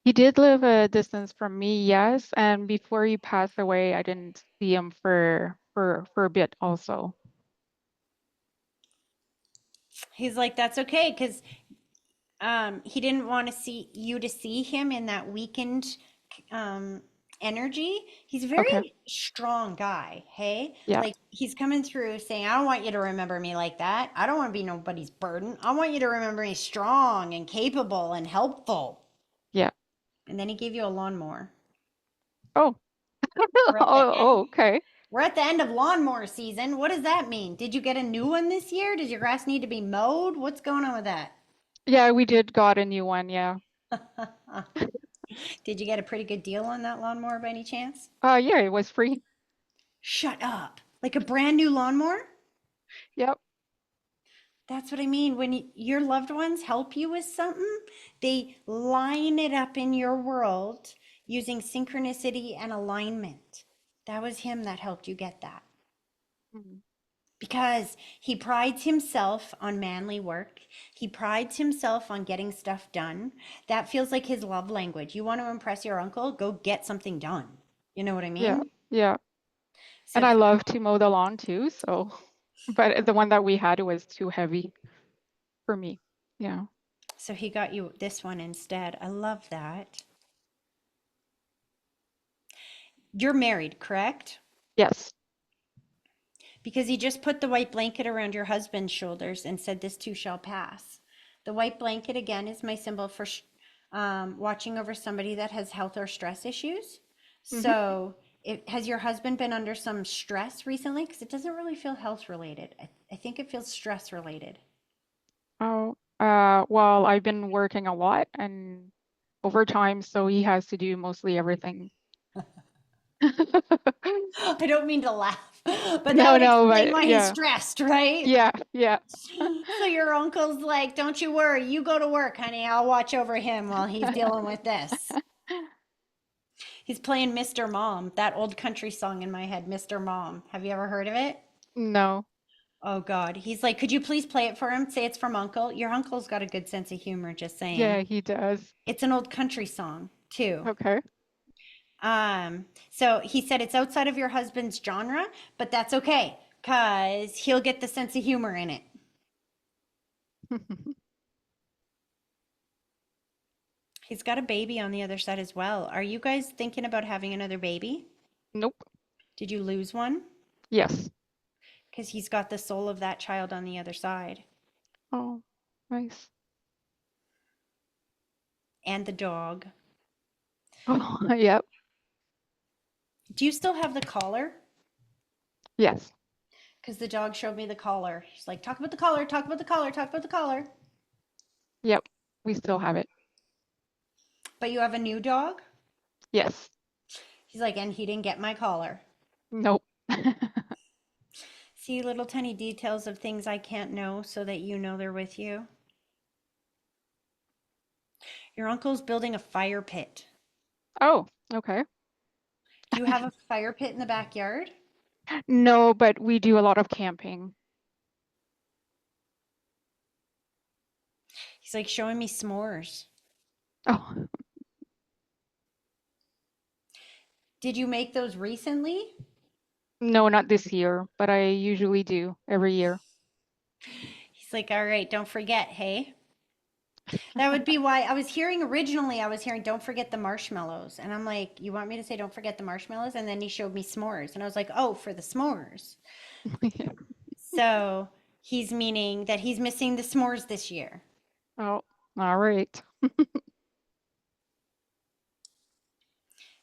He did live a distance from me, yes, and before he passed away, I didn't see him for a bit also. He's like, that's okay, because he didn't want to see you to see him in that weakened um, energy. He's a Okay. very strong guy. Hey, Yeah. like he's coming through saying, I don't want you to remember me like that. I don't want to be nobody's burden. I want you to remember me strong and capable and helpful. Yeah. And then he gave you a lawnmower. Oh. We're at the Oh, end. okay. We're at the end of lawnmower season. What does that mean? Did you get a new one this year? Does your grass need to be mowed? What's going on with that? Yeah, we did got a new one, yeah. Did you get a pretty good deal on that lawnmower by any chance? Yeah, it was free. Shut up. Like a brand new lawnmower? Yep. That's what I mean. When your loved ones help you with something, they line it up in your world using synchronicity and alignment. That was him that helped you get that. Mhm. Because he prides himself on manly work. He prides himself on getting stuff done. That feels like his love language. You want to impress your uncle? Go get something done. You know what I Yeah. mean? Yeah. So And I love to mow the lawn too, so but the one that we had was too heavy for me. Yeah. so he got you this one instead. I love that. You're married, correct? Yes. Because he just put the white blanket around your husband's shoulders and said, this too shall pass. The white blanket, again, is my symbol for watching over somebody that has health or stress issues. Mm-hmm. So, has your husband been under some stress recently? Because it doesn't really feel health related. I think it feels stress related. Oh, well, I've been working a lot and overtime, so he has to do mostly everything. I don't mean to laugh, but that No, would no, explain but why he's yeah. stressed, right? Yeah, yeah. So your uncle's like, don't you worry, you go to work, honey. I'll watch over him while he's dealing with this. He's playing Mr. Mom, that old country song in my head, Mr. Mom. Have you ever heard of it? No. Oh God. He's like, could you please play it for him? Say it's from Uncle. Your uncle's got a good sense of humor, just Yeah, saying. he does. It's an old country song, too. Okay. So he said it's outside of your husband's genre, but that's okay, because he'll get the sense of humor in it. He's got a baby on the other side as well. Are you guys thinking about having another baby? Nope. Did you lose one? Yes. Because he's got the soul of that child on the other side. Oh, nice. And the dog. Oh, yep. Do you still have the collar? Yes. Because the dog showed me the collar. He's like, talk about the collar, talk about the collar, talk about the collar. Yep. We still have it. But you have a new dog? Yes. He's like, and he didn't get my collar. Nope. See little tiny details of things I can't know so that you know they're with you. Your uncle's building a fire pit. Oh, okay. Do you have a fire pit in the backyard? No, but we do a lot of camping. He's like showing me s'mores. Oh, Did you make those recently? no, not this year, but I usually do every year. He's like, all right, don't forget, hey? That would be why I was hearing originally, I was hearing, don't forget the marshmallows. And I'm like, you want me to say, don't forget the marshmallows? And then he showed me s'mores. And I was like, oh, for the s'mores. Yeah. So he's meaning that he's missing the s'mores this year. Oh, all right.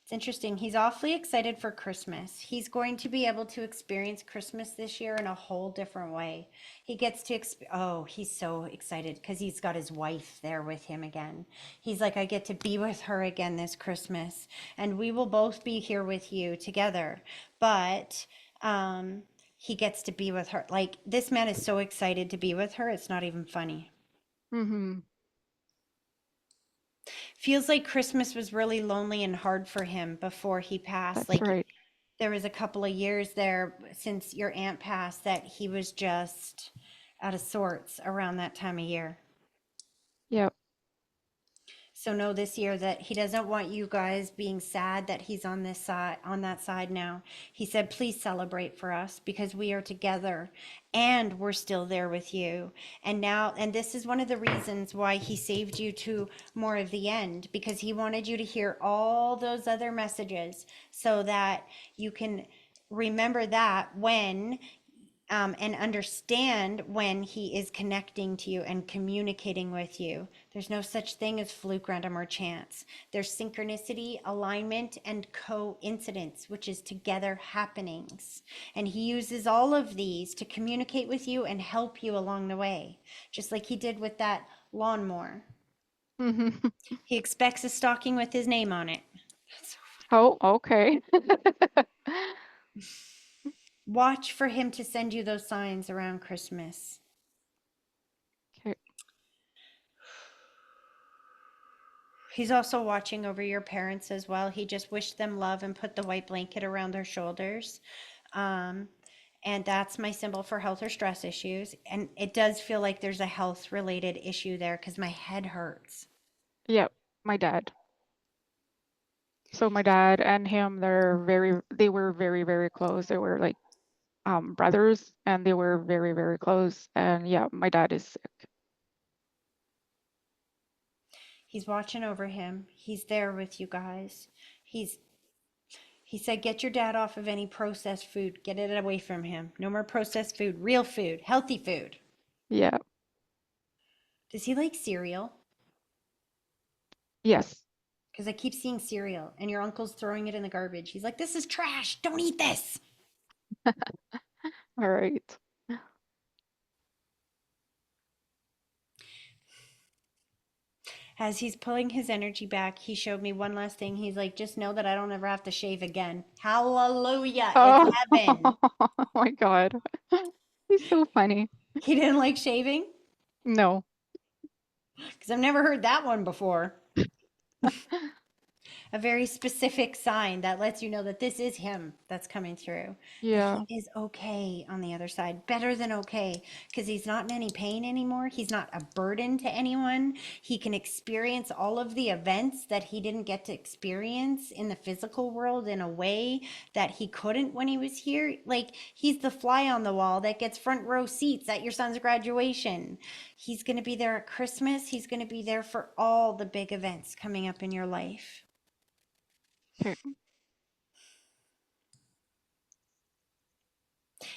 It's interesting. He's awfully excited for Christmas. He's going to be able to experience Christmas this year in a whole different way. He gets to, oh, he's so excited because he's got his wife there with him again. He's like, I get to be with her again this Christmas, and we will both be here with you together. But he gets to be with her. Like, this man is so excited to be with her, it's not even funny. Mm-hmm. Feels like Christmas was really lonely and hard for him before he passed. That's Like, right. there was a couple of years there since your aunt passed that he was just out of sorts around that time of year. Yep. So know this year that he doesn't want you guys being sad that he's on this side, on that side now. He said, please celebrate for us because we are together and we're still there with you. And now, and this is one of the reasons why he saved you to more of the end, because he wanted you to hear all those other messages so that you can remember that when and understand when he is connecting to you and communicating with you. There's no such thing as fluke, random, or chance. There's synchronicity, alignment, and coincidence, which is together happenings. And he uses all of these to communicate with you and help you along the way, just like he did with that lawnmower. Mm-hmm. He expects a stocking with his name on it. Oh, okay. Watch for him to send you those signs around Christmas. Okay. He's also watching over your parents as well. He just wished them love and put the white blanket around their shoulders. And that's my symbol for health or stress issues. And it does feel like there's a health related issue there because my head hurts. Yep. My dad. So my dad and him, they were very, very close. They were like brothers and they were very, very close. And yeah, my dad is sick. He's watching over him. He's there with you guys. He said, get your dad off of any processed food. Get it away from him. No more processed food. Real food. Healthy food. Yeah. Does he like cereal? Yes. Because I keep seeing cereal and your uncle's throwing it in the garbage. He's like, this is trash. Don't eat this. All right. As he's pulling his energy back, he showed me one last thing. He's like, just know that I don't ever have to shave again. Hallelujah. Oh, It's heaven. oh my God. He's so funny. He didn't like shaving? No. Because I've never heard that one before. a very specific sign that lets you know that this is him that's coming through. That Yeah. he is okay on the other side, better than okay, because he's not in any pain anymore. He's not a burden to anyone. He can experience all of the events that he didn't get to experience in the physical world in a way that he couldn't when he was here. Like, he's the fly on the wall that gets front row seats at your son's graduation. He's going to be there at Christmas. He's going to be there for all the big events coming up in your life. Okay.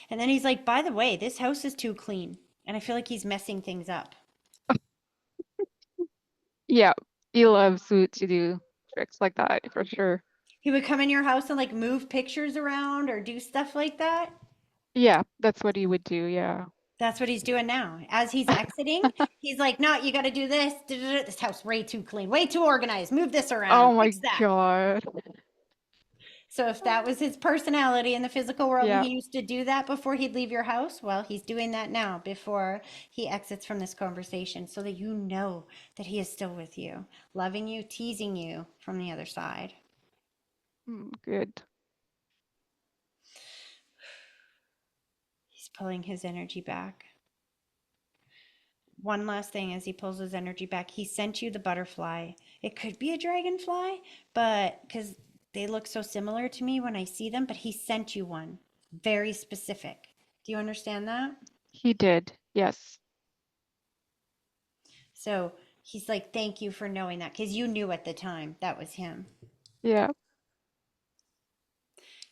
And then he's like, by the way, this house is too clean. And I feel like he's messing things up. Yeah, he loves to do tricks like that for sure. He would come in your house and like move pictures around or do stuff like that. Yeah, that's what he would do. Yeah. That's what he's doing now. As he's exiting, he's like, no, you got to do this. This house way too clean, way too organized. Move this around, Oh my fix that. God. So if that was his personality in the physical world and Yeah. he used to do that before he'd leave your house, well, he's doing that now before he exits from this conversation so that you know that he is still with you, loving you, teasing you from the other side. Good. He's pulling his energy back. One last thing as he pulls his energy back, he sent you the butterfly. It could be a dragonfly, but because they look so similar to me when I see them, but he sent you one very specific. Do you understand that? He did. Yes. So he's like, thank you for knowing that because you knew at the time that was him. Yeah.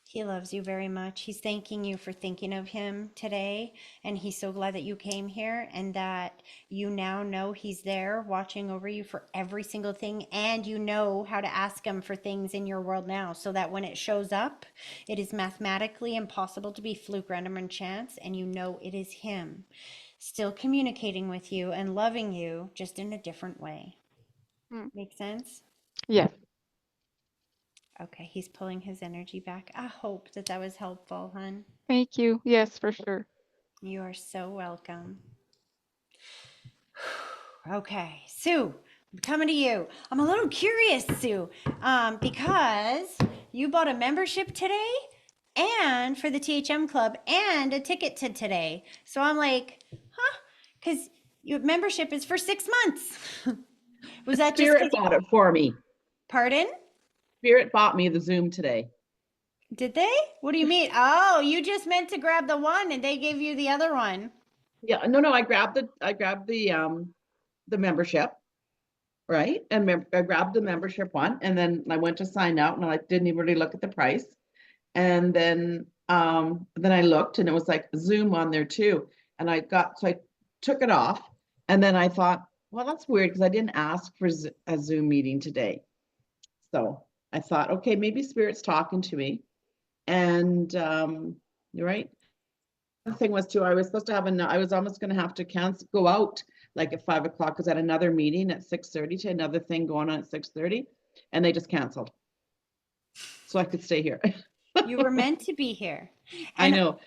He loves you very much. He's thanking you for thinking of him today. And he's so glad that you came here and that you now know he's there watching over you for every single thing. And you know how to ask him for things in your world now so that when it shows up, it is mathematically impossible to be fluke, random, and chance. And you know it is him still communicating with you and loving you just in a different way. Make sense? Yeah. Okay, he's pulling his energy back. I hope that that was helpful, hon. Thank you. Yes, for sure. You are so welcome. Okay, Sue, I'm coming to you. I'm a little curious, Sue, because you bought a membership today and for the THM club and a ticket to today. So I'm like, huh? Because your membership is for 6 months. Was that just Spirit bought it for me. Pardon? Spirit bought me the Zoom today. Did they? What do you mean? Oh, you just meant to grab the one and they gave you the other one. Yeah, no, I grabbed the membership, right? And I grabbed the membership one, and then I went to sign out, and I didn't even really look at the price. And then I looked, and it was like Zoom on there too. And I took it off, and then I thought, well, that's weird because I didn't ask for a Zoom meeting today. So I thought, okay, maybe Spirit's talking to me. And you're right. The thing was too, I was supposed to have I was almost going to have to go out like at 5 o'clock because I had another meeting at 6:30 to another thing going on at 6:30, and they just canceled. So I could stay here. You were meant to be here. I And know.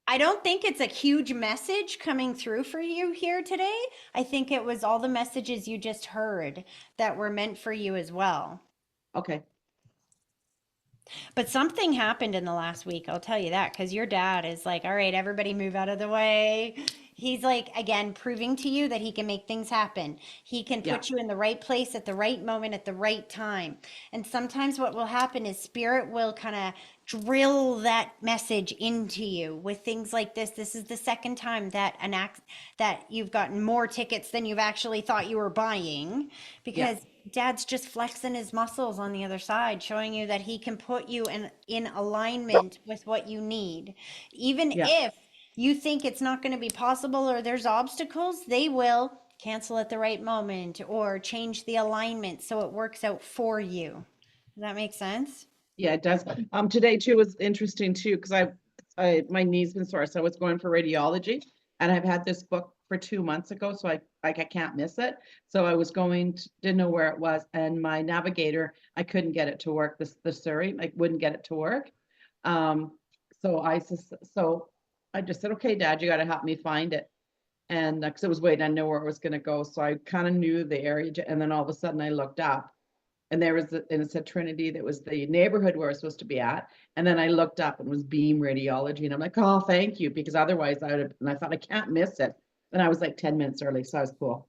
I don't think it's a huge message coming through for you here today. I think it was all the messages you just heard that were meant for you as well. Okay. But something happened in the last week, I'll tell you that, because your dad is like, all right, everybody move out of the way. He's like, again, proving to you that he can make things happen. He can put you in the right place at the right moment at the right time. And sometimes what will happen is spirit will kind of drill that message into you with things like this. This is the second time that that you've gotten more tickets than you've actually thought you were buying because dad's just flexing his muscles on the other side, showing you that he can put you in alignment with what you need. Even if you think it's not going to be possible or there's obstacles, they will cancel at the right moment or change the alignment so it works out for you. Does that make sense? Yeah, it does. Today too was interesting too because my knee's been sore, so I was going for radiology, and I've had this book for 2 months ago, so I can't miss it. So I was didn't know where it was, and my navigator, I couldn't get it to work. The Surrey, I wouldn't get it to work. So I just said, okay, Dad, you got to help me find it. And because I was waiting, I know where it was going to go, so I kind of knew the area, and then all of a sudden I looked up. And and it said Trinity, that was the neighborhood where I was supposed to be at. And then I looked up and it was Beam Radiology. And I'm like, oh, thank you. Because otherwise I would have, and I thought I can't miss it. And I was like 10 minutes early. So I was cool.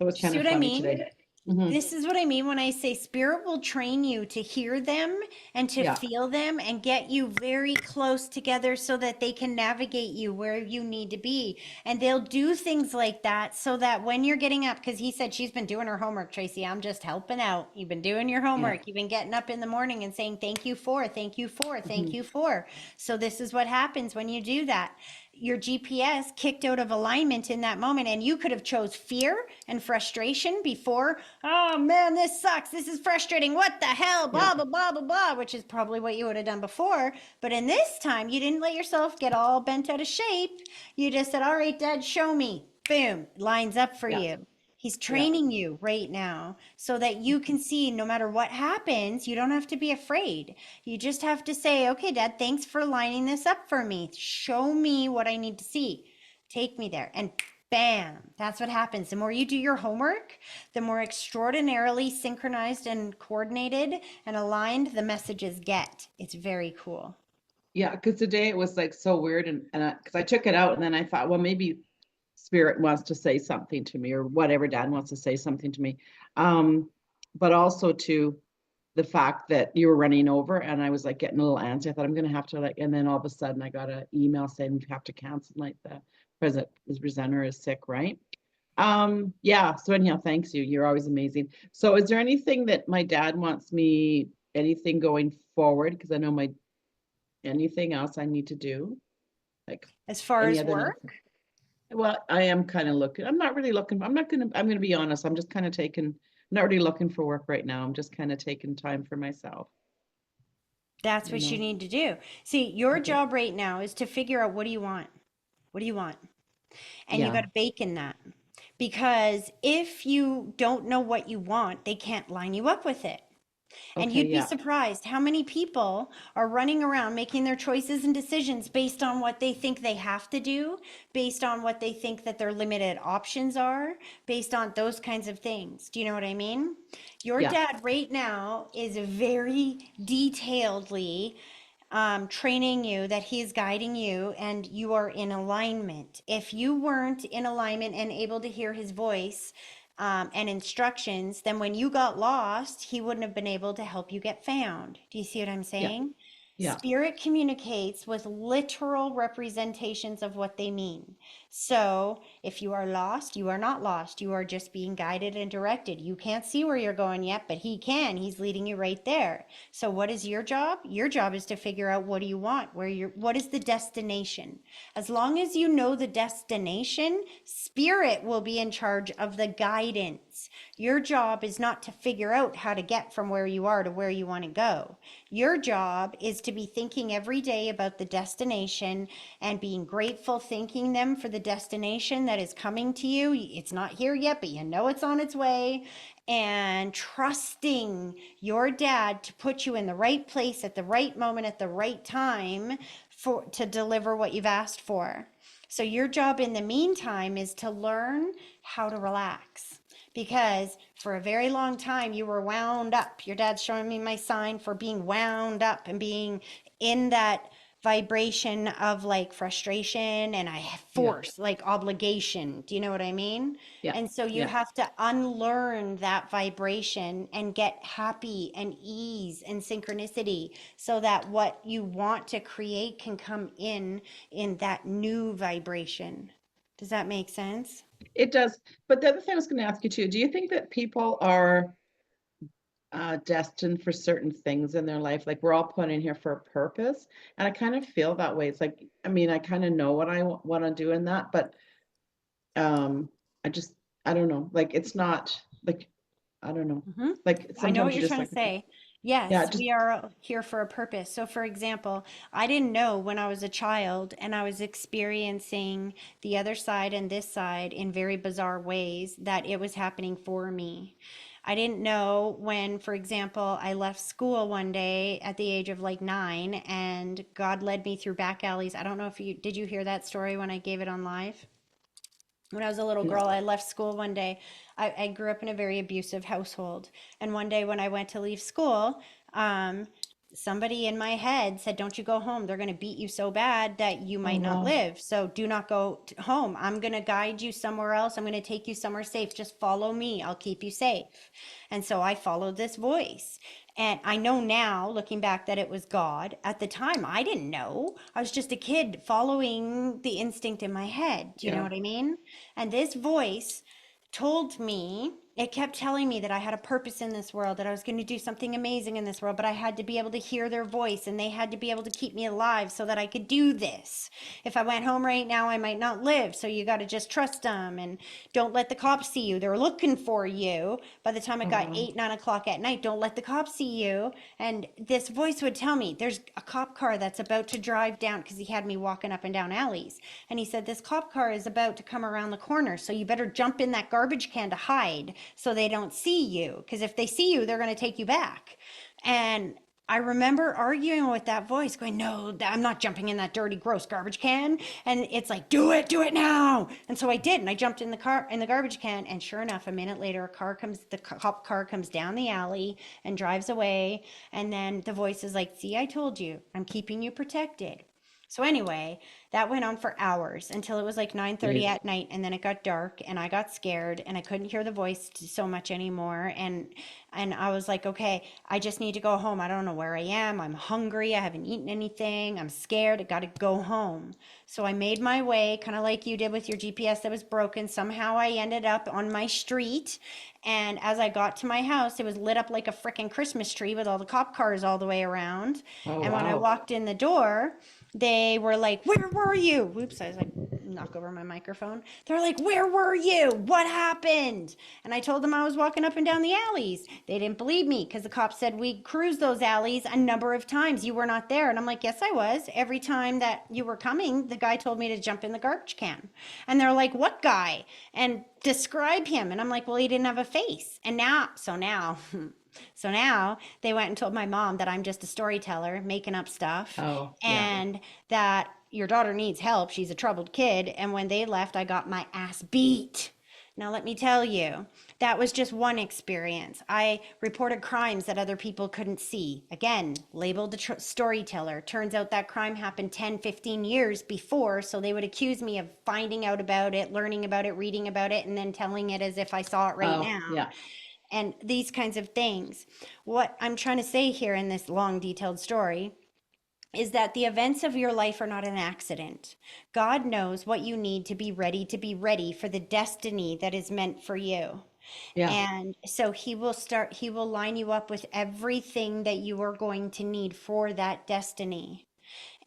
It was Do you kind see of what I funny mean? today. Mhm. This is what I mean when I say spirit will train you to hear them and to Yeah. feel them and get you very close together so that they can navigate you where you need to be. And they'll do things like that so that when you're getting up, because he said she's been doing her homework, Tracy, I'm just helping out. You've been doing your Yeah. homework. You've been getting up in the morning and saying, thank you for, thank you for, thank Mhm. you for. So this is what happens when you do that. Your GPS kicked out of alignment in that moment, and you could have chose fear and frustration before. Oh man, this sucks. This is frustrating. What the hell? Yeah. Blah blah blah blah blah, which is probably what you would have done before. But in this time, you didn't let yourself get all bent out of shape. You just said, "All right, Dad, show me." Boom, lines up for Yeah. you. He's Yeah. training you right now so that you can see no matter what happens, you don't have to be afraid. You just have to say, okay, Dad, thanks for lining this up for me. Show me what I need to see. Take me there. And bam, that's what happens. The more you do your homework, the more extraordinarily synchronized and coordinated and aligned the messages get. It's very cool. Yeah, because today it was like so weird, and because I took it out and then I thought, well, maybe Spirit wants to say something to me, or whatever, Dad wants to say something to me. But also to the fact that you were running over, and I was like getting a little antsy. I thought I'm gonna have to like, and then all of a sudden I got an email saying we have to cancel, like the presenter is sick, right? Yeah, so anyhow, thanks you. You're always amazing. So is there anything that my dad wants me, anything going forward? Because I know anything else I need to do? Like As far any as other work, notes? Well, I am kind of looking. I'm not really looking. I'm gonna be honest. I'm just kind of taking, I'm not really looking for work right now. I'm just kind of taking time for myself, that's you what you know? need to do. See, your Okay. job right now is to figure out what do you want? What do you want? And you Yeah. got to bake in that. Because if you don't know what you want, they can't line you up with it. And Okay. you'd be Yeah. surprised how many people are running around making their choices and decisions based on what they think they have to do, based on what they think that their limited options are, based on those kinds of things. Do you know what I mean? Your Yeah. dad right now is very detailedly training you, that he's guiding you, and you are in alignment. If you weren't in alignment and able to hear his voice and instructions, then when you got lost, he wouldn't have been able to help you get found. Do you see what I'm Yeah. saying? Yeah. Spirit communicates with literal representations of what they mean. So if you are lost, you are not lost. You are just being guided and directed. You can't see where you're going yet, but he can. He's leading you right there. So what is your job? Your job is to figure out what do you want, what is the destination? As long as you know the destination, spirit will be in charge of the guidance. Your job is not to figure out how to get from where you are to where you want to go. Your job is to be thinking every day about the destination and being grateful, thanking them for the destination that is coming to you. It's not here yet, but you know it's on its way. And trusting your dad to put you in the right place at the right moment at the right time to deliver what you've asked for. So your job in the meantime is to learn how to relax, because for a very long time you were wound up. Your dad's showing me my sign for being wound up and being in that vibration of like frustration and I Yeah. force, like obligation. Do you know what I mean? Yeah. And so you Yeah. have to unlearn that vibration and get happy and ease and synchronicity so that what you want to create can come in that new vibration. Does that make sense? It does. But the other thing I was going to ask you too, do you think that people are destined for certain things in their life? Like we're all put in here for a purpose. And I kind of feel that way. It's like, I mean, I kind of know what I want to do in that, but um, I just, I don't know. Like it's not like, I don't know. Mm-hmm. Like I know sometimes what you're you're just trying like, to say. yeah, Yes, just, we are here for a purpose. So, for example, I didn't know when I was a child and I was experiencing the other side and this side in very bizarre ways that it was happening for me. I didn't know when, for example, I left school one day at the age of like 9 and God led me through back alleys. I don't know if did you hear that story when I gave it on live? When I was a little Yeah. girl, I left school one day. I grew up in a very abusive household. And one day when I went to leave school, um, somebody in my head said, "Don't you go home. They're going to beat you so bad that you Oh, might not wow. live. So do not go home. I'm going to guide you somewhere else. I'm going to take you somewhere safe. Just follow me. I'll keep you safe." And so I followed this voice. And I know now, looking back, that it was God. At the time, I didn't know. I was just a kid following the instinct in my head. Do you know Yeah. what I mean? And this voice told me, it kept telling me that I had a purpose in this world, that I was going to do something amazing in this world, but I had to be able to hear their voice and they had to be able to keep me alive so that I could do this. If I went home right now, I might not live. So you got to just trust them and don't let the cops see you. They're looking for you. By the time it Oh, got wow. 8, 9 o'clock at night, don't let the cops see you. And this voice would tell me, there's a cop car that's about to drive down, because he had me walking up and down alleys. And he said, this cop car is about to come around the corner. So you better jump in that garbage can to hide so they don't see you. Because if they see you, they're going to take you back. And I remember arguing with that voice, going, "No, I'm not jumping in that dirty, gross garbage can." And it's like, do it now. And so I did. And I jumped in the car, in the garbage can. And sure enough, a minute later, the cop car comes down the alley and drives away. And then the voice is like, "See, I told you, I'm keeping you protected." So anyway, that went on for hours until it was like 9:30 Jeez. at night, and then it got dark and I got scared and I couldn't hear the voice so much anymore. And I was like, "Okay, I just need to go home. I don't know where I am. I'm hungry. I haven't eaten anything. I'm scared. I got to go home." So I made my way, kind of like you did with your GPS that was broken. Somehow I ended up on my street. And as I got to my house, it was lit up like a freaking Christmas tree with all the cop cars all the way around. Oh, And when I wow. walked in the door, they were like, "Where were you?" Whoops, I was like, knock over my microphone. They're like, "Where were you? What happened?" And I told them I was walking up and down the alleys. They didn't believe me because the cops said we cruised those alleys a number of times. You were not there. And I'm like, "Yes, I was. Every time that you were coming, the guy told me to jump in the garbage can." And they're like, "What guy?" And describe him. And I'm like, "Well, he didn't have a face." And so now they went and told my mom that I'm just a storyteller making up stuff Oh, yeah. and that your daughter needs help. She's a troubled kid. And when they left, I got my ass beat. Now, let me tell you, that was just one experience. I reported crimes that other people couldn't see. Again, labeled the storyteller. Turns out that crime happened 10, 15 years before. So they would accuse me of finding out about it, learning about it, reading about it, and then telling it as if I saw it right Oh, now. yeah. And these kinds of things. What I'm trying to say here in this long, detailed story is that the events of your life are not an accident. God knows what you need to be ready for the destiny that is meant for you. Yeah. And so he will line you up with everything that you are going to need for that destiny.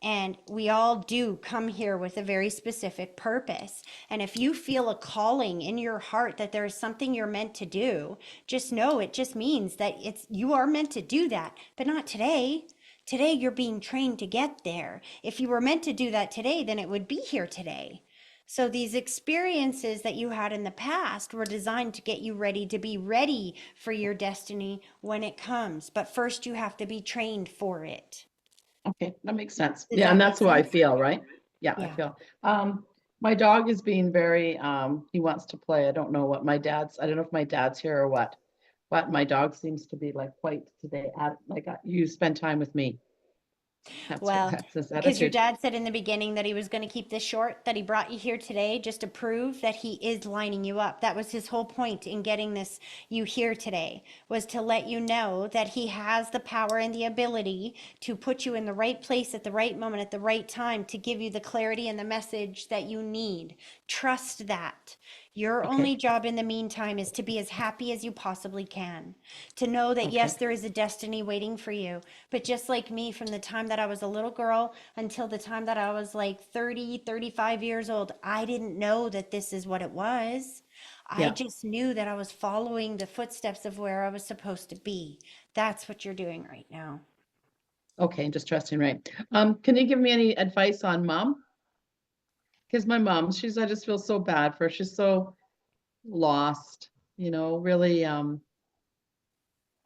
And we all do come here with a very specific purpose. And if you feel a calling in your heart that there is something you're meant to do, just know it just means that you are meant to do that, but not today. Today you're being trained to get there. If you were meant to do that today, then it would be here today. So these experiences that you had in the past were designed to get you ready to be ready for your destiny when it comes. But first you have to be trained for it. Okay, that makes sense. Does Yeah, that and make that's how I sense? feel, right? Yeah, I Yeah. feel. My dog is being very, he wants to play. I don't know what I don't know if my dad's here or what, but my dog seems to be like quite today, like, you spend time with me. Well, That's his because your attitude. dad said in the beginning that he was going to keep this short, that he brought you here today just to prove that he is lining you up. That was his whole point in getting you here today, was to let you know that he has the power and the ability to put you in the right place at the right moment, at the right time, to give you the clarity and the message that you need. Trust that. Your Okay, only job in the meantime is to be as happy as you possibly can. To know that, okay, yes, there is a destiny waiting for you. But just like me, from the time that I was a little girl until the time that I was like 30, 35 years old, I didn't know that this is what it was. I yeah, just knew that I was following the footsteps of where I was supposed to be. That's what you're doing right now. okay, just trusting, right? Can you give me any advice on mom? Because my mom, I just feel so bad for her. She's so lost, really,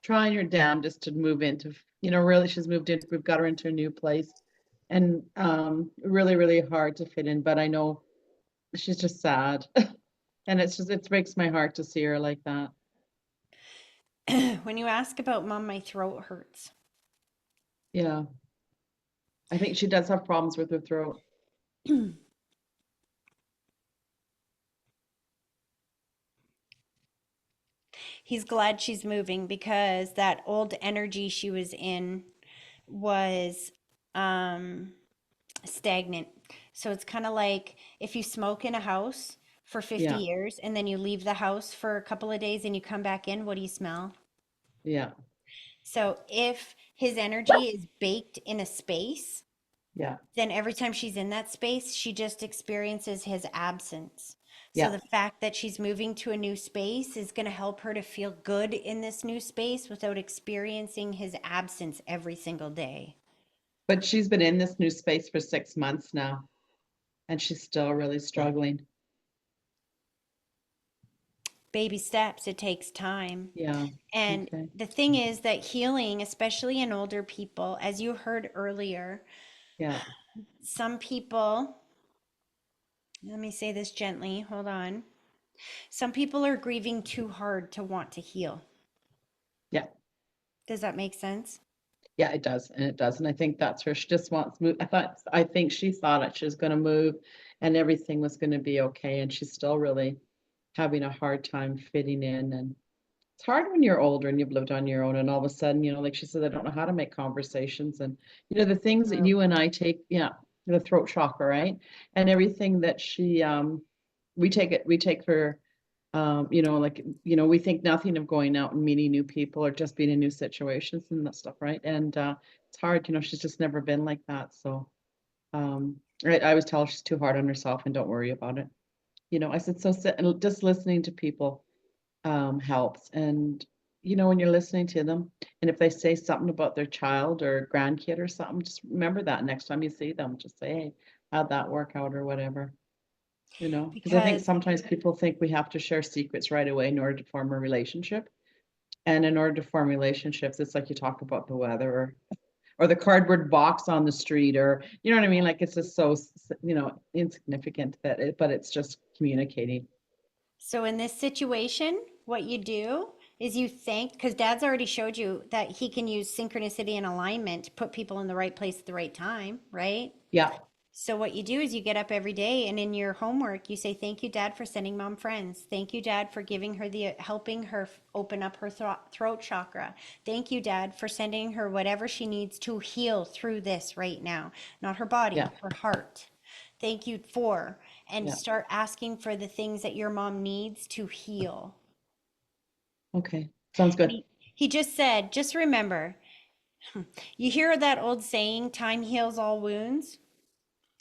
trying her damnedest to move into, really she's moved in, we've got her into a new place and really, really hard to fit in, but I know she's just sad. And it's just, it breaks my heart to see her like that. When you ask about mom, my throat hurts. Yeah. I think she does have problems with her throat. He's glad she's moving because that old energy she was in was stagnant. So it's kind of like if you smoke in a house for 50 Yeah, years and then you leave the house for a couple of days and you come back in, what do you smell? yeah, So if his energy is baked in a space, yeah, then every time she's in that space, she just experiences his absence. So yeah. the fact that she's moving to a new space is going to help her to feel good in this new space without experiencing his absence every single day. But she's been in this new space for 6 months now, and she's still really struggling. Baby steps, it takes time. Yeah, And okay. the thing is that healing, especially in older people, as you heard earlier, Yeah, some people, let me say this gently, hold on. Some people are grieving too hard to want to heal. yeah, Does that make sense? yeah, it does, and it does. And I think that's her. She just wants to move. I think she thought it, she was gonna move and everything was gonna be okay, and she's still really having a hard time fitting in. And it's hard when you're older and you've lived on your own, and all of a sudden, like she said, I don't know how to make conversations. And the things that you and I take, yeah, the throat chakra, right? And everything that we take for, like, we think nothing of going out and meeting new people or just being in new situations and that stuff, right? And it's hard, she's just never been like that. So I always tell her she's too hard on herself and don't worry about it. I said, so sit and just listening to people helps. And when you're listening to them, and if they say something about their child or grandkid or something, just remember that next time you see them. Just say, hey, how'd that work out or whatever. Because I think Because sometimes people think we have to share secrets right away in order to form a relationship. And in order to form relationships, it's like you talk about the weather or the cardboard box on the street, or you know what I mean? Like it's just so insignificant but it's just communicating. so in this situation, what you do is you thank, because dad's already showed you that he can use synchronicity and alignment to put people in the right place at the right time, right? Yeah, So what you do is you get up every day and in your homework you say thank you dad for sending mom friends. Thank you dad for giving her the helping her open up her throat chakra. Thank you dad for sending her whatever she needs to heal through this right now. Not her body, yeah, her heart. Thank you for and yeah. start asking for the things that your mom needs to heal. Okay, sounds And good. he just said, just remember, you hear that old saying, time heals all wounds?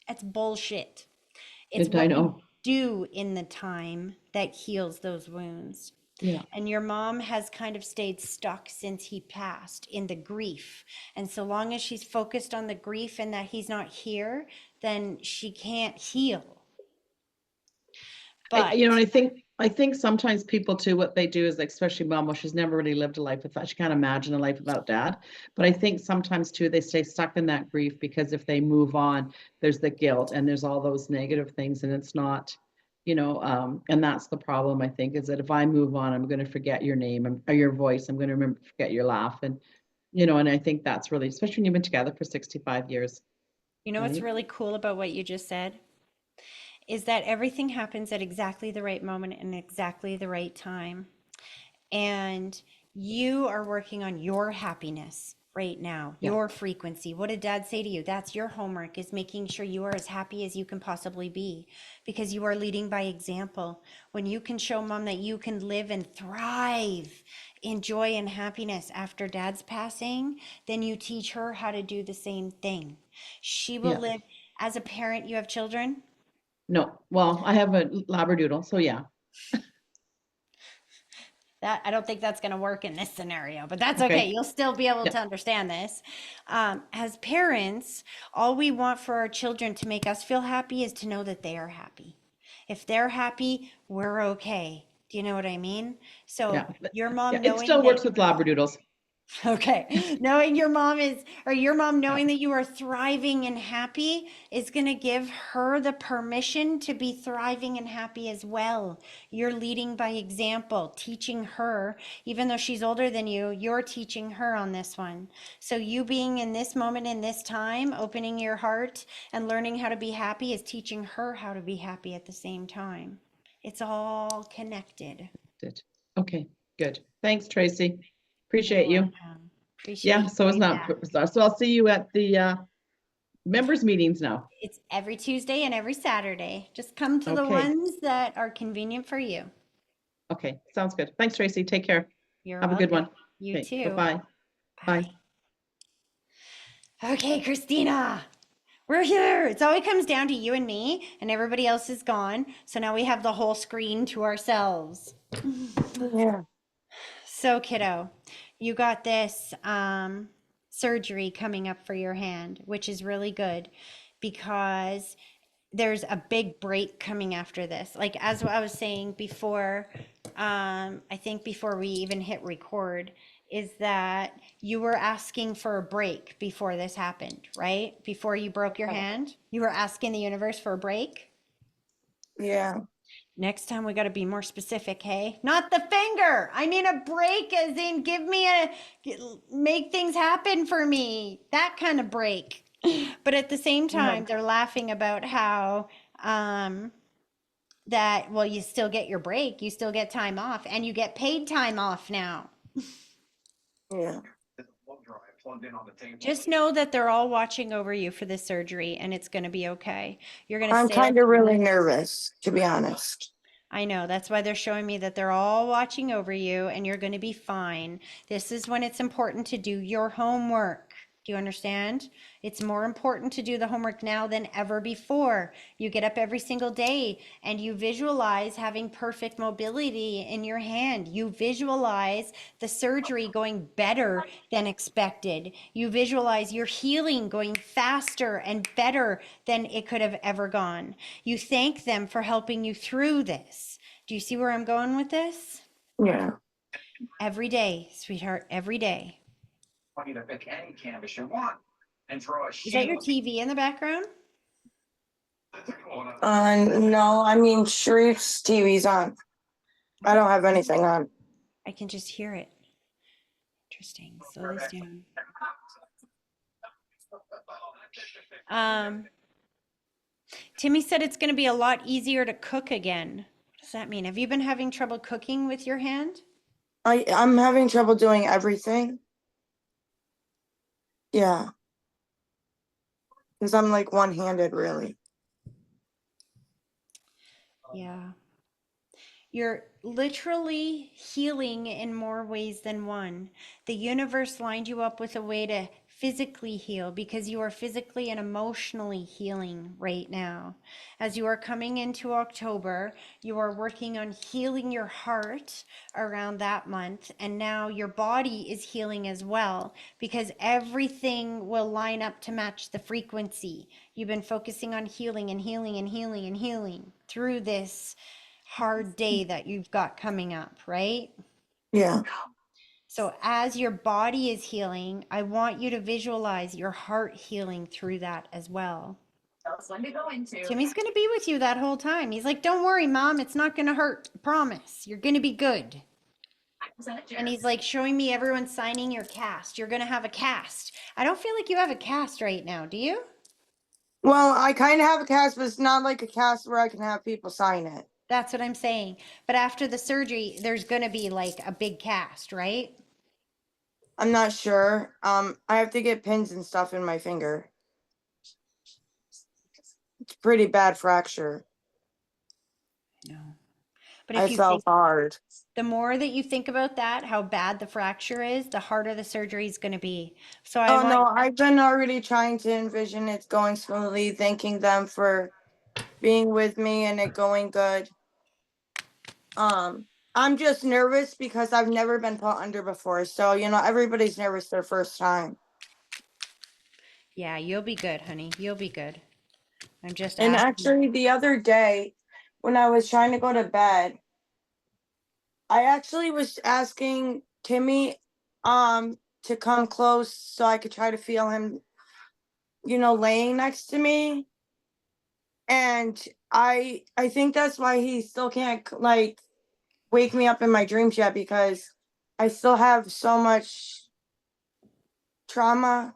That's bullshit. It's And I what you know. do in the time that heals those wounds. Yeah, And your mom has kind of stayed stuck since he passed in the grief. And so long as she's focused on the grief and that he's not here, then she can't heal. But I think sometimes people too, what they do is like, especially mom, well, she's never really lived a life without, she can't imagine a life without dad. But I think sometimes too, they stay stuck in that grief because if they move on, there's the guilt and there's all those negative things, and it's not, and that's the problem, I think, is that if I move on, I'm going to forget your name or your voice. I'm going to forget your laugh. And I think that's really, especially when you've been together for 65 years, you know what's right? really cool about what you just said? Is that everything happens at exactly the right moment and exactly the right time. And you are working on your happiness right now, Yeah, your frequency. What did dad say to you? That's your homework, is making sure you are as happy as you can possibly be, because you are leading by example. When you can show mom that you can live and thrive in joy and happiness after dad's passing, then you teach her how to do the same thing. She will yeah. live. As a parent, you have children. No, well, I have a Labradoodle, so yeah. That I don't think that's going to work in this scenario, but that's okay. Okay. You'll still be able Yeah. to understand this. As parents, all we want for our children to make us feel happy is to know that they are happy. If they're happy, we're okay. Do you know what I mean? Yeah. So your Yeah. mom It knowing still that works with Labradoodles. Okay. Knowing your mom is, or your mom knowing that you are thriving and happy is going to give her the permission to be thriving and happy as well. You're leading by example, teaching her, even though she's older than you're teaching her on this one. So you being in this moment, in this time, opening your heart and learning how to be happy is teaching her how to be happy at the same time. It's all connected. Good. Okay, good. Thanks, Tracy. You're Appreciate you. welcome. Appreciate Yeah, you so it's coming not, back. so I'll see you at the members meetings now. It's every Tuesday and every Saturday. Just come to the Okay. ones that are convenient for you. Okay, sounds good. Thanks, Tracy. Take care. You're Have a good welcome. one. You Okay, too. bye-bye. Bye. Okay, Christina, we're here. It's always comes down to you and me, and everybody else is gone. So now we have the whole screen to ourselves. Yeah. So, kiddo, you got this surgery coming up for your hand, which is really good because there's a big break coming after this. Like as I was saying before, I think before we even hit record, is that you were asking for a break before this happened, right? Before you broke your hand, you were asking the universe for a break. Yeah. Next time we got to be more specific, hey? Not the finger. I mean a break as in make things happen for me. That kind of break. But at the same time, they're laughing about how that, well, you still get your break, you still get time off, and you get paid time off now. Yeah. Just know that they're all watching over you for this surgery and it's going to be okay. You're going to I'm sail kind of through really this. nervous, to be honest. I know. That's why they're showing me that they're all watching over you and you're going to be fine. This is when it's important to do your homework. Do you understand? It's more important to do the homework now than ever before. You get up every single day and you visualize having perfect mobility in your hand. You visualize the surgery going better than expected. You visualize your healing going faster and better than it could have ever gone. You thank them for helping you through this. Do you see where I'm going with this? Yeah. Every day, sweetheart, every day. Want you to pick any canvas you want and throw a Is that your TV in the background? No, I mean, Sharif's TV's on. I don't have anything on. I can just hear it. Interesting. Slow this down. Timmy said it's going to be a lot easier to cook again. What does that mean? Have you been having trouble cooking with your hand? I'm having trouble doing everything. Yeah. Because I'm like one-handed, really. Yeah. You're literally healing in more ways than one. The universe lined you up with a way to physically heal because you are physically and emotionally healing right now. As you are coming into October, you are working on healing your heart around that month. And now your body is healing as well because everything will line up to match the frequency. You've been focusing on healing and healing and healing and healing through this hard day that you've got coming up, right? Yeah. So as your body is healing, I want you to visualize your heart healing through that as well. Tell us when to go into. Timmy's going to be with you that whole time. He's like, don't worry, Mom, it's not going to hurt. Promise. You're going to be good. And he's like showing me everyone signing your cast. You're going to have a cast. I don't feel like you have a cast right now, do you? Well, I kind of have a cast, but it's not like a cast where I can have people sign it. That's what I'm saying. But after the surgery, there's going to be like a big cast, right? I'm not sure. I have to get pins and stuff in my finger. It's a pretty bad fracture. No. But I if you fell think, hard. the more that you think about that, how bad the fracture is, the harder the surgery is going to be. So Oh no, I've been already trying to envision it going smoothly, thanking them for being with me and it going good. I'm just nervous because I've never been put under before. So, everybody's nervous their first time. Yeah, you'll be good, honey. You'll be good. I'm just And asking. actually the other day when I was trying to go to bed, I actually was asking Timmy, to come close so I could try to feel him, laying next to me. And I think that's why he still can't like wake me up in my dreams yet, because I still have so much trauma,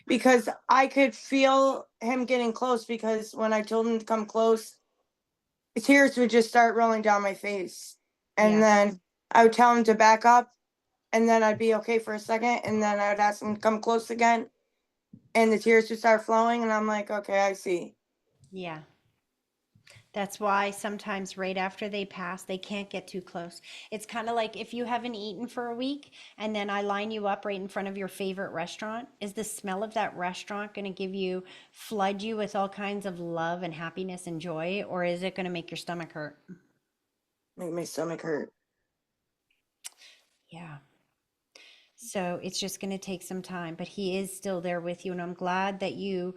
because I could feel him getting close, because when I told him to come close, tears would just start rolling down my face. And Yeah. then I would tell him to back up, and then I'd be okay for a second, and then I would ask him to come close again, and the tears would start flowing, and I'm like, okay, I see. Yeah. That's why sometimes right after they pass, they can't get too close. It's kind of like if you haven't eaten for a week and then I line you up right in front of your favorite restaurant, is the smell of that restaurant going to flood you with all kinds of love and happiness and joy, or is it going to make your stomach hurt? Make my stomach hurt. Yeah. So it's just going to take some time, but he is still there with you. And I'm glad that you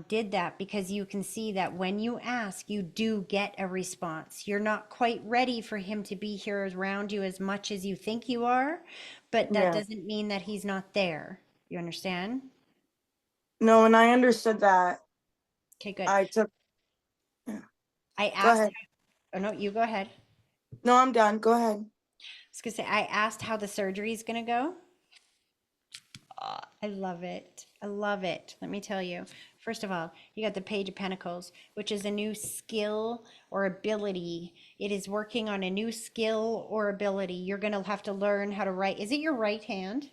did that, because you can see that when you ask, you do get a response. You're not quite ready for him to be here around you as much as you think you are, but that Yeah. doesn't mean that he's not there. You understand? No, and I understood that. Okay, good. I took. I Go asked, ahead. oh no, you go ahead. No, I'm done. Go ahead. I was gonna say, I asked how the surgery is gonna go. I love it. I love it. Let me tell you. First of all, you got the Page of Pentacles, which is a new skill or ability. It is working on a new skill or ability. You're going to have to learn how to write. Is it your right hand?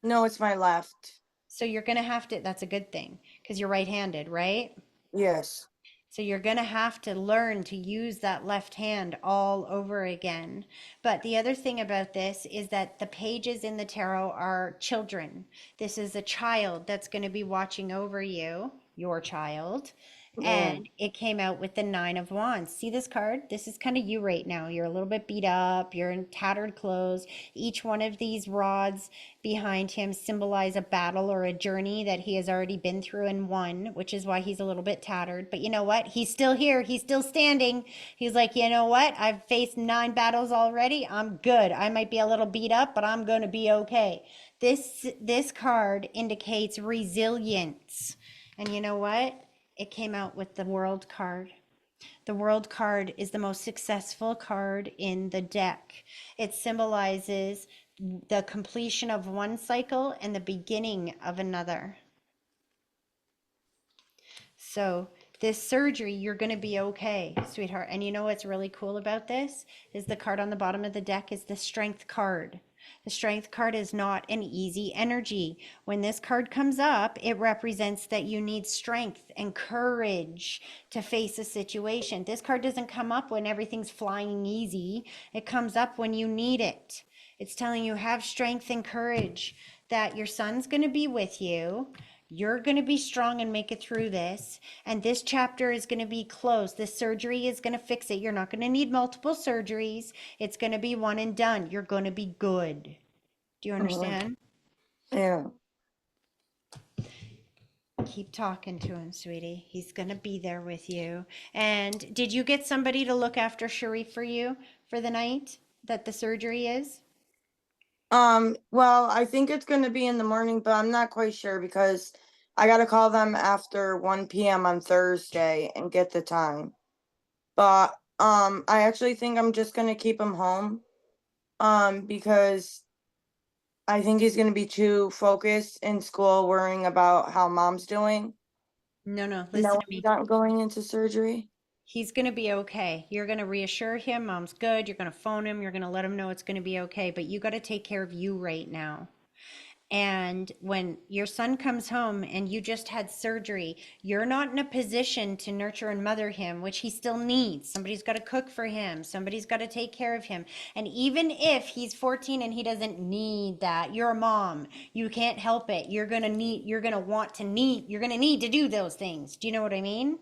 No, it's my left. So you're going to have to, that's a good thing because you're right-handed, right? Yes. So you're going to have to learn to use that left hand all over again. But the other thing about this is that the pages in the tarot are children. This is a child that's going to be watching over you, your child. Yeah. And it came out with the Nine of Wands. See this card? This is kind of you right now. You're a little bit beat up. You're in tattered clothes. Each one of these rods behind him symbolize a battle or a journey that he has already been through and won, which is why he's a little bit tattered. But you know what? He's still here. He's still standing. He's like, you know what? I've faced 9 battles already. I'm good. I might be a little beat up, but I'm going to be okay. This card indicates resilience. And you know what? It came out with the World card. The World card is the most successful card in the deck. It symbolizes the completion of one cycle and the beginning of another. So this surgery, you're going to be okay, sweetheart. And you know what's really cool about this is the card on the bottom of the deck is the Strength card. The Strength card is not an easy energy. When this card comes up, it represents that you need strength and courage to face a situation. This card doesn't come up when everything's flying easy. It comes up when you need it. It's telling you have strength and courage, that your son's going to be with you. You're going to be strong and make it through this. And this chapter is going to be closed. This surgery is going to fix it. You're not going to need multiple surgeries. It's going to be one and done. You're going to be good. Do you understand? Yeah. Keep talking to him, sweetie. He's going to be there with you. And did you get somebody to look after Sharif for you for the night that the surgery is? Well, I think it's gonna be in the morning, but I'm not quite sure, because I gotta call them after 1 p.m. on Thursday and get the time. But I actually think I'm just gonna keep him home. Because I think he's gonna be too focused in school worrying about how mom's doing. No, listen No, to he's me. not going into surgery. He's going to be okay. You're going to reassure him mom's good. You're going to phone him. You're going to let him know it's going to be okay. But you got to take care of you right now. And when your son comes home and you just had surgery, you're not in a position to nurture and mother him, which he still needs. Somebody's got to cook for him. Somebody's got to take care of him. And even if he's 14 and he doesn't need that, you're a mom. You can't help it. You're going to need to do those things. Do you know what I mean?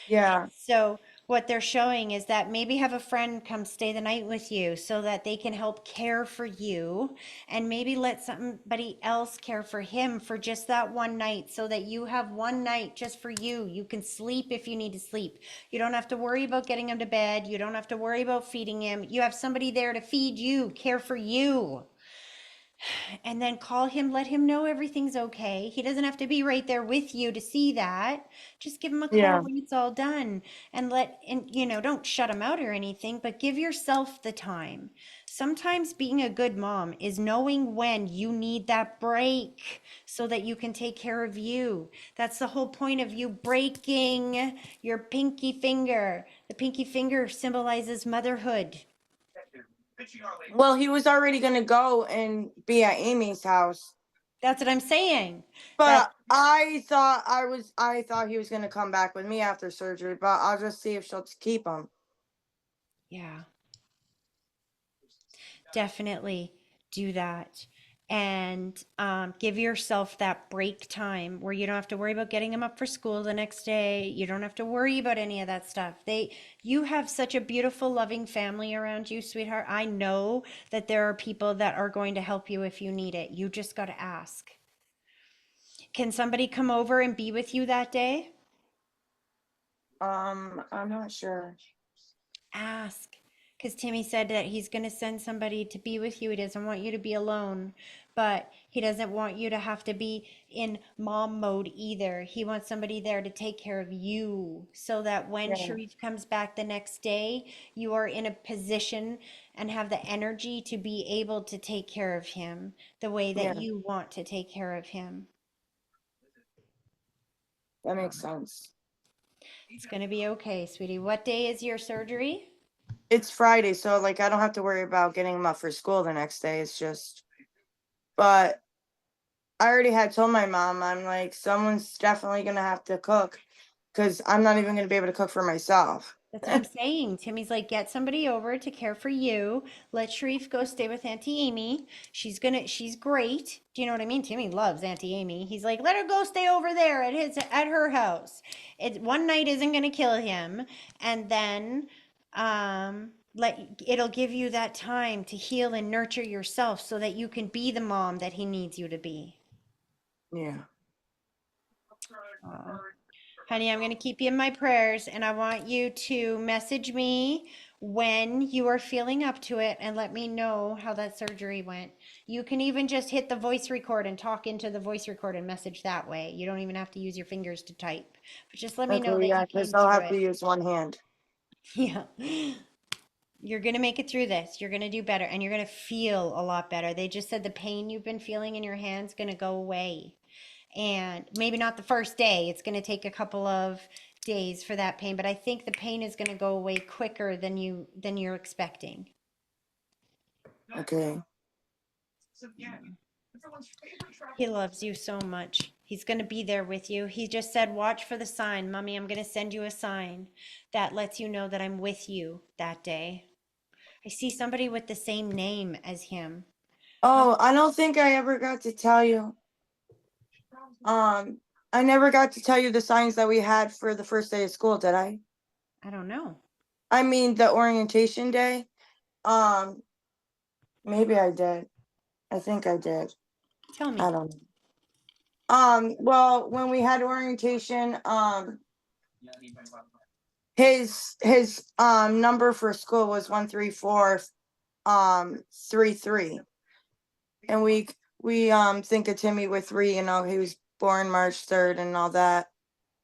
Yeah. So what they're showing is that maybe have a friend come stay the night with you so that they can help care for you, and maybe let somebody else care for him for just that one night, so that you have one night just for you. You can sleep if you need to sleep. You don't have to worry about getting him to bed. You don't have to worry about feeding him. You have somebody there to feed you, care for you. And then call him, let him know everything's okay. He doesn't have to be right there with you to see that. Just give him a call Yeah. when it's all done and don't shut him out or anything, but give yourself the time. Sometimes being a good mom is knowing when you need that break so that you can take care of you. That's the whole point of you breaking your pinky finger. The pinky finger symbolizes motherhood. Well, he was already gonna go and be at Amy's house, That's what I'm saying. That but I thought he was gonna come back with me after surgery, but I'll just see if she'll keep him. Yeah, definitely do that. And give yourself that break time where you don't have to worry about getting them up for school the next day. You don't have to worry about any of that stuff. You have such a beautiful, loving family around you, sweetheart. I know that there are people that are going to help you if you need it. You just got to ask. Can somebody come over and be with you that day? I'm not sure. Ask. Because Timmy said that he's going to send somebody to be with you. He doesn't want you to be alone, but he doesn't want you to have to be in mom mode either. He wants somebody there to take care of you so that when Yeah. Sharif comes back the next day, you are in a position and have the energy to be able to take care of him the way that Yeah, you want to take care of him. that makes sense. It's going to be okay, sweetie. What day is your surgery? It's Friday, so like I don't have to worry about getting him up for school the next day. It's just, but I already had told my mom, I'm like, someone's definitely gonna have to cook because I'm not even gonna be able to cook for myself. That's what I'm saying. Timmy's like, get somebody over to care for you. Let Sharif go stay with Auntie Amy. She's great. Do you know what I mean? Timmy loves Auntie Amy. He's like, let her go stay over there at her house. One night isn't gonna kill him. And then it'll give you that time to heal and nurture yourself so that you can be the mom that he needs you to be. Yeah. Aw. Honey, I'm going to keep you in my prayers, and I want you to message me when you are feeling up to it and let me know how that surgery went. You can even just hit the voice record and talk into the voice record and message that way. You don't even have to use your fingers to type. But just let me know Okay, that yeah, you because came I'll through have to it. use one hand. Yeah. You're going to make it through this. You're going to do better, and you're going to feel a lot better. They just said the pain you've been feeling in your hands going to go away. And maybe not the first day. It's going to take a couple of days for that pain, but I think the pain is going to go away quicker than you're expecting. Okay. He loves you so much. He's going to be there with you. He just said, watch for the sign. Mommy, I'm going to send you a sign that lets you know that I'm with you that day. I see somebody with the same name as him. Oh, I don't think I ever got to tell you. I never got to tell you the signs that we had for the first day of school, did I? I don't know. I mean the orientation day. Um, Maybe I did. I think I did. Tell me. I don't know. Well, when we had orientation, his number for school was 134 33. And we think of Timmy with 3, he was born March 3rd and all that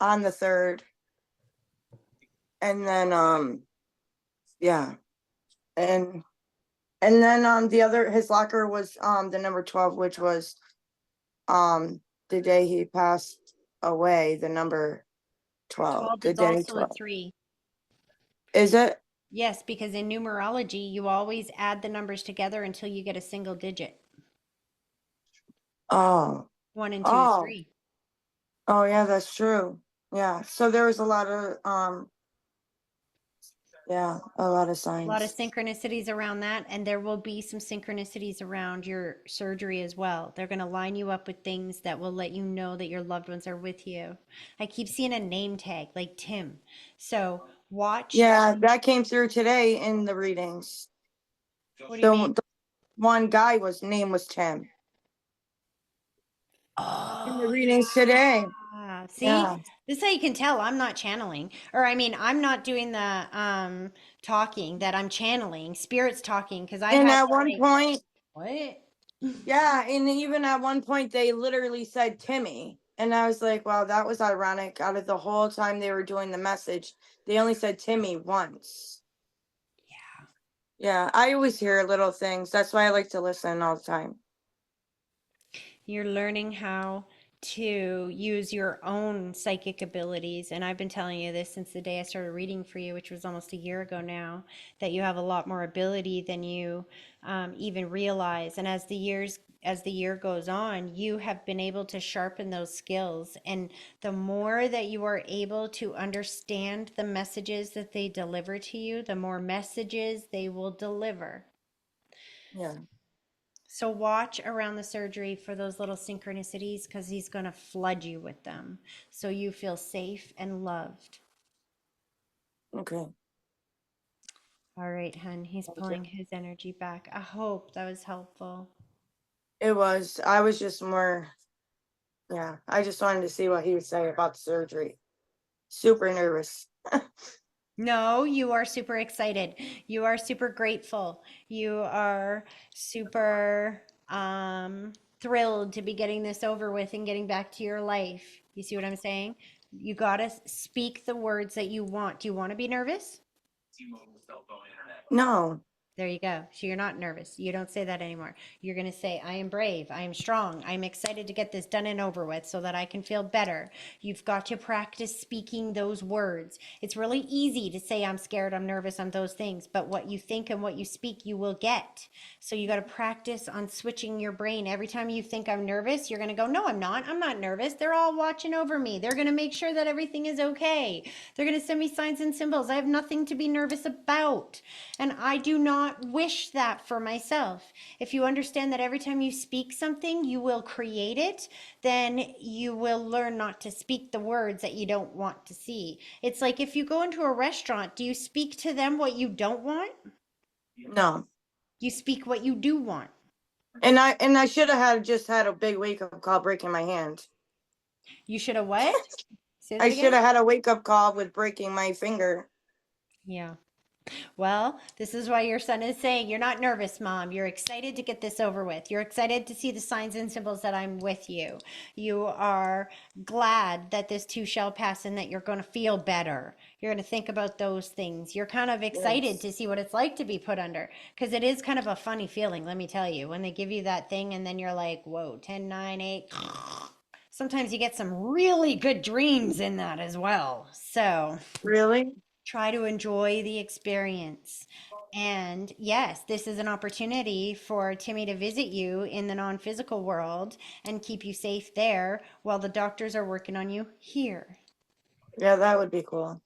on the 3rd. And then yeah. And then the other his locker was the number 12, which was the day he passed away, the number 12, 12 the is day also a 12. 3. Is it? Yes, because in numerology, you always add the numbers together until you get a single digit. Oh. 1 and 2 is Oh. 3. Oh yeah, that's true. Yeah. So there was a lot of A lot of signs. synchronicities around that, and there will be some synchronicities around your surgery as well. They're going to line you up with things that will let you know that your loved ones are with you. I keep seeing a name tag like Tim. So watch. Yeah, that came through today in the readings. What do you mean? The one guy name was Tim. In the Oh, readings today. see, Yeah. this is how you can tell I'm not channeling, or I mean, I'm not doing the talking, that I'm channeling. Spirit's talking because I And had at to one like, point, what? Yeah, and even at one point they literally said Timmy. And I was like, wow, that was ironic. Out of the whole time they were doing the message, they only said Timmy once. Yeah. Yeah, I always hear little things. That's why I like to listen all the time. You're learning how to use your own psychic abilities. And I've been telling you this since the day I started reading for you, which was almost a year ago now, that you have a lot more ability than you even realize. And as the year goes on, you have been able to sharpen those skills. And the more that you are able to understand the messages that they deliver to you, the more messages they will deliver. Yeah. So watch around the surgery for those little synchronicities because he's going to flood you with them so you feel safe and loved. Okay. All right, hun. He's Thank you. pulling his energy back. I hope that was helpful. It was. I was just more. Yeah. I just wanted to see what he would say about the surgery. Super nervous. No, you are super excited. You are super grateful. You are super thrilled to be getting this over with and getting back to your life. You see what I'm saying? You got to speak the words that you want. Do you want to be nervous? No. There you go. So you're not nervous. You don't say that anymore. You're going to say, I am brave. I am strong. I'm excited to get this done and over with so that I can feel better. You've got to practice speaking those words. It's really easy to say, I'm scared, I'm nervous, I'm those things. But what you think and what you speak, you will get. So you got to practice on switching your brain. Every time you think I'm nervous, you're going to go, no, I'm not. I'm not nervous. They're all watching over me. They're going to make sure that everything is okay. They're going to send me signs and symbols. I have nothing to be nervous about. And I do not wish that for myself. If you understand that every time you speak something, you will create it, then you will learn not to speak the words that you don't want to see. It's like if you go into a restaurant, do you speak to them what you don't want? No. You speak what you do want. And I should have just had a big wake up call breaking my hand. You should have what? Say that I again? should have had a wake up call with breaking my finger. Yeah. Well, this is why your son is saying you're not nervous, Mom. You're excited to get this over with. You're excited to see the signs and symbols that I'm with you. You are glad that this too shall pass and that you're going to feel better. You're going to think about those things. You're kind of excited Yes. to see what it's like to be put under because it is kind of a funny feeling, let me tell you, when they give you that thing and then you're like, whoa, 10, 9, 8. Sometimes you get some really good dreams in that as well. So Really? try to enjoy the experience. And yes, this is an opportunity for Timmy to visit you in the non physical world and keep you safe there while the doctors are working on you here. Yeah, that would be cool.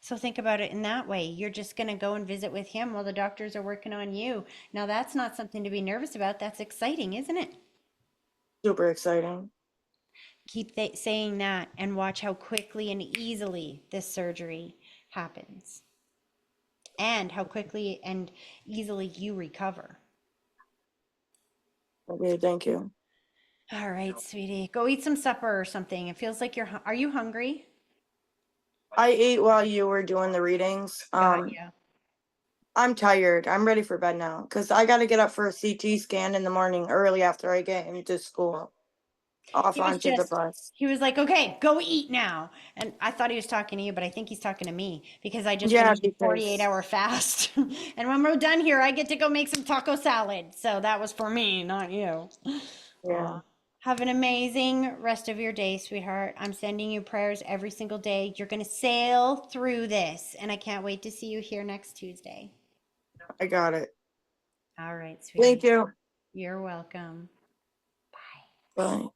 So think about it in that way. You're just going to go and visit with him while the doctors are working on you. Now, that's not something to be nervous about. That's exciting, isn't it? Super exciting. Keep saying that and watch how quickly and easily this surgery happens and how quickly and easily you recover. Okay, thank you. All right, sweetie. Go eat some supper or something. It feels like are you hungry? I ate while you were doing the readings. Got ya. I'm tired. I'm ready for bed now because I got to get up for a CT scan in the morning early after I get into school. Off He was onto the just, bus. he was like, okay, go eat now. And I thought he was talking to you, but I think he's talking to me because I just Yeah, finished a 48 because hour fast. And when we're done here, I get to go make some taco salad. So that was for me, not you. yeah, Aw. Have an amazing rest of your day, sweetheart. I'm sending you prayers every single day. You're going to sail through this, and I can't wait to see you here next Tuesday. I got it. All right, sweetie. Thank you. You're welcome. Bye.